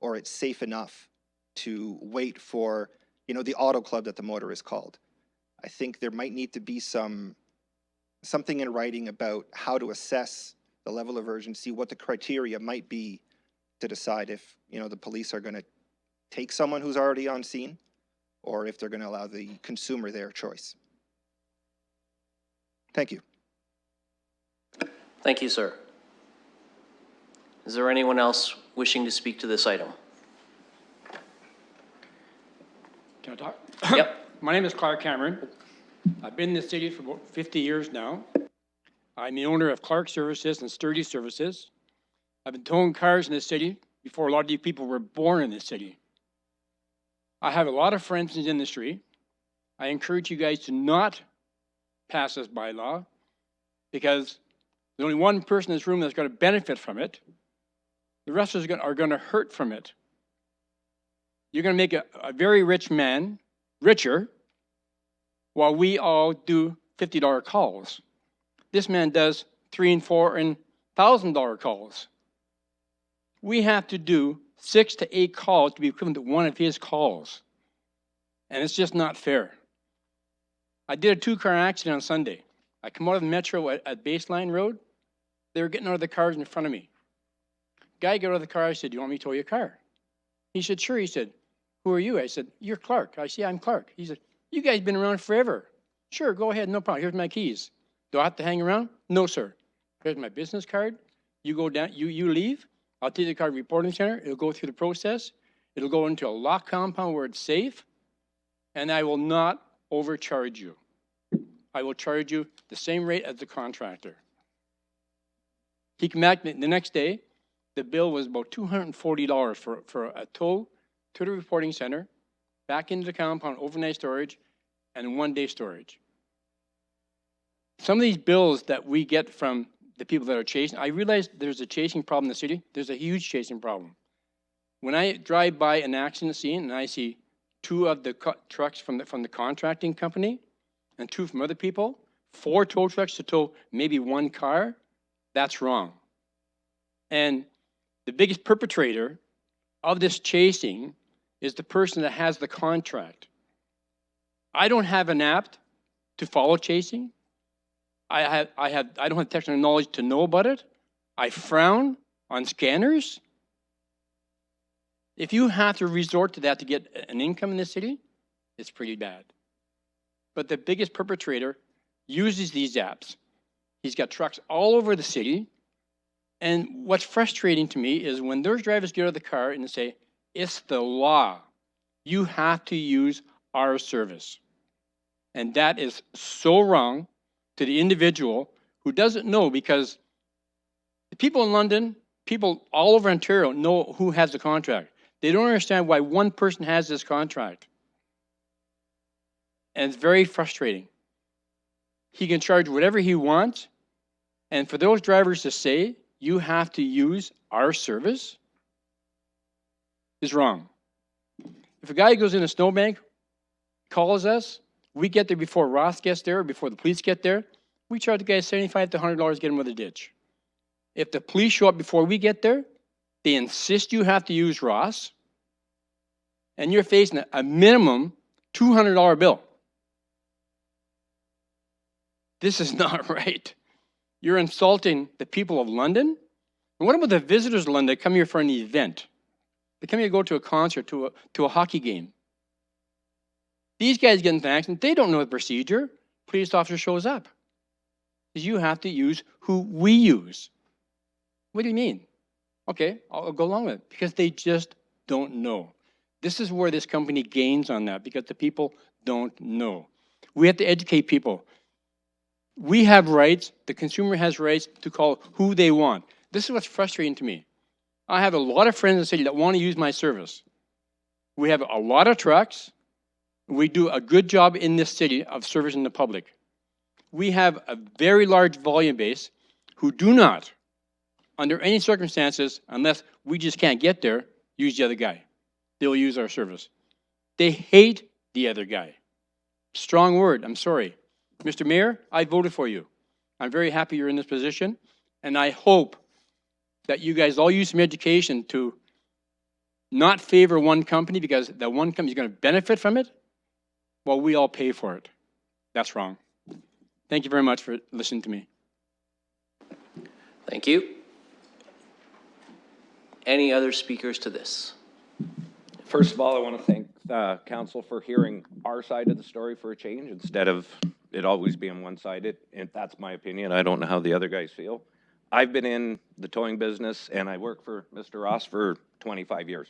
Speaker 10: or it's safe enough to wait for, the auto club that the motor is called. I think there might need to be something in writing about how to assess the level of urgency, what the criteria might be to decide if, the police are going to take someone who's already on scene or if they're going to allow the consumer their choice. Thank you.
Speaker 1: Thank you, sir. Is there anyone else wishing to speak to this item?
Speaker 8: Can I talk?
Speaker 1: Yep.
Speaker 8: My name is Clark Cameron. I've been in the city for about 50 years now. I'm the owner of Clark Services and Sturdy Services. I've been towing cars in the city before a lot of you people were born in the city. I have a lot of friends in the industry. I encourage you guys to not pass this bylaw because there's only one person in this room that's going to benefit from it. The rest of us are going to hurt from it. You're going to make a very rich man richer while we all do $50 calls. This man does $3,000 and $4,000 and $1,000 calls. We have to do 6 to 8 calls to be equivalent to one of his calls. And it's just not fair. I did a 2-car accident on Sunday. I come out of the metro at Baseline Road. They were getting out of the cars in front of me. Guy got out of the car. I said, "Do you want me to tow your car?" He said, "Sure." He said, "Who are you?" I said, "You're Clark." I said, "Yeah, I'm Clark." He said, "You guys been around forever." "Sure, go ahead, no problem. Here's my keys." "Do I have to hang around?" "No, sir. Here's my business card. You go down, you leave. I'll take the car to the reporting center. It'll go through the process. It'll go into a locked compound where it's safe. And I will not overcharge you. I will charge you the same rate as the contractor. He came back the next day. The bill was about $240 for a tow to the reporting center, back into the compound, overnight storage, and 1-day storage. Some of these bills that we get from the people that are chasing, I realize there's a chasing problem in the city. There's a huge chasing problem. When I drive by an accident scene and I see 2 of the trucks from the contracting company and 2 from other people, 4 tow trucks to tow maybe 1 car, that's wrong. And the biggest perpetrator of this chasing is the person that has the contract. I don't have an app to follow chasing. I don't have technical knowledge to know about it. I frown on scanners. If you have to resort to that to get an income in this city, it's pretty bad. But the biggest perpetrator uses these apps. He's got trucks all over the city. And what's frustrating to me is when those drivers get out of the car and say, "It's the law. You have to use our service." And that is so wrong to the individual who doesn't know, because the people in London, people all over Ontario know who has the contract. They don't understand why one person has this contract. And it's very frustrating. He can charge whatever he wants, and for those drivers to say, "You have to use our service," is wrong. If a guy goes in a snowbank, calls us, we get there before Ross gets there, or before the police get there, we charge the guy $75 to $100 to get him out of the ditch. If the police show up before we get there, they insist you have to use Ross, and you're facing a minimum $200 bill. This is not right. You're insulting the people of London. And what about the visitors of London that come here for an event? They come here to go to a concert, to a hockey game. These guys get into an accident. They don't know the procedure. Police officer shows up. Because you have to use who we use. What do you mean? Okay, I'll go along with it. Because they just don't know. This is where this company gains on that, because the people don't know. We have to educate people. We have rights, the consumer has rights to call who they want. This is what's frustrating to me. I have a lot of friends in the city that want to use my service. We have a lot of trucks. We do a good job in this city of servicing the public. We have a very large volume base who do not, under any circumstances, unless we just can't get there, use the other guy. They'll use our service. They hate the other guy. Strong word, I'm sorry. Mr. Mayor, I voted for you. I'm very happy you're in this position, and I hope that you guys all use some education to not favor one company because that one company is going to benefit from it while we all pay for it. That's wrong. Thank you very much for listening to me.
Speaker 1: Thank you. Any other speakers to this?
Speaker 22: First of all, I want to thank council for hearing our side of the story for a change instead of
Speaker 11: it always being one-sided, and that's my opinion. I don't know how the other guys feel. I've been in the towing business, and I worked for Mr. Ross for 25 years.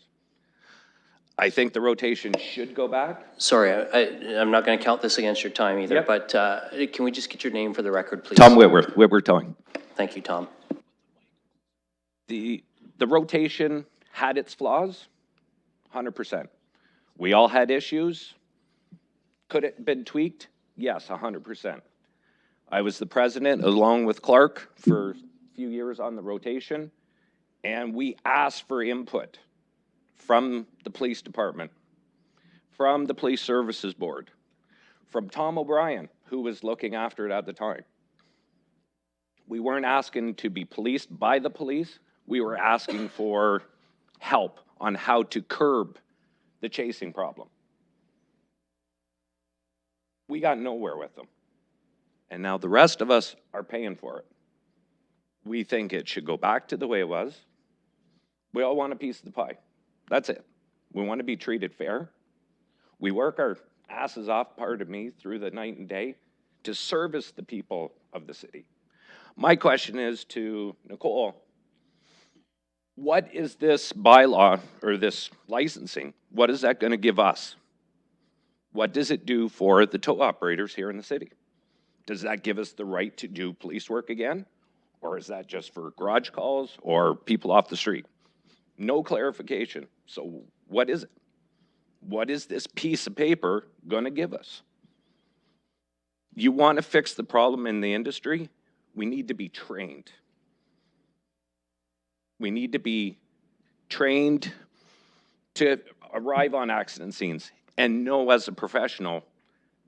Speaker 11: I think the rotation should go back.
Speaker 1: Sorry, I'm not going to count this against your time either,
Speaker 11: Yep.
Speaker 1: but can we just get your name for the record, please?
Speaker 11: Tom Whitworth, Whitworth Towing.
Speaker 1: Thank you, Tom.
Speaker 11: The rotation had its flaws, 100%. We all had issues. Could it have been tweaked? Yes, 100%. I was the president along with Clark for a few years on the rotation, and we asked for input from the police department, from the police services board, from Tom O'Brien, who was looking after it at the time. We weren't asking to be policed by the police. We were asking for help on how to curb the chasing problem. We got nowhere with them. And now the rest of us are paying for it. We think it should go back to the way it was. We all want a piece of the pie. That's it. We want to be treated fair. We work our asses off, pardon me, through the night and day to service the people of the city. My question is to Nicole, what is this bylaw or this licensing? What is that going to give us? What does it do for the tow operators here in the city? Does that give us the right to do police work again? Or is that just for garage calls or people off the street? No clarification. So what is it? What is this piece of paper going to give us? You want to fix the problem in the industry? We need to be trained. We need to be trained to arrive on accident scenes and know as a professional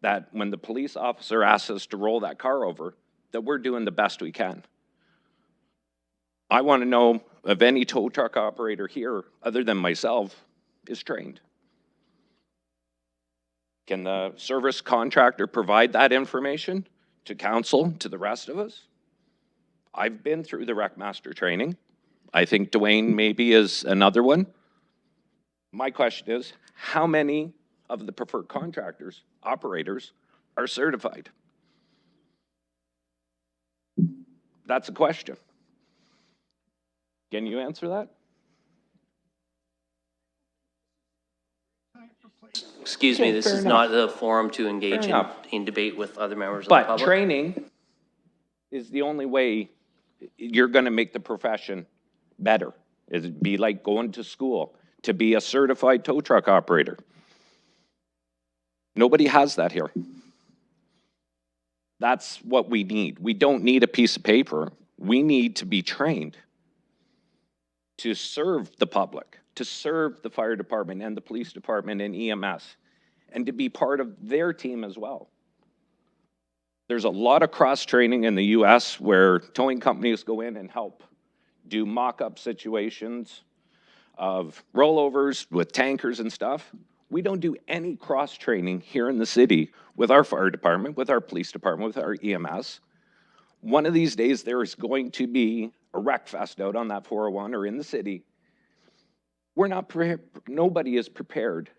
Speaker 11: that when the police officer asks us to roll that car over, that we're doing the best we can. I want to know if any tow truck operator here, other than myself, is trained. Can the service contractor provide that information to council, to the rest of us? I've been through the RecMaster training. I think Dwayne maybe is another one. My question is, how many of the preferred contractors, operators, are certified? That's a question. Can you answer that?
Speaker 1: Excuse me, this
Speaker 11: fair
Speaker 1: is
Speaker 11: enough.
Speaker 1: not the forum to engage
Speaker 11: Fair enough.
Speaker 1: in debate with other members of the
Speaker 11: But
Speaker 1: public.
Speaker 11: training is the only way you're going to make the profession better. It'd be like going to school to be a certified tow truck operator. Nobody has that here. That's what we need. We don't need a piece of paper. We need to be trained to serve the public, to serve the fire department and the police department and EMS, and to be part of their team as well. There's a lot of cross-training in the US where towing companies go in and help do mock-up situations of rollovers with tankers and stuff. We don't do any cross-training here in the city with our fire department, with our police department, with our EMS. One of these days, there is going to be a wreck fest out on that 401 or in the city. We're not nobody is prepared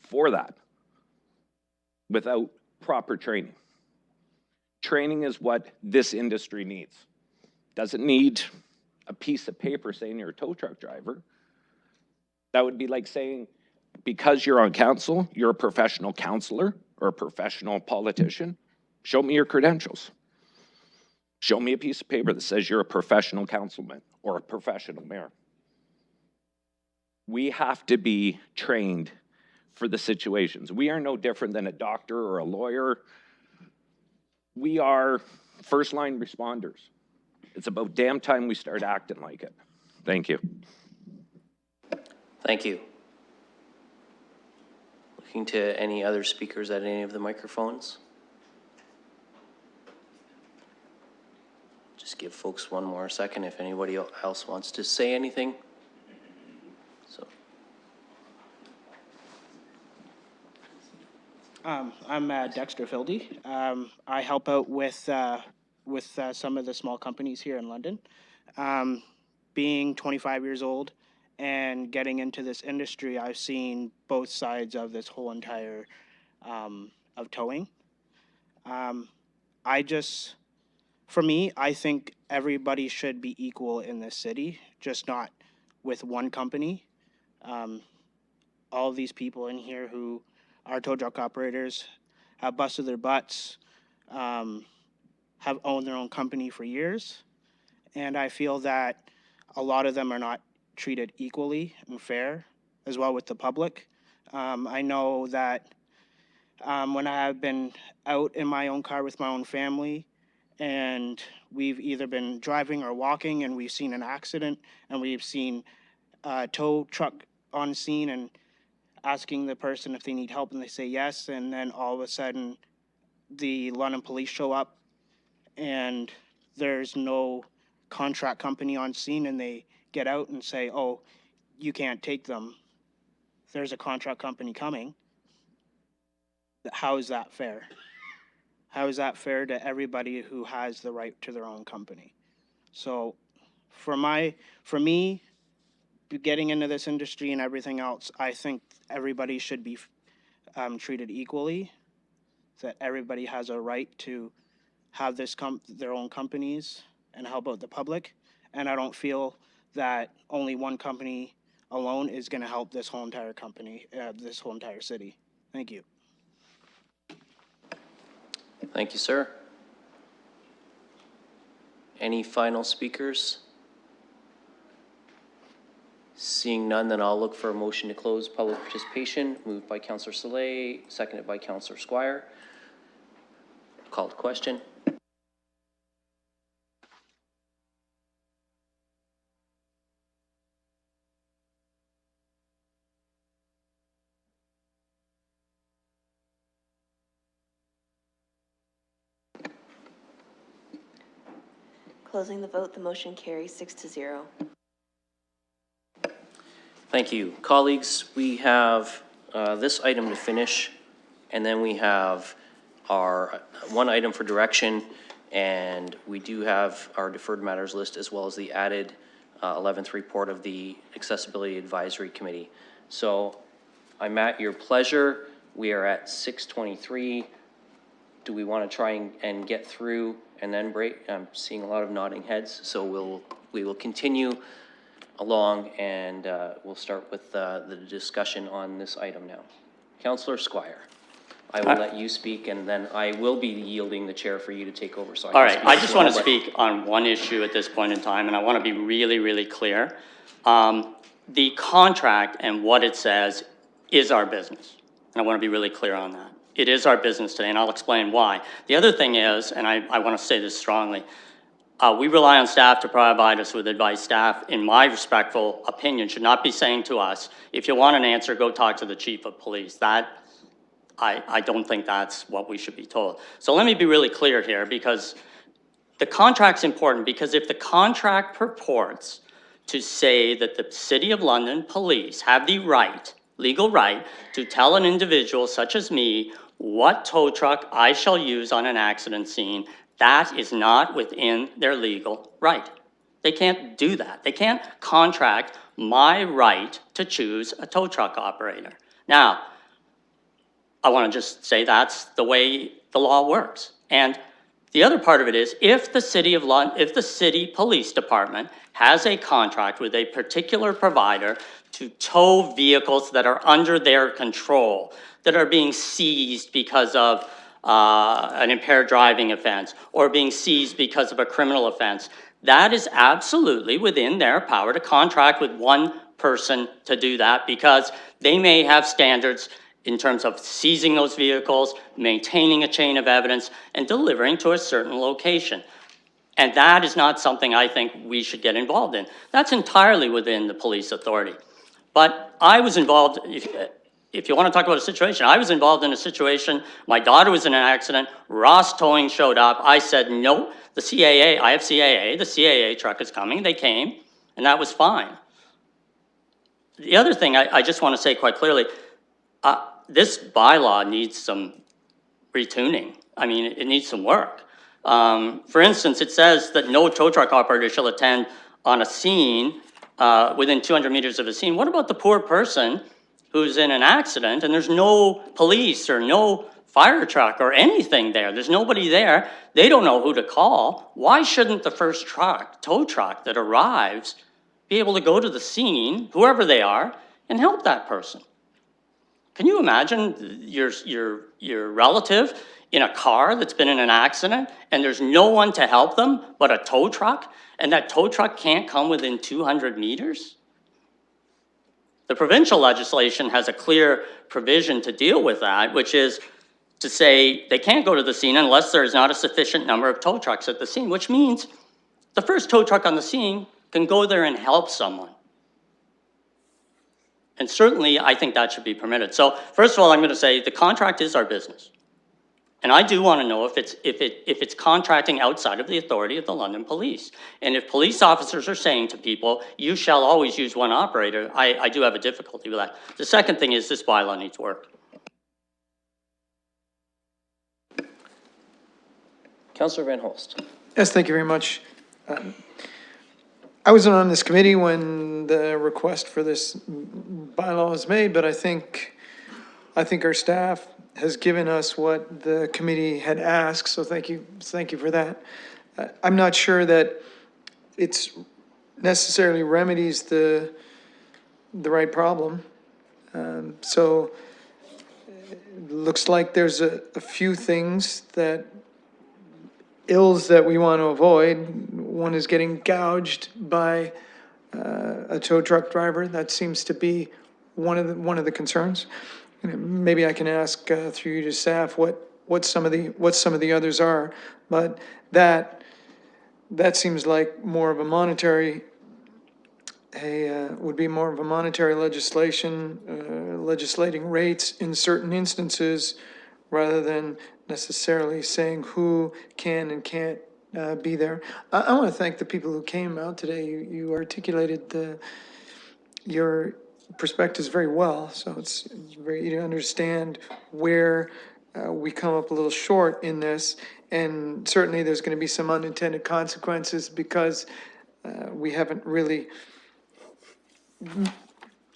Speaker 11: for that without proper training. Training is what this industry needs. Doesn't need a piece of paper saying you're a tow truck driver. That would be like saying, because you're on council, you're a professional counselor or a professional politician. Show me your credentials. Show me a piece of paper that says you're a professional councilman or a professional mayor. We have to be trained for the situations. We are no different than a doctor or a lawyer. We are first-line responders. It's about damn time we start acting like it. Thank you.
Speaker 1: Thank you. Looking to any other speakers at any of the microphones? Just give folks one more second if anybody else wants to say anything. So.
Speaker 22: I'm Dexter Fildy. I help out with some of the small companies here in London. Being 25 years old and getting into this industry, I've seen both sides of this whole entire of towing. I just, for me, I think everybody should be equal in this city, just not with one company. All of these people in here who are tow truck operators have busted their butts, have owned their own company for years, and I feel that a lot of them are not treated equally and fair as well with the public. I know that when I have been out in my own car with my own family, and we've either been driving or walking, and we've seen an accident, and we've seen a tow truck on scene and asking the person if they need help, and they say yes, and then all of a sudden the London police show up and there's no contract company on scene, and they get out and say, oh, you can't take them. There's a contract company coming. How is that fair? How is that fair to everybody who has the right to their own company? So for me, getting into this industry and everything else, I think everybody should be treated equally, that everybody has a right to have their own companies and help out the public. And I don't feel that only one company alone is going to help this whole entire company, this whole entire city. Thank you.
Speaker 1: Thank you, sir. Any final speakers? Seeing none, then I'll look for a motion to close public participation. Moved by Councillor Soleil, seconded by Councillor Squire. Call to question.
Speaker 3: Closing the vote, the motion carries 6-0.
Speaker 1: Thank you. Colleagues, we have this item to finish, and then we have our one item for direction, and we do have our deferred matters list as well as the added 11th report of the Accessibility Advisory Committee. So I'm at your pleasure. We are at 6:23. Do we want to try and get through and then break? I'm seeing a lot of nodding heads, so we will continue along, and we'll start with the discussion on this item now. Councillor Squire, I will let you speak, and then I will be yielding the chair for you to take over. So
Speaker 4: all right, I just want to speak on one issue at this point in time, and I want to be really, really clear. The contract and what it says is our business, and I want to be really clear on that. It is our business today, and I'll explain why. The other thing is, and I want to say this strongly, we rely on staff to provide us with advice. Staff, in my respectful opinion, should not be saying to us, if you want an answer, go talk to the chief of police. That, I don't think that's what we should be told. So let me be really clear here, because the contract's important, because if the contract purports to say that the City of London Police have the right, legal right, to tell an individual such as me what tow truck I shall use on an accident scene, that is not within their legal right. They can't do that. They can't contract my right to choose a tow truck operator. Now, I want to just say that's the way the law works. And the other part of it is, if the City of London, if the City Police Department has a contract with a particular provider to tow vehicles that are under their control, that are being seized because of an impaired driving offense, or being seized because of a criminal offense, that is absolutely within their power to contract with one person to do that, because they may have standards in terms of seizing those vehicles, maintaining a chain of evidence, and delivering to a certain location. And that is not something I think we should get involved in. That's entirely within the police authority. But I was involved, if you want to talk about a situation, I was involved in a situation, my daughter was in an accident, Ross Towing showed up, I said, no, the CAA, I have CAA, the CAA truck is coming, they came, and that was fine. The other thing I just want to say quite clearly, this bylaw needs some retuning. I mean, it needs some work. For instance, it says that no tow truck operator shall attend on a scene within 200 meters of a scene. What about the poor person who's in an accident and there's no police or no fire truck or anything there. There's nobody there. They don't know who to call. Why shouldn't the first truck, tow truck that arrives be able to go to the scene, whoever they are, and help that person? Can you imagine your relative in a car that's been in an accident and there's no one to help them but a tow truck, and that tow truck can't come within 200 meters? The provincial legislation has a clear provision to deal with that, which is to say they can't go to the scene unless there is not a sufficient number of tow trucks at the scene, which means the first tow truck on the scene can go there and help someone. And certainly, I think that should be permitted. So first of all, I'm going to say the contract is our business. And I do want to know if it's contracting outside of the authority of the London Police. And if police officers are saying to people, you shall always use one operator, I do have a difficulty with that. The second thing is this bylaw needs work.
Speaker 1: Councillor Van Holst.
Speaker 2: Yes, thank you very much. I wasn't on this committee when the request for this bylaw was made, but I think our staff has given us what the committee had asked, so thank you for that. I'm not sure that it's necessarily remedies the right problem. So it looks like there's a few things ills that we want to avoid. One is getting gouged by a tow truck driver. That seems to be one of the concerns. Maybe I can ask through you to staff what some of the others are, but that seems like more of a monetary would be more of a monetary legislation, legislating rates in certain instances, rather than necessarily saying who can and can't be there. I want to thank the people who came out today. You articulated your perspectives very well, so it's very easy to understand where we come up a little short in this, and certainly there's going to be some unintended consequences because we haven't really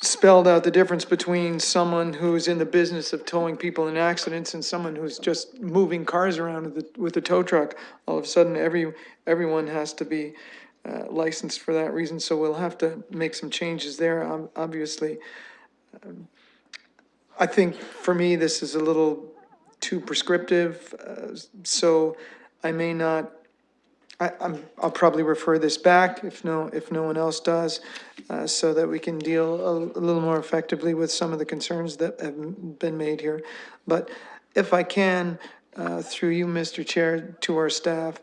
Speaker 2: spelled out the difference between someone who's in the business of towing people in accidents and someone who's just moving cars around with a tow truck. All of a sudden, everyone has to be licensed for that reason, so we'll have to make some changes there, obviously. I think for me, this is a little too prescriptive, so I may not, I'll probably refer this back if no one else does, so that we can deal a little more effectively with some of the concerns that have been made here. But if I can, through you, Mr. Chair, to our staff,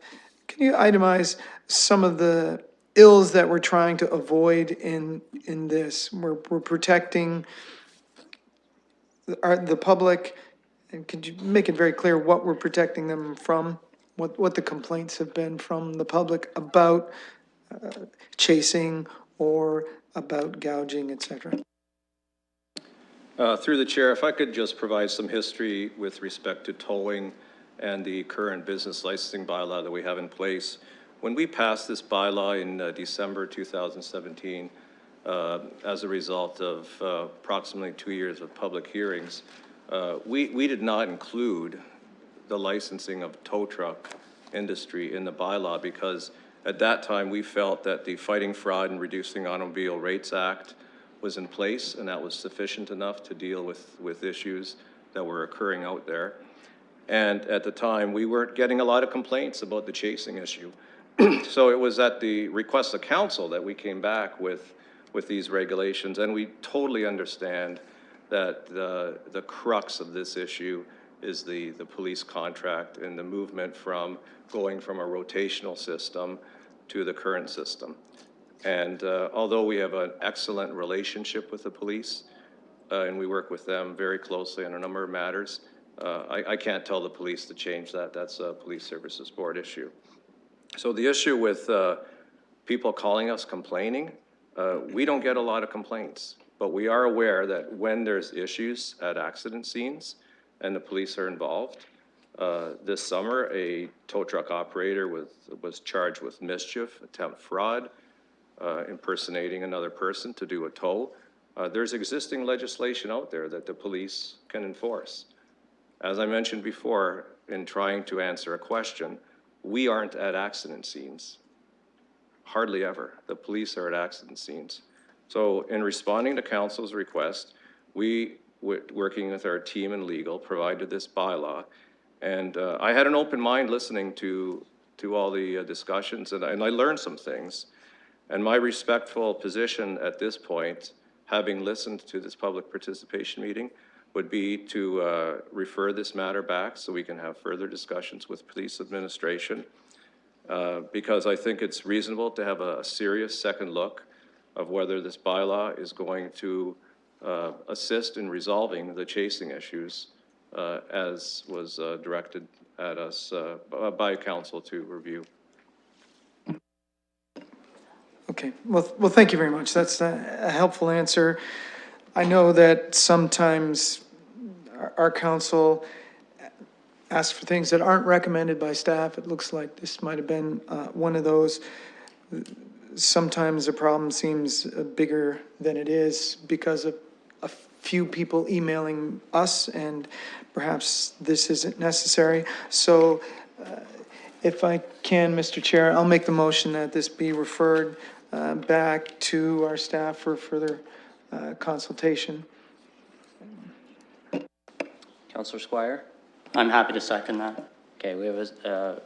Speaker 2: can you itemize some of the ills that we're trying to avoid in this? We're protecting the public, and could you make it very clear what we're protecting them from? What the complaints have been from the public about chasing or about gouging, et cetera?
Speaker 13: Through the chair, if I could just provide some history with respect to towing and the current business licensing bylaw that we have in place. When we passed this bylaw in December 2017, as a result of approximately 2 years of public hearings, we did not include the licensing of tow truck industry in the bylaw because at that time we felt that the Fighting Fraud and Reducing Automobile Rates Act was in place and that was sufficient enough to deal with issues that were occurring out there. And at the time we weren't getting a lot of complaints about the chasing issue. So it was at the request of council that we came back with these regulations, and we totally understand that the crux of this issue is the police contract and the movement from going from a rotational system to the current system. And although we have an excellent relationship with the police, and we work with them very closely on a number of matters, I can't tell the police to change that. That's a Police Services Board issue. So the issue with people calling us complaining, we don't get a lot of complaints, but we are aware that when there's issues at accident scenes and the police are involved, this summer a tow truck operator was charged with mischief, attempt fraud, impersonating another person to do a tow. There's existing legislation out there that the police can enforce. As I mentioned before, in trying to answer a question, we aren't at accident scenes. Hardly ever. The police are at accident scenes. So in responding to council's request, we, working with our team in legal, provided this bylaw. And I had an open mind listening to all the discussions, and I learned some things. And my respectful position at this point, having listened to this public participation meeting, would be to refer this matter back so we can have further discussions with police administration. Because I think it's reasonable to have a serious second look of whether this bylaw is going to assist in resolving the chasing issues as was directed at us by council to review.
Speaker 2: Okay, well, thank you very much. That's a helpful answer. I know that sometimes our council asks for things that aren't recommended by staff. It looks like this might have been one of those. Sometimes the problem seems bigger than it is because of a few people emailing us, and perhaps this isn't necessary. So if I can, Mr. Chair, I'll make the motion that this be referred back to our staff for further consultation.
Speaker 1: Councillor Squire?
Speaker 4: I'm happy to second that.
Speaker 1: Okay, we have a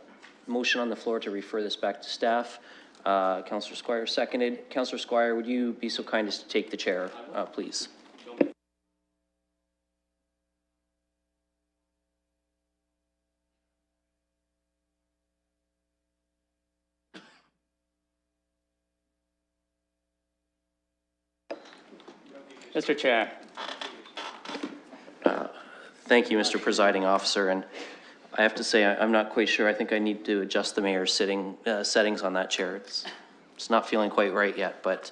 Speaker 1: motion on the floor to refer this back to staff. Councillor Squire seconded. Councillor Squire, would you be so kind as to take the chair, please?
Speaker 4: Mr. Chair.
Speaker 1: Thank you, Mr. Presiding Officer, and I have to say, I'm not quite sure. I think I need to adjust the mayor's settings on that chair. It's not feeling quite right yet, but,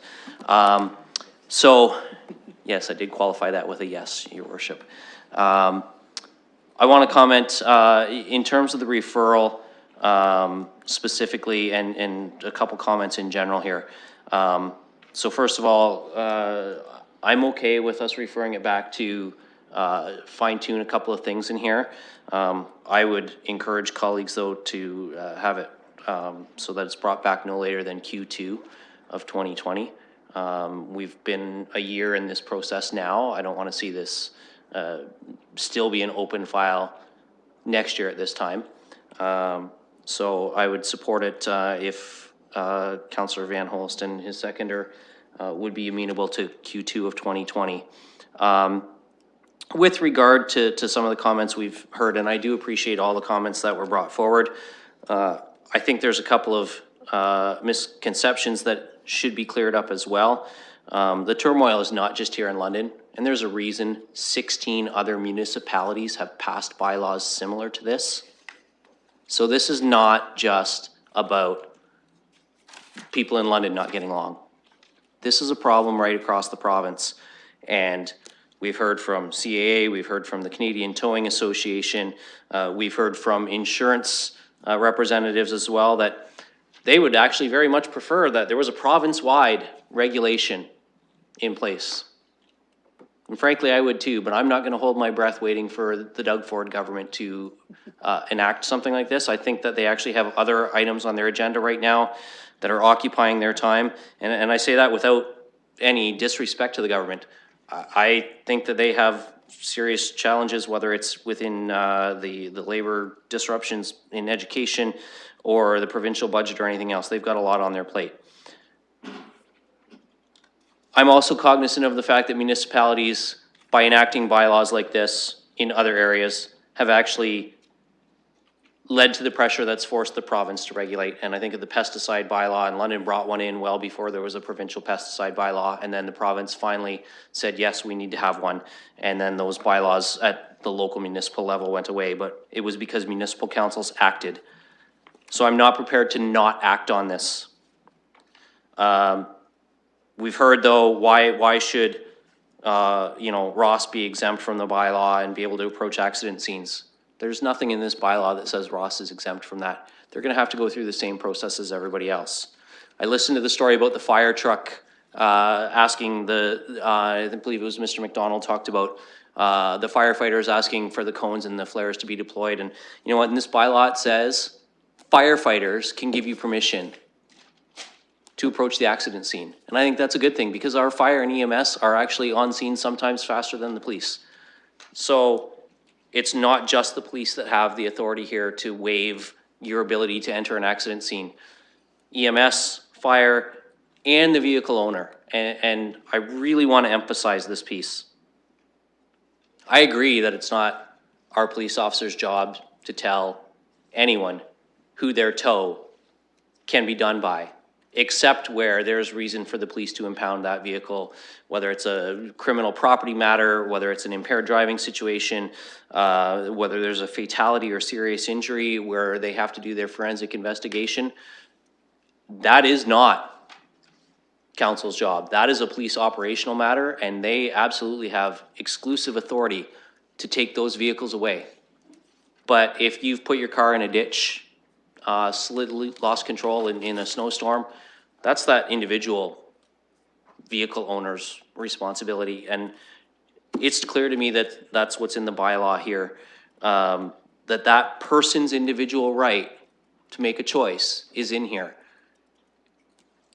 Speaker 1: so, yes, I did qualify that with a yes, Your Worship. I want to comment, in terms of the referral, specifically, and a couple comments in general here. So first of all, I'm okay with us referring it back to fine tune a couple of things in here. I would encourage colleagues though to have it so that it's brought back no later than Q2 of 2020. We've been a year in this process now. I don't want to see this still be an open file next year at this time. So I would support it if Councillor Van Holst and his seconder would be amenable to Q2 of 2020. With regard to some of the comments we've heard, and I do appreciate all the comments that were brought forward, I think there's a couple of misconceptions that should be cleared up as well. The turmoil is not just here in London, and there's a reason 16 other municipalities have passed bylaws similar to this. So this is not just about people in London not getting along. This is a problem right across the province, and we've heard from CAA, we've heard from the Canadian Towing Association, we've heard from insurance representatives as well that they would actually very much prefer that there was a province-wide regulation in place. And frankly, I would too, but I'm not going to hold my breath waiting for the Doug Ford government to enact something like this. I think that they actually have other items on their agenda right now that are occupying their time. And I say that without any disrespect to the government. I think that they have serious challenges, whether it's within the labor disruptions in education or the provincial budget or anything else. They've got a lot on their plate. I'm also cognizant of the fact that municipalities, by enacting bylaws like this in other areas, have actually led to the pressure that's forced the province to regulate. And I think of the pesticide bylaw, and London brought one in well before there was a provincial pesticide bylaw, and then the province finally said, yes, we need to have one. And then those bylaws at the local municipal level went away, but it was because municipal councils acted. So I'm not prepared to not act on this. We've heard though, why should Ross be exempt from the bylaw and be able to approach accident scenes? There's nothing in this bylaw that says Ross is exempt from that. They're gonna have to go through the same process as everybody else. I listened to the story about the fire truck asking I believe it was Mr. McDonald talked about The firefighters asking for the cones and the flares to be deployed. And you know what, in this bylaw, it says firefighters can give you permission to approach the accident scene. And I think that's a good thing because our fire and EMS are actually on scene sometimes faster than the police. So it's not just the police that have the authority here to waive your ability to enter an accident scene. EMS, fire, and the vehicle owner. And I really want to emphasize this piece. I agree that it's not our police officer's job to tell anyone who their tow can be done by, except where there's reason for the police to impound that vehicle, whether it's a criminal property matter, whether it's an impaired driving situation, whether there's a fatality or serious injury where they have to do their forensic investigation. That is not council's job. That is a police operational matter, and they absolutely have exclusive authority to take those vehicles away. But if you've put your car in a ditch, lost control in a snowstorm, that's that individual vehicle owner's responsibility. And it's clear to me that that's what's in the bylaw here, that person's individual right to make a choice is in here.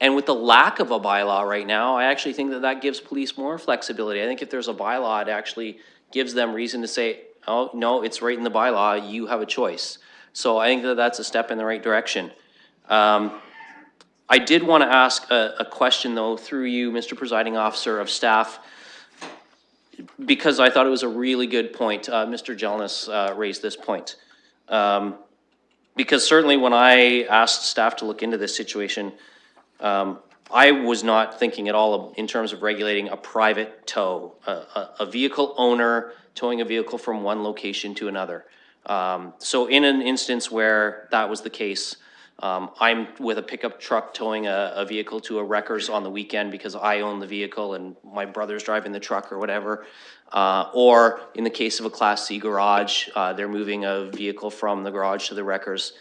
Speaker 1: And with the lack of a bylaw right now, I actually think that gives police more flexibility. I think if there's a bylaw, it actually gives them reason to say, oh, no, it's right in the bylaw, you have a choice. So I think that that's a step in the right direction. I did want to ask a question, though, through you, Mr. Presiding Officer, of staff, because I thought it was a really good point. Mr. Jelness raised this point. Because certainly when I asked staff to look into this situation, I was not thinking at all in terms of regulating a private tow, a vehicle owner towing a vehicle from one location to another. So in an instance where that was the case, I'm with a pickup truck towing a vehicle to a wrecker's on the weekend because I own the vehicle and my brother's driving the truck or whatever. Or in the case of a Class C garage, they're moving a vehicle from the garage to the wrecker's.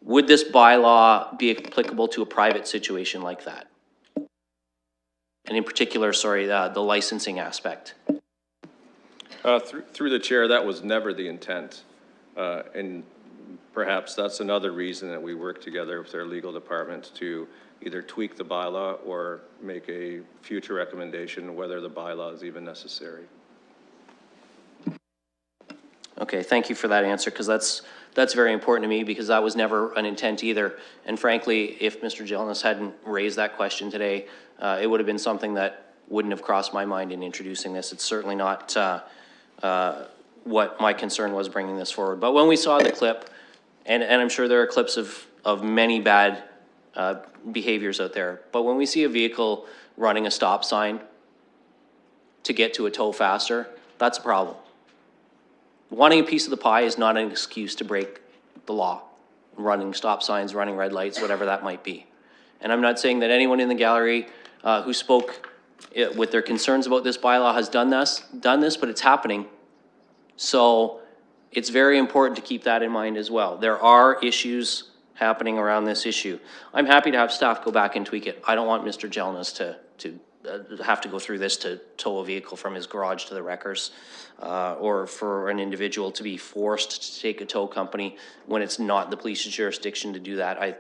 Speaker 1: Would this bylaw be applicable to a private situation like that? And in particular, sorry, the licensing aspect.
Speaker 13: Through the chair, that was never the intent. And perhaps that's another reason that we work together with our legal department to either tweak the bylaw or make a future recommendation whether the bylaw is even necessary.
Speaker 1: Okay, thank you for that answer, because that's very important to me, because that was never an intent either. And frankly, if Mr. Jelness hadn't raised that question today, it would have been something that wouldn't have crossed my mind in introducing this. It's certainly not what my concern was bringing this forward. But when we saw the clip, and I'm sure there are clips of many bad behaviors out there, but when we see a vehicle running a stop sign to get to a tow faster, that's a problem. Wanting a piece of the pie is not an excuse to break the law. Running stop signs, running red lights, whatever that might be. And I'm not saying that anyone in the gallery who spoke with their concerns about this bylaw has done this, but it's happening. So it's very important to keep that in mind as well. There are issues happening around this issue. I'm happy to have staff go back and tweak it. I don't want Mr. Jelness to have to go through this to tow a vehicle from his garage to the wreckers, or for an individual to be forced to take a tow company when it's not the police's jurisdiction to do that.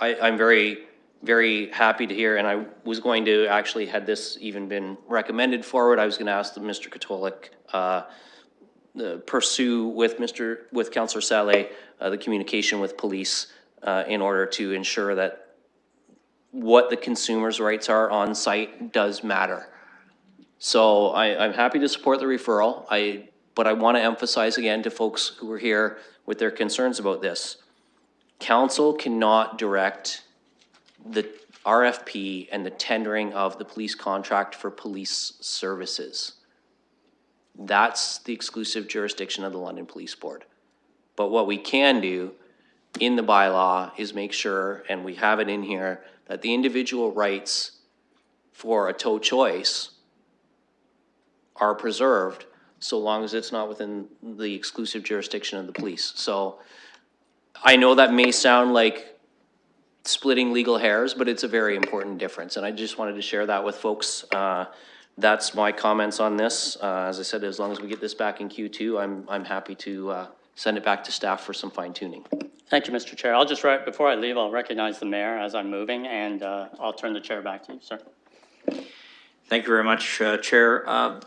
Speaker 1: I'm very, very happy to hear, and I was going to actually, had this even been recommended forward, I was going to ask Mr. Katolik pursue with Councillor Saleh the communication with police in order to ensure that what the consumer's rights are on site does matter. So I'm happy to support the referral, but I want to emphasize again to folks who are here with their concerns about this. Council cannot direct the RFP and the tendering of the police contract for police services. That's the exclusive jurisdiction of the London Police Board. But what we can do in the bylaw is make sure, and we have it in here, that the individual rights for a tow choice are preserved so long as it's not within the exclusive jurisdiction of the police. So I know that may sound like splitting legal hairs, but it's a very important difference. And I just wanted to share that with folks that's my comments on this. As I said, as long as we get this back in Q2, I'm happy to send it back to staff for some fine tuning.
Speaker 4: Thank you, Mr. Chair. Before I leave, I'll recognize the mayor as I'm moving, and I'll turn the chair back to you, sir.
Speaker 6: Thank you very much, Chair.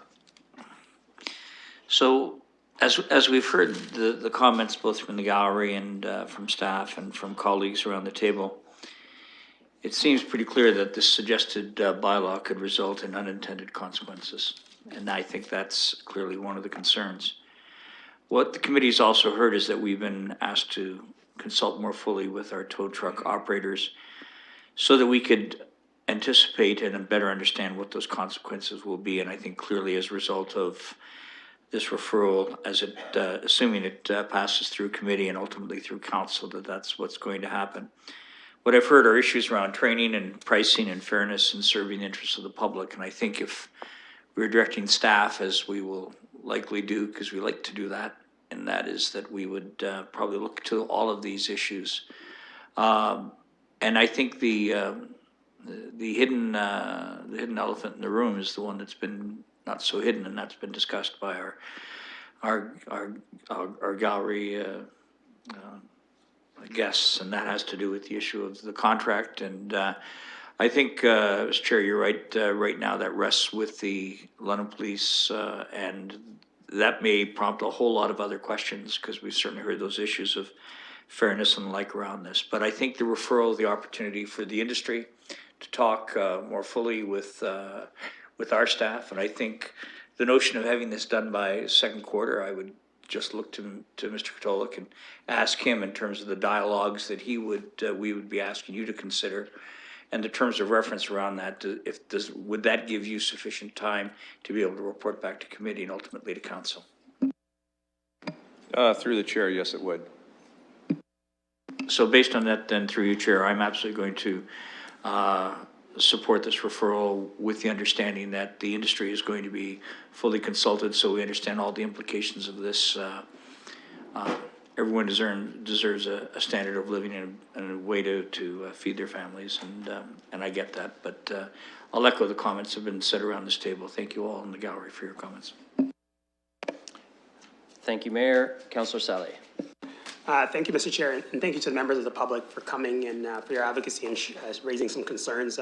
Speaker 6: So as we've heard the comments both from the gallery and from staff and from colleagues around the table, it seems pretty clear that this suggested bylaw could result in unintended consequences. And I think that's clearly one of the concerns. What the committee's also heard is that we've been asked to consult more fully with our tow truck operators so that we could anticipate and better understand what those consequences will be. And I think clearly as a result of this referral, as it, assuming it passes through committee and ultimately through council, that's what's going to happen. What I've heard are issues around training and pricing and fairness and serving the interests of the public. And I think if we're directing staff, as we will likely do, because we like to do that, and that is that we would probably look to all of these issues. And I think the hidden elephant in the room is the one that's been not so hidden, and that's been discussed by our gallery guests, and that has to do with the issue of the contract. And I think, Mr. Chair, you're right. Right now, that rests with the London Police, and that may prompt a whole lot of other questions, because we've certainly heard those issues of fairness and the like around this. But I think the referral, the opportunity for the industry to talk more fully with our staff, and I think the notion of having this done by second quarter, I would just look to Mr. Katolik and ask him in terms of the dialogues that we would be asking you to consider, and the terms of reference around that. Would that give you sufficient time to be able to report back to committee and ultimately to council?
Speaker 13: Through the chair, yes, it would.
Speaker 6: So based on that, then, through you, Chair, I'm absolutely going to support this referral with the understanding that the industry is going to be fully consulted, so we understand all the implications of this. Everyone deserves a standard of living and a way to feed their families, and I get that. But I'll echo the comments that have been said around this table. Thank you all in the gallery for your comments.
Speaker 1: Thank you, Mayor. Councillor Sally.
Speaker 7: Thank you, Mr. Chair, and thank you to the members of the public for coming and for your advocacy and raising some concerns.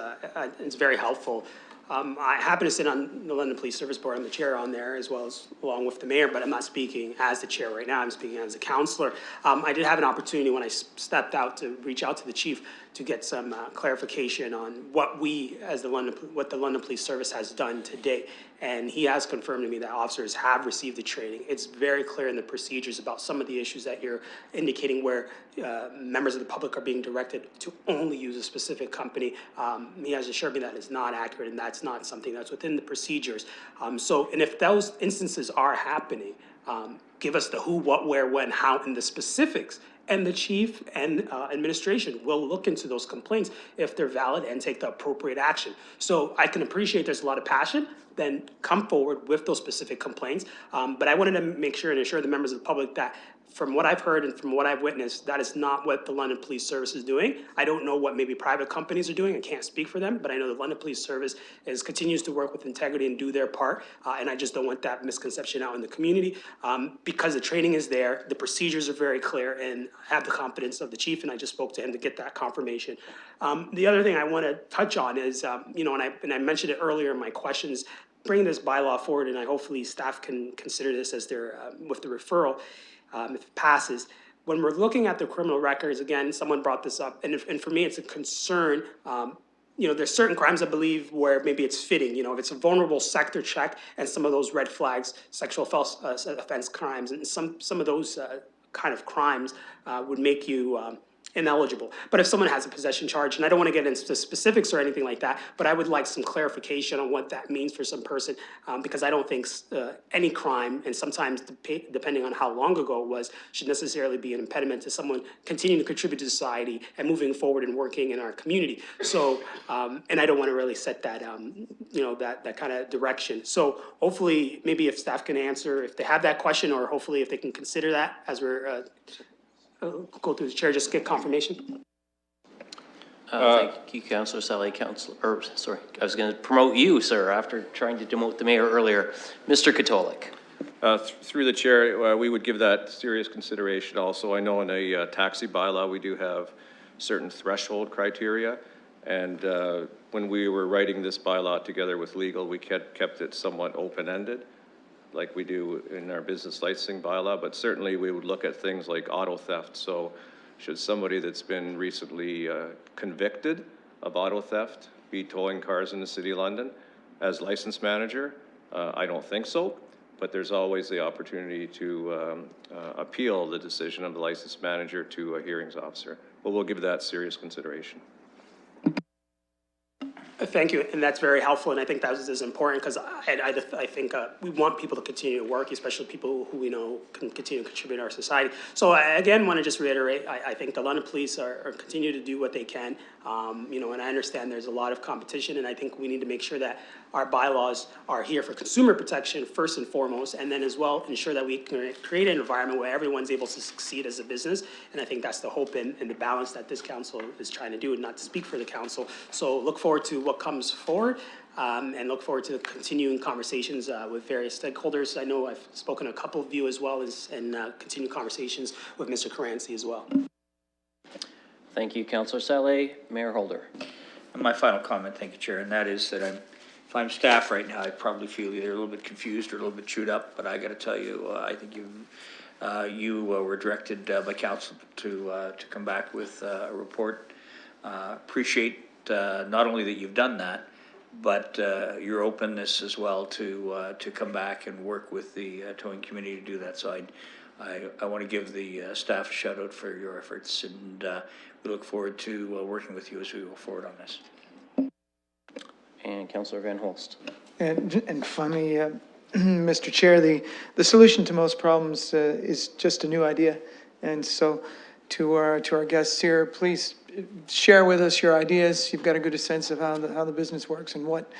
Speaker 7: It's very helpful. I happen to sit on the London Police Service Board. I'm the chair on there, as well as along with the mayor, but I'm not speaking as the chair right now. I'm speaking as a councillor. I did have an opportunity when I stepped out to reach out to the chief to get some clarification on what the London Police Service has done to date. And he has confirmed to me that officers have received the training. It's very clear in the procedures about some of the issues that you're indicating where members of the public are being directed to only use a specific company. He has assured me that is not accurate, and that's not something that's within the procedures. And if those instances are happening, give us the who, what, where, when, how, and the specifics. And the chief and administration will look into those complaints if they're valid and take the appropriate action. So I can appreciate there's a lot of passion, then come forward with those specific complaints. But I wanted to make sure and assure the members of the public that from what I've heard and from what I've witnessed, that is not what the London Police Service is doing. I don't know what maybe private companies are doing. I can't speak for them, but I know the London Police Service continues to work with integrity and do their part. And I just don't want that misconception out in the community because the training is there, the procedures are very clear, and I have the confidence of the chief, and I just spoke to him to get that confirmation. The other thing I want to touch on is, and I mentioned it earlier in my questions, bringing this bylaw forward, and hopefully staff can consider this as their, with the referral, if it passes. When we're looking at the criminal records, again, someone brought this up, and for me, it's a concern. There's certain crimes, I believe, where maybe it's fitting, if it's a vulnerable sector check and some of those red flags, sexual offense crimes, and some of those kind of crimes would make you ineligible. But if someone has a possession charge, and I don't want to get into specifics or anything like that, but I would like some clarification on what that means for some person, because I don't think any crime, and sometimes depending on how long ago it was, should necessarily be an impediment to someone continuing to contribute to society and moving forward and working in our community. So, and I don't want to really set that, that kind of direction. So hopefully, maybe if staff can answer, if they have that question, or hopefully if they can consider that as we're go through the chair, just get confirmation.
Speaker 1: Thank you, Councillor Sally. I was going to promote you, sir, after trying to demote the mayor earlier. Mr. Katolik.
Speaker 13: Through the chair, we would give that serious consideration also. I know in a taxi bylaw, we do have certain threshold criteria. And when we were writing this bylaw together with legal, we kept it somewhat open-ended, like we do in our business licensing bylaw. But certainly we would look at things like auto theft. So should somebody that's been recently convicted of auto theft be towing cars in the City of London as license manager? I don't think so. But there's always the opportunity to appeal the decision of the license manager to a hearings officer. But we'll give that serious consideration.
Speaker 7: Thank you, and that's very helpful, and I think that is important because I think we want people to continue to work, especially people who we know can continue to contribute to our society. So I again want to just reiterate, I think the London Police are continue to do what they can, you know, and I understand there's a lot of competition, and I think we need to make sure that our bylaws are here for consumer protection first and foremost, and then as well ensure that we can create an environment where everyone's able to succeed as a business, and I think that's the hope and the balance that this council is trying to do, and not to speak for the council. So look forward to what comes forward, and look forward to continuing conversations with various stakeholders. I know I've spoken to a couple of you as well as, and continue conversations with Mr. Caranci as well.
Speaker 1: Thank you, Councillor Saleh. Mayor Holder.
Speaker 6: And my final comment, thank you, Chair, and that is that if I'm staff right now, I probably feel either a little bit confused or a little bit chewed up, but I got to tell you, I think you were directed by council to come back with a report. Appreciate not only that you've done that, but your openness as well to come back and work with the towing community to do that. So I want to give the staff a shout out for your efforts, and we look forward to working with you as we go forward on this.
Speaker 1: And Councillor Van Holst.
Speaker 2: And finally, Mr. Chair, the solution to most problems is just a new idea. And so to our guests here, please share with us your ideas. You've got a good sense of how the business works and what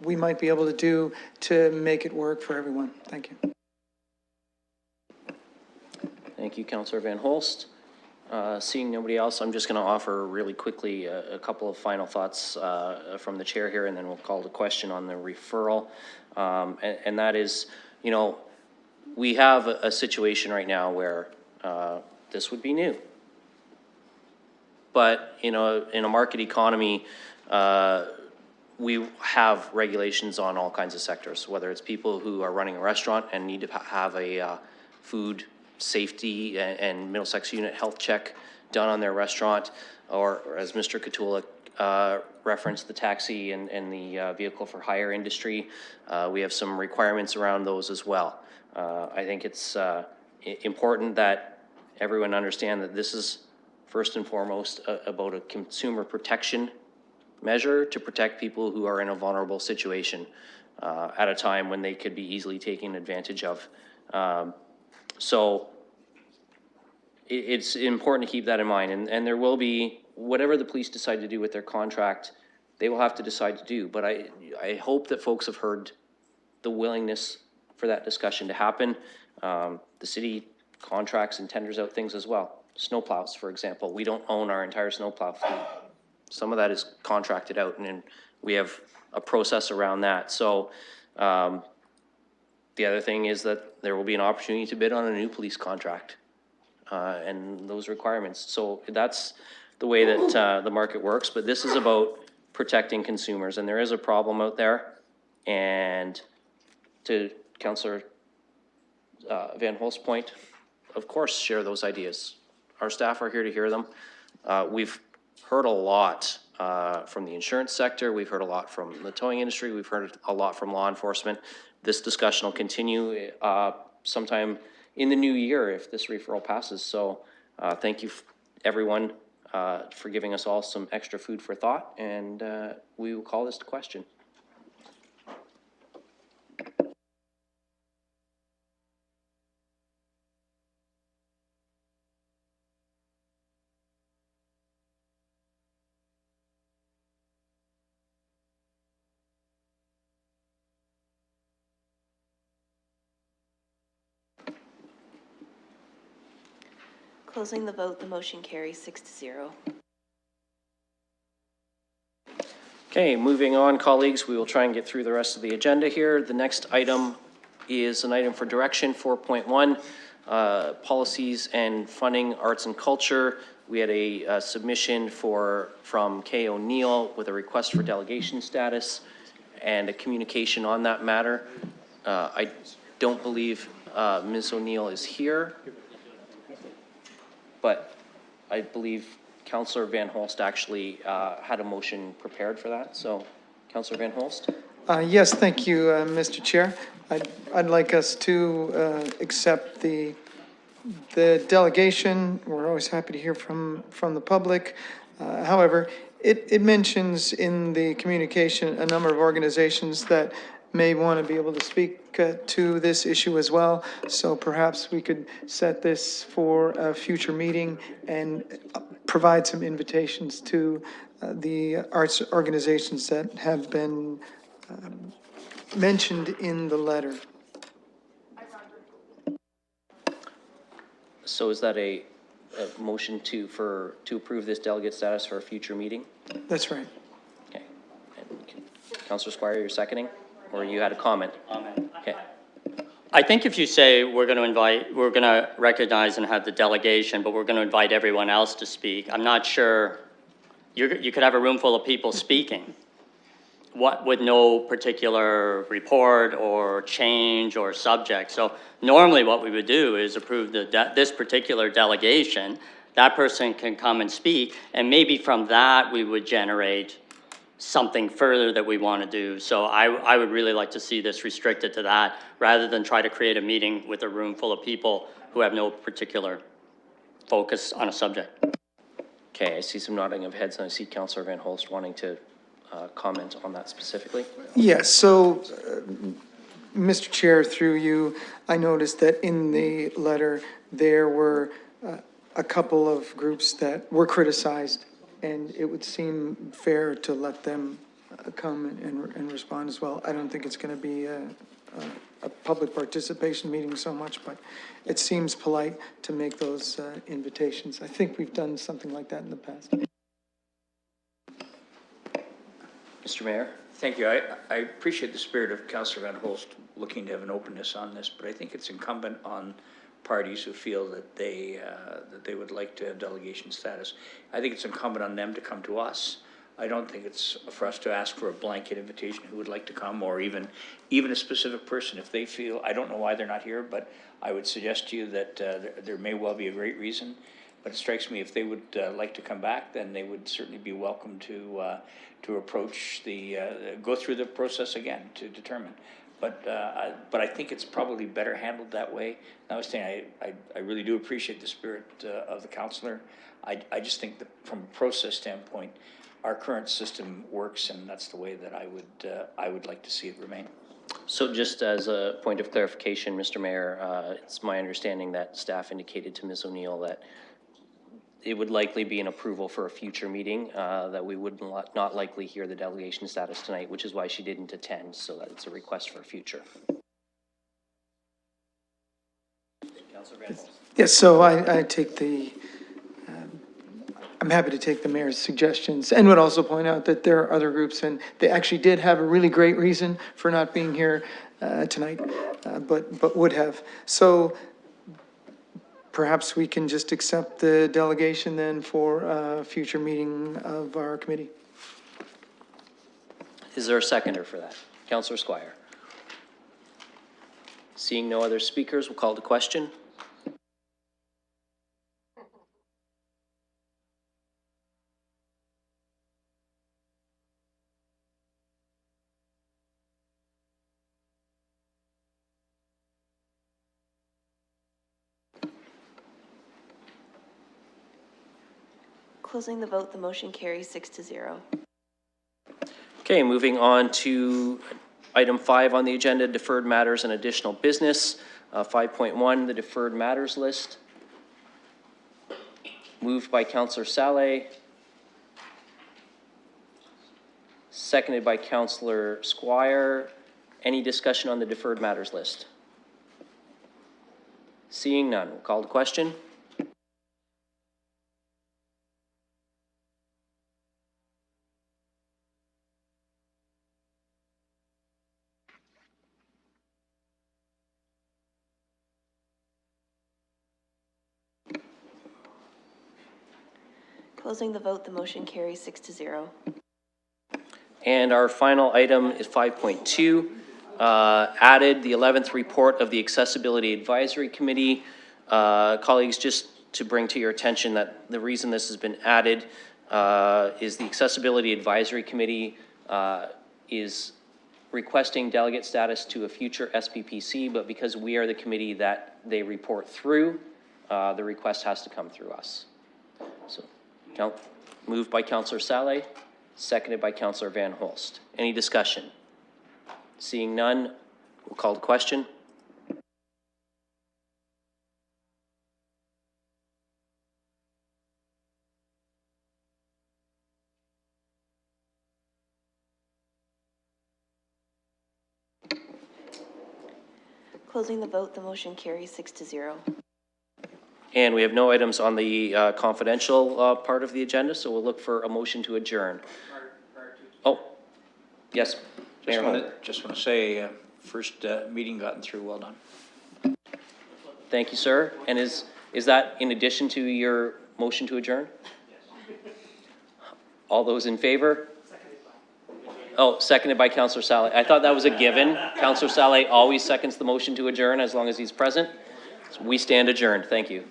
Speaker 2: we might be able to do to make it work for everyone. Thank you.
Speaker 1: Thank you, Councillor Van Holst. Seeing nobody else, I'm just going to offer really quickly a couple of final thoughts from the chair here, and then we'll call the question on the referral. And that is, you know, we have a situation right now where this would be new. But, you know, in a market economy, we have regulations on all kinds of sectors, whether it's people who are running a restaurant and need to have a food safety and Middlesex unit health check done on their restaurant, or as Mr. Katulik referenced, the taxi and the vehicle for hire industry. We have some requirements around those as well. I think it's important that everyone understand that this is first and foremost about a consumer protection measure to protect people who are in a vulnerable situation at a time when they could be easily taken advantage of. So it's important to keep that in mind, and there will be, whatever the police decide to do with their contract, they will have to decide to do. But I hope that folks have heard the willingness for that discussion to happen. The city contracts and tenders out things as well. Snowplows, for example, we don't own our entire snowplow fleet. Some of that is contracted out, and we have a process around that. So the other thing is that there will be an opportunity to bid on a new police contract and those requirements. So that's the way that the market works, but this is about protecting consumers, and there is a problem out there. And to Councillor Van Holst's point, of course, share those ideas. Our staff are here to hear them. We've heard a lot from the insurance sector. We've heard a lot from the towing industry. We've heard a lot from law enforcement. This discussion will continue sometime in the new year if this referral passes. So thank you, everyone, for giving us all some extra food for thought, and we will call this to question.
Speaker 3: Closing the vote, the motion carries 6-0.
Speaker 1: Okay, moving on, colleagues, we will try and get through the rest of the agenda here. The next item is an item for direction, 4.1, policies and funding arts and culture. We had a submission from Kay O'Neill with a request for delegation status and a communication on that matter. I don't believe Ms. O'Neill is here, but I believe Councillor Van Holst actually had a motion prepared for that. So, Councillor Van Holst?
Speaker 2: Yes, thank you, Mr. Chair. I'd like us to accept the delegation. We're always happy to hear from the public. However, it mentions in the communication a number of organizations that may want to be able to speak to this issue as well. So perhaps we could set this for a future meeting and provide some invitations to the arts organizations that have been mentioned in the letter.
Speaker 1: So is that a motion to approve this delegate status for a future meeting?
Speaker 2: That's right.
Speaker 1: Okay. And Councillor Squire, you're seconding? Or you had a comment? Okay.
Speaker 4: I think if you say we're going to recognize and have the delegation, but we're going to invite everyone else to speak, I'm not sure, you could have a room full of people speaking. What with no particular report or change or subject. So normally what we would do is approve this particular delegation. That person can come and speak, and maybe from that we would generate something further that we want to do. So I would really like to see this restricted to that rather than try to create a meeting with a room full of people who have no particular focus on a subject.
Speaker 1: Okay, I see some nodding of heads, and I see Councillor Van Holst wanting to comment on that specifically.
Speaker 2: Yes, so, Mr. Chair, through you, I noticed that in the letter, there were a couple of groups that were criticized, and it would seem fair to let them come and respond as well. I don't think it's going to be a public participation meeting so much, but it seems polite to make those invitations. I think we've done something like that in the past.
Speaker 1: Mr. Mayor?
Speaker 6: Thank you. I appreciate the spirit of Councillor Van Holst looking to have an openness on this, but I think it's incumbent on parties who feel that they would like to have delegation status. I think it's incumbent on them to come to us. I don't think it's for us to ask for a blanket invitation who would like to come, or even a specific person if they feel. I don't know why they're not here, but I would suggest to you that there may well be a great reason. But it strikes me if they would like to come back, then they would certainly be welcome to approach go through the process again to determine. But I think it's probably better handled that way. Notwithstanding, I really do appreciate the spirit of the councillor. I just think that from a process standpoint, our current system works, and that's the way that I would like to see it remain.
Speaker 1: So just as a point of clarification, Mr. Mayor, it's my understanding that staff indicated to Ms. O'Neill that it would likely be an approval for a future meeting, that we would not likely hear the delegation status tonight, which is why she didn't attend, so that it's a request for a future.
Speaker 2: Yes, so I take I'm happy to take the mayor's suggestions, and would also point out that there are other groups, and they actually did have a really great reason for not being here tonight, but would have. So perhaps we can just accept the delegation then for a future meeting of our committee.
Speaker 1: Is there a seconder for that? Councillor Squire. Seeing no other speakers, we'll call the question.
Speaker 3: Closing the vote, the motion carries 6-0.
Speaker 1: Okay, moving on to item 5 on the agenda, deferred matters and additional business. 5.1, the deferred matters list. Moved by Councillor Saleh. Seconded by Councillor Squire. Any discussion on the deferred matters list? Seeing none, we'll call the question.
Speaker 3: Closing the vote, the motion carries 6-0.
Speaker 1: And our final item is 5.2, added the 11th report of the Accessibility Advisory Committee. Colleagues, just to bring to your attention that the reason this has been added is the Accessibility Advisory Committee is requesting delegate status to a future SPPC, but because we are the committee that they report through, the request has to come through us. So, moved by Councillor Saleh, seconded by Councillor Van Holst. Any discussion? Seeing none, we'll call the question.
Speaker 3: Closing the vote, the motion carries 6-0.
Speaker 1: And we have no items on the confidential part of the agenda, so we'll look for a motion to adjourn. Oh, yes.
Speaker 6: Just want to say, first meeting gotten through, well done.
Speaker 1: Thank you, sir. And is that in addition to your motion to adjourn? All those in favor? Oh, seconded by Councillor Saleh. I thought that was a given. Councillor Saleh always seconds the motion to adjourn as long as he's present. So we stand adjourned. Thank you.